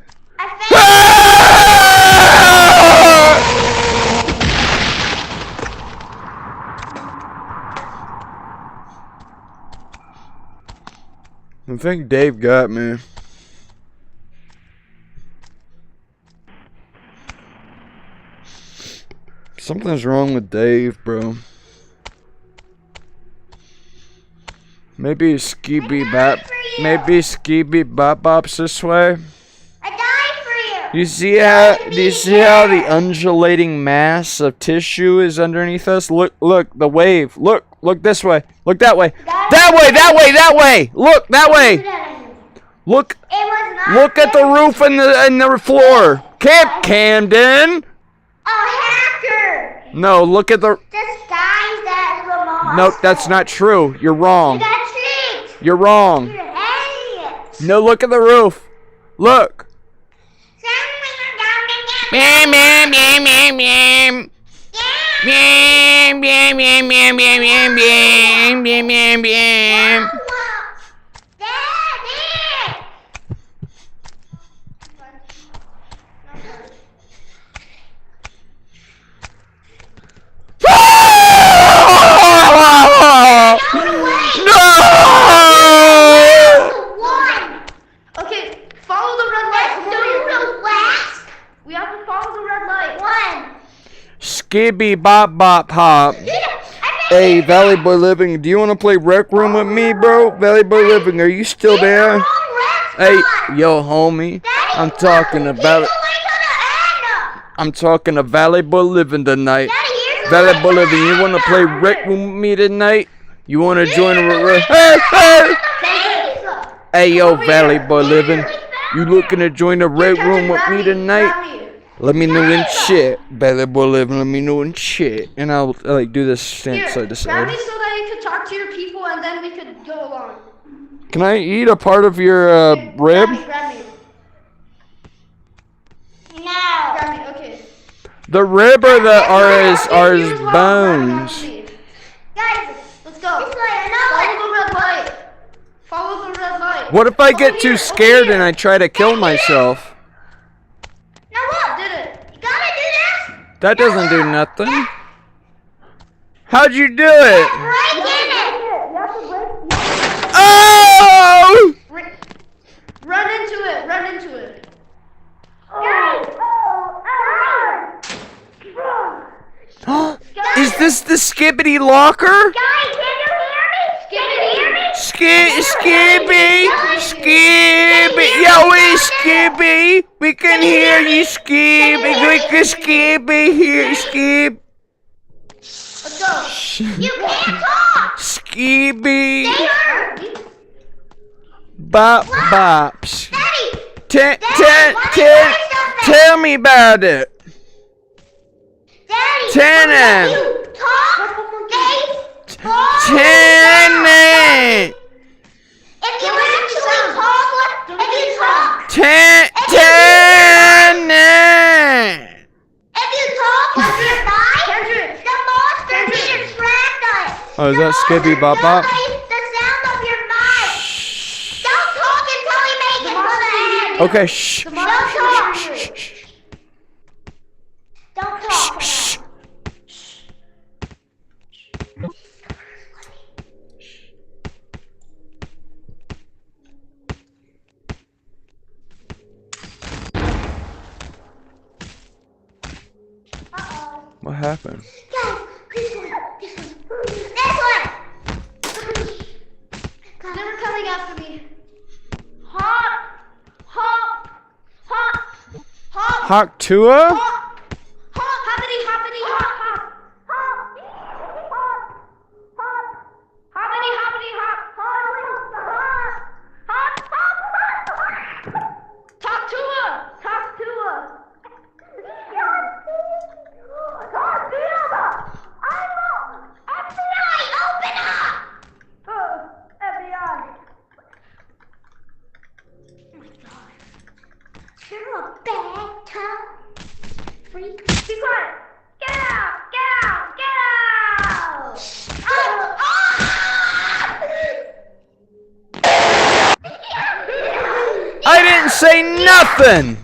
I think Dave got me. Something's wrong with Dave, bro. Maybe Skibby Bop. Maybe Skibby Bop Bop's this way. I died for you. You see how? Do you see how the undulating mass of tissue is underneath us? Look, the wave. Look this way. Look that way. That way. Look that way. Look at the roof and the floor. Camden. Hacker. No, look at the. Disguised as a monster. Nope, that's not true. You're wrong. That's it. You're wrong. You're an idiot. No, look at the roof. Look. Meow, meow, meow, meow, meow. Meow, meow, meow, meow, meow, meow, meow, meow, meow. Okay, follow the red light. Come over here. We have to follow the red light. Skibby bop bop hop. Hey, Valley Boy Living, do you want to play Rec Room with me, bro? Valley Boy Living, are you still there? Hey, yo, homie, I'm talking about it. I'm talking to Valley Boy Living tonight. Valley Boy Living, you want to play Rec Room with me tonight? You want to join a Hey, yo, Valley Boy Living, you looking to join the Rec Room with me tonight? Let me know in chat, Valley Boy Living. Let me know in chat, and I'll like do this stance side to side. Grab me so that you could talk to your people, and then we could go along. Can I eat a part of your rib? Grab me. No. Grab me. Okay. The rib or the are his bones? Guys, let's go. Follow the red light. Follow the red light. What if I get too scared and I try to kill myself? Now what? Did it? You gotta do this. That doesn't do nothing. How'd you do it? Break in it. Oh! Run into it. Run into it. Is this the Skibbity locker? Guys, can you hear me? Skibby! Yo, it's Skibby! We can hear you, Skibby! We can Skibby hear Skib! Let's go. You can't talk. Skibby! They hurt. Bop bops! Daddy. Tell me about it! Daddy. Tenant! You talk. Tenant! If you actually talk, if you talk. Tenant! If you talk like you're dying, the monster can distract us. Oh, is that Skibby Bop Bop? The sound of your mind. Don't talk until we make it to the end. Okay, shh. Don't talk. Don't talk. Shh. What happened? This one. They're coming after me. Hop. Hop. Hop. Hop. Hawk Tua? Hop. Hoppity, hoppity, hop, hop. Hop. Hop. Hop. Hoppity, hoppity, hop. Hop. Hop. Hop. Hop. Talk to her. Talk to her. Talk to her. FBI, open up. FBI. Oh my God. You're a bad tough freak. Be quiet. Get out. Get out. Get out. I didn't say nothing!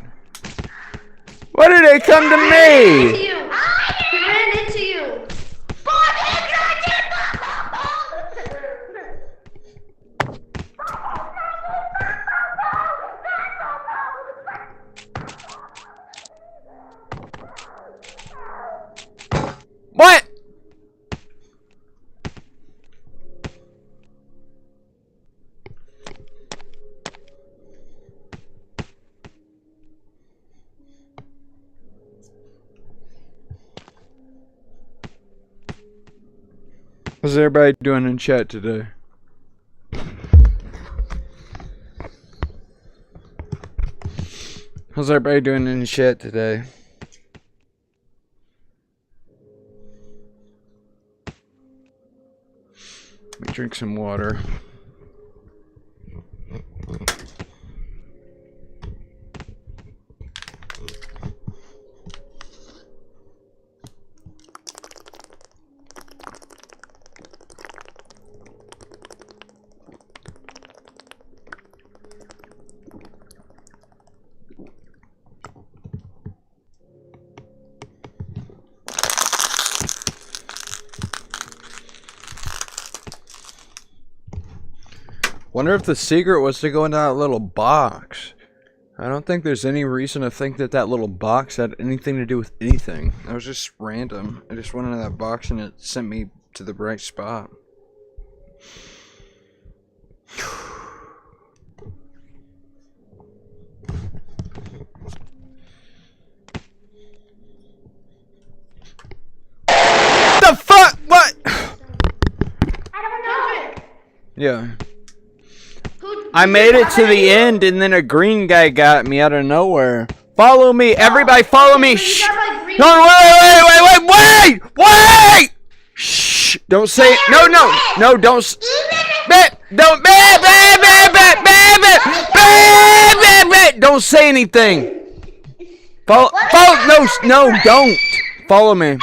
Why did they come to me? He ran into you. What? What's everybody doing in chat today? How's everybody doing in chat today? Let me drink some water. Wonder if the secret was to go into that little box. I don't think there's any reason to think that that little box had anything to do with anything. That was just random. I just went into that box and it sent me to the right spot. The fuck? What? I don't know. Yeah. I made it to the end and then a green guy got me out of nowhere. Follow me, everybody follow me. Shh. No, wait. Shh. Don't say it. No, don't. Don't say anything. Follow. No, don't. Follow me.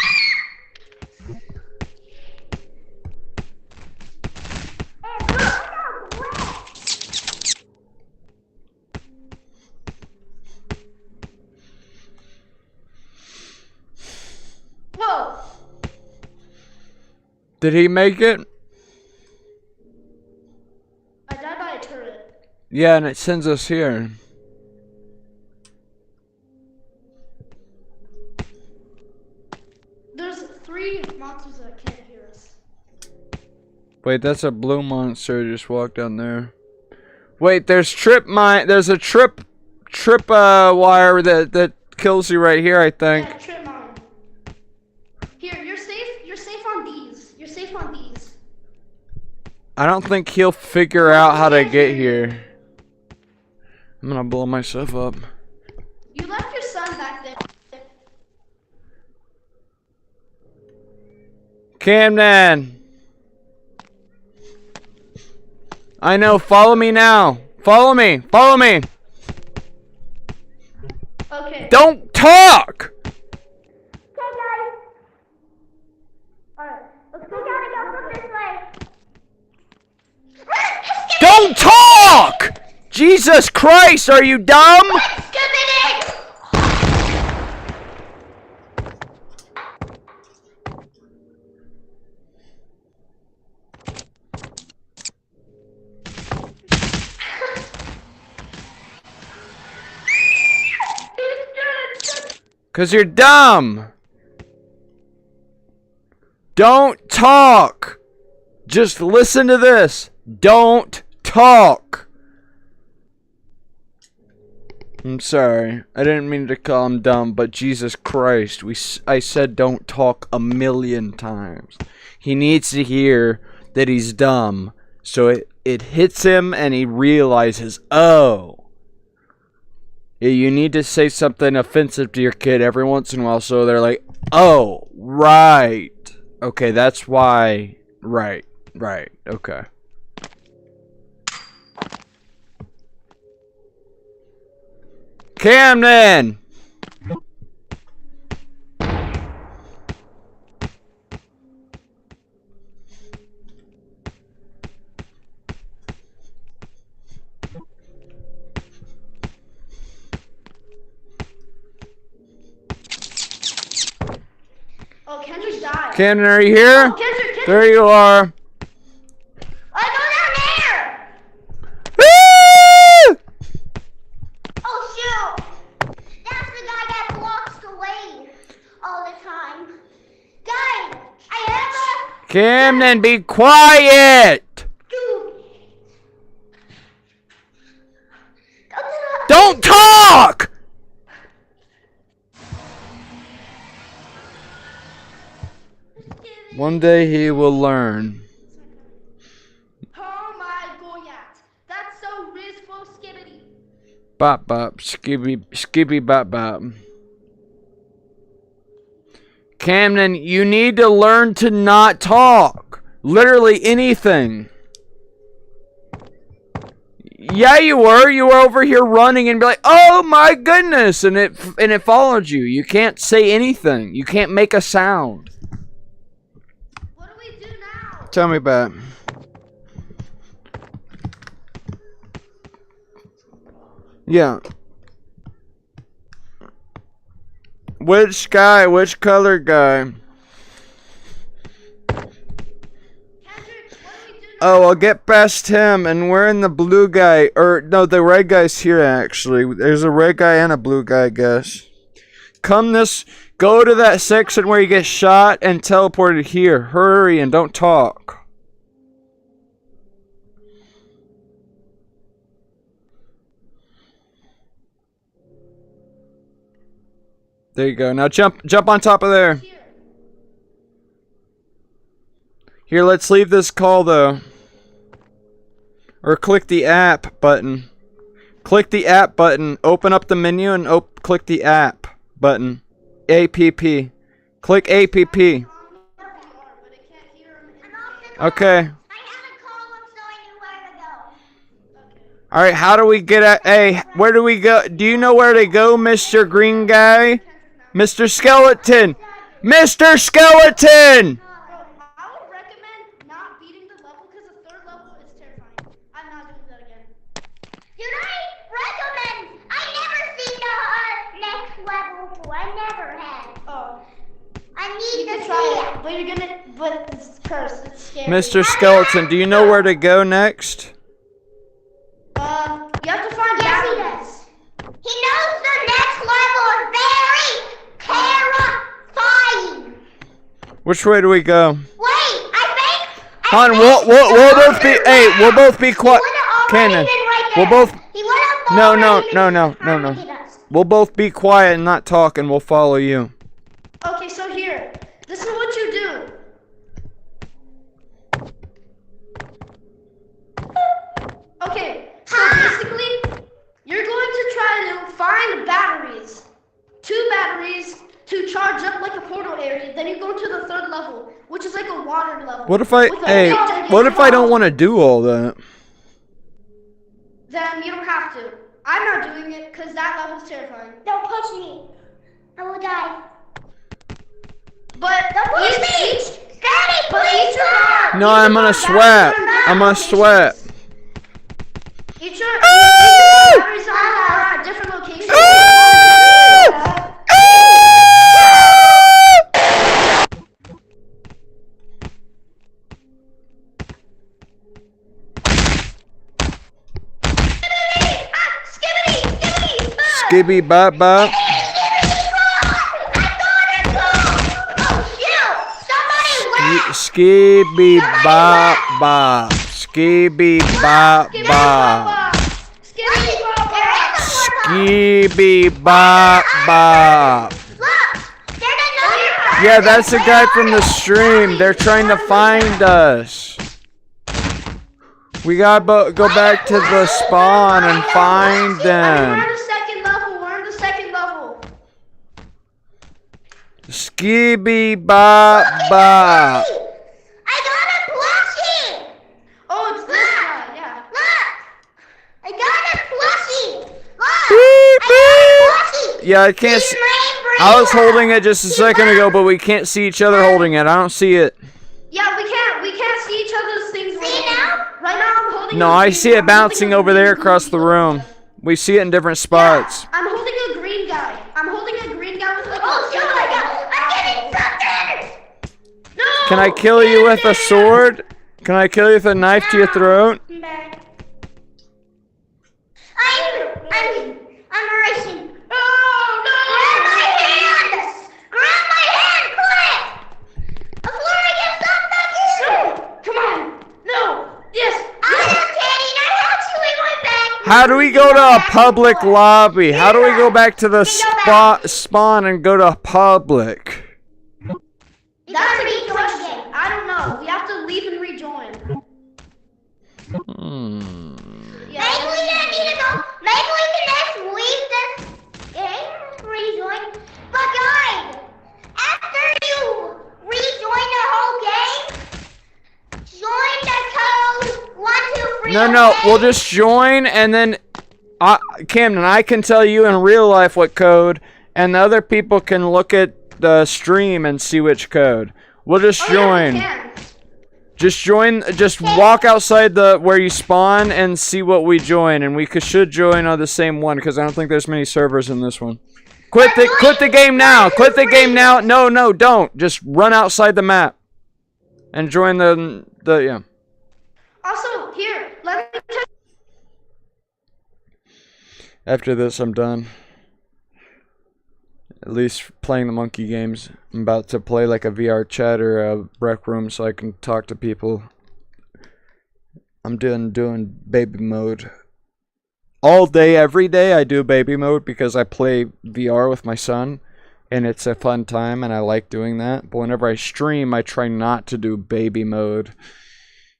Whoa. Did he make it? I died by a turret. Yeah, and it sends us here. There's 3 monsters that can't hear us. Wait, that's a blue monster just walked down there. Wait, there's a trip wire that kills you right here, I think. Yeah, trip mine. Here, you're safe on these. You're safe on these. I don't think he'll figure out how to get here. I'm gonna blow myself up. You left your son back there. Camden! I know, follow me now. Follow me. Okay. Don't talk! Alright, let's go. We gotta go from this way. Don't talk! Jesus Christ, are you dumb? Cause you're dumb. Don't talk. Just listen to this. Don't talk. I'm sorry. I didn't mean to call him dumb, but Jesus Christ. I said don't talk a million times. He needs to hear that he's dumb. So it hits him and he realizes, oh. You need to say something offensive to your kid every once in a while so they're like, oh, right. Okay, that's why. Right, okay. Camden! Oh, Kendrick died. Camden, are you here? Oh, Kendrick. There you are. I go down there. Woo! Oh shoot! That's the guy that blocks the way all the time. Guys, I have a... Camden, be quiet! Don't talk! One day he will learn. Oh my goyat. That's so risky, skibbity. Bop bop, skibby bop bop. Camden, you need to learn to not talk. Literally anything. Yeah, you were. You were over here running and be like, "Oh my goodness!" and it followed you. You can't say anything. You can't make a sound. What do we do now? Tell me about it. Yeah. Which guy? Which color guy? Oh, I'll get past him, and we're in the blue guy. Or, no, the red guy's here, actually. There's a red guy and a blue guy, I guess. Go to that section where you get shot and teleported here. Hurry and don't talk. There you go. Now jump on top of there. Here, let's leave this call, though. Or click the app button. Click the app button. Open up the menu and click the app button. APP. Click APP. Okay. Alright, how do we get at... Hey, where do we go? Do you know where to go, Mr. Green Guy? Mr. Skeleton! Mr. Skeleton! I would recommend not beating the level because the third level is terrifying. I'm not doing that again. Did I recommend? I never seen the next level before. I never had. Oh. I need to try see it, but you're gonna. But it's cursed. It's scary. Mr. Skeleton, do you know where to go next? You have to find batteries. He knows the next level is very terrifying. Which way do we go? Wait, I think. Hon, we'll both be. Hey, we'll both be quiet. Cannon. We'll both. No. We'll both be quiet and not talk, and we'll follow you. Okay, so here. This is what you do. Okay, so basically, you're going to try to find batteries. 2 batteries to charge up like a portal area. Then you go to the 3rd level, which is like a water level. What if I don't want to do all that? Then you don't have to. I'm not doing it because that level's terrifying. Don't push me. I will die. But don't push me. Daddy, please No, I'm gonna sweat. I'm gonna sweat. Each batteries are at different locations. Skibby bop bop. Skibby bop bop. Skibby bop bop. Skibby bop bop. Yeah, that's the guy from the stream. They're trying to find us. We gotta go back to the spawn and find them. We're in the second level. We're in the second level. Skibby bop bop. I got a plushie. Oh, it's this guy. Yeah. Look, I got a plushie. Look, Beep, I got a plushie. Yeah, I can't see. I was holding it just a second ago, but we can't see each other holding it. I don't see it. Yeah, we can't see each other's things. See now? Right now I'm holding. No, I see it bouncing over there across the room. We see it in different spots. Yeah, I'm holding a green guy. I'm holding a green guy with like. Oh shoot! I'm getting something. No. Can I kill you with a sword? Can I kill you with a knife to your throat? I'm racing. Oh no! Grab my hand! Grab my hand, quick! Before I get sucked back in! No! Come on! No! Yes! I'm just kidding! I actually went back! How do we go to a public lobby? How do we go back to the spawn and go to public? That's a good question. I don't know. We have to leave and rejoin. Maybe we don't need to go. Maybe we can just leave this game, rejoin. But guys, after you rejoin the whole game, join the code 123. No, we'll just join and then Camden, I can tell you in real life what code, and the other people can look at the stream and see which code. We'll just join. Just join. Just walk outside where you spawn and see what we join, and we should join on the same one because I don't think there's many servers in this one. Quit the game now. Quit the game now. No, don't. Just run outside the map and join the yeah. Also, here, let me check. After this, I'm done. At least playing the monkey games. I'm about to play like a VR chat or a rec room so I can talk to people. I'm doing baby mode. All day, every day I do baby mode because I play VR with my son. And it's a fun time and I like doing that. But whenever I stream, I try not to do baby mode.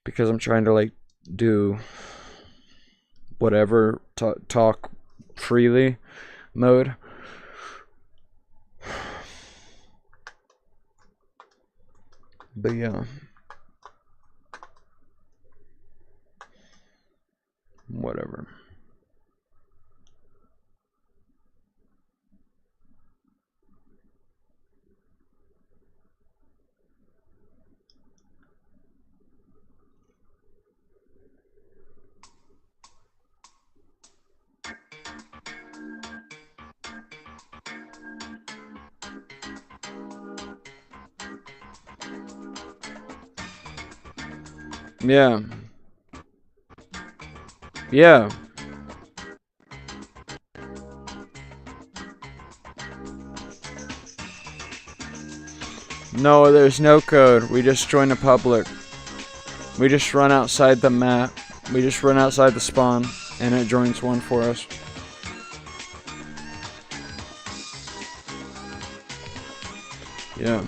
Because I'm trying to like do whatever, talk freely mode. But yeah. Whatever. Yeah. Yeah. No, there's no code. We just join a public. We just run outside the map. We just run outside the spawn, and it joins one for us. Yeah.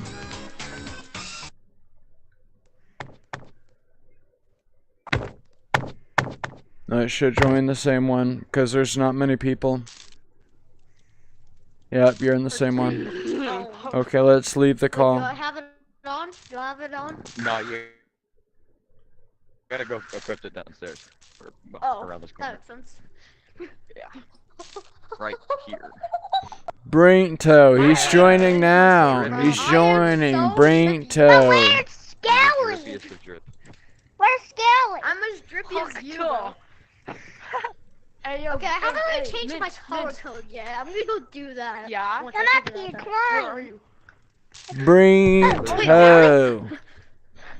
No, it should join the same one, because there's not many people. Yep, you're in the same one. Okay, let's leave the call. Do I have it on? Do I have it on? No, you gotta go equip it downstairs. Or, well, around this corner. That makes sense. Yeah. Right here. Brinto, he's joining now. He's joining. Brinto. Where's Skelly? Where's Skelly? I'm as drippy as you. Hey, Okay, how do I change my color code? Yeah, I'm gonna go do that. Yeah. Once Come I up figure here, that out. come Where on. are you? Burrito.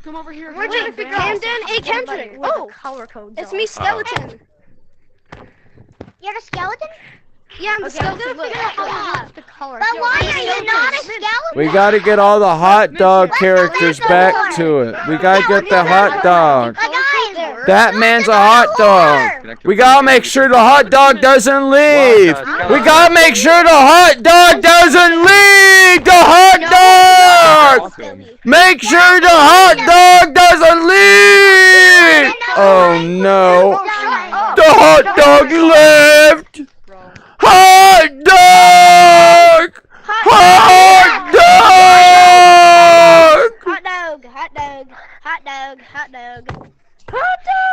Come over here. We're trying to figure out. Camden, hey Kendrick. Oh, color code. It's me, skeleton. You're the skeleton? Yeah, I'm the skeleton. Look, the color. But why are you not a skeleton? We gotta get all the hot dog characters back to it. We gotta get the hot dog. That man's a hot dog. We gotta make sure the hot dog doesn't leave. We gotta make sure the hot dog doesn't leave. The hot dog. Make sure the hot dog doesn't leave. Oh no. The hot dog left. Hot dog. Hot dog. Hot dog, hot dog, hot dog, hot dog.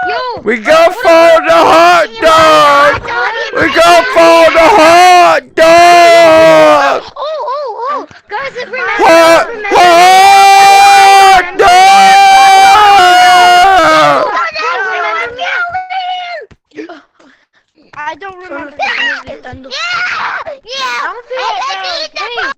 Yo. We go for the hot dog. We go for the hot dog. Oh, guys, remember. Hot dog. I don't remember. Yeah! I don't feel like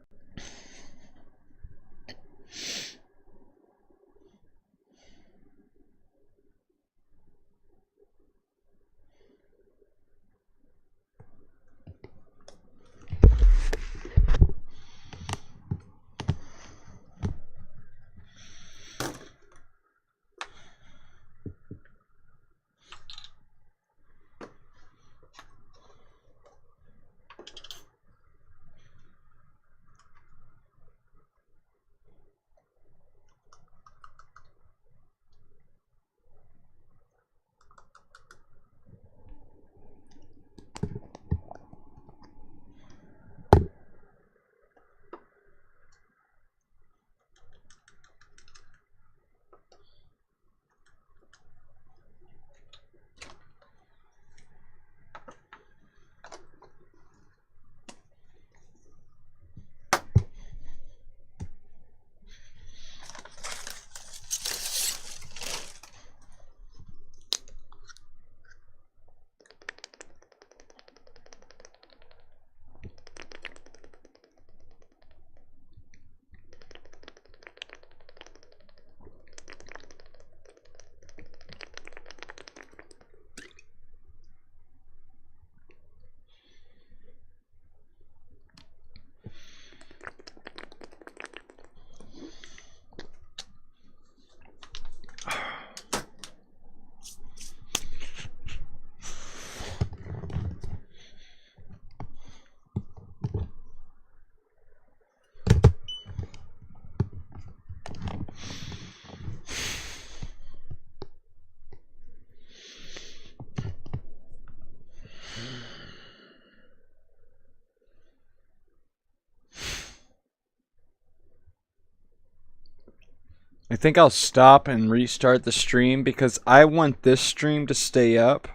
I think I'll stop and restart the stream because I want this stream to stay up,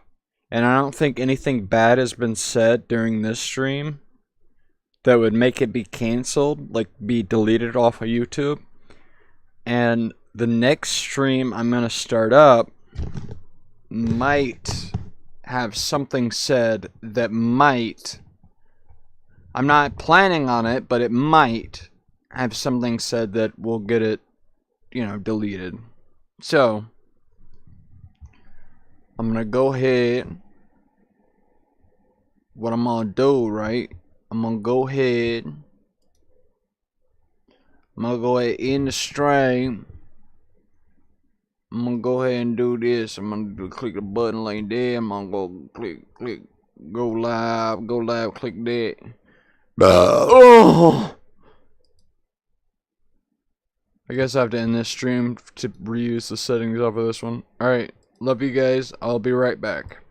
and I don't think anything bad has been said during this stream that would make it be canceled, like be deleted off of YouTube. And the next stream I'm gonna start up might have something said that might, I'm not planning on it, but it might have something said that will get it, you know, deleted. So I'm gonna go ahead, what I'm gonna do, right, I'm gonna go ahead, in the stream, I'm gonna go ahead and do this. I'm gonna click the button like that. I'm gonna go click, go live, click that. Oh, I guess I have to end this stream to reuse the settings off of this one. Alright, love you guys. I'll be right back.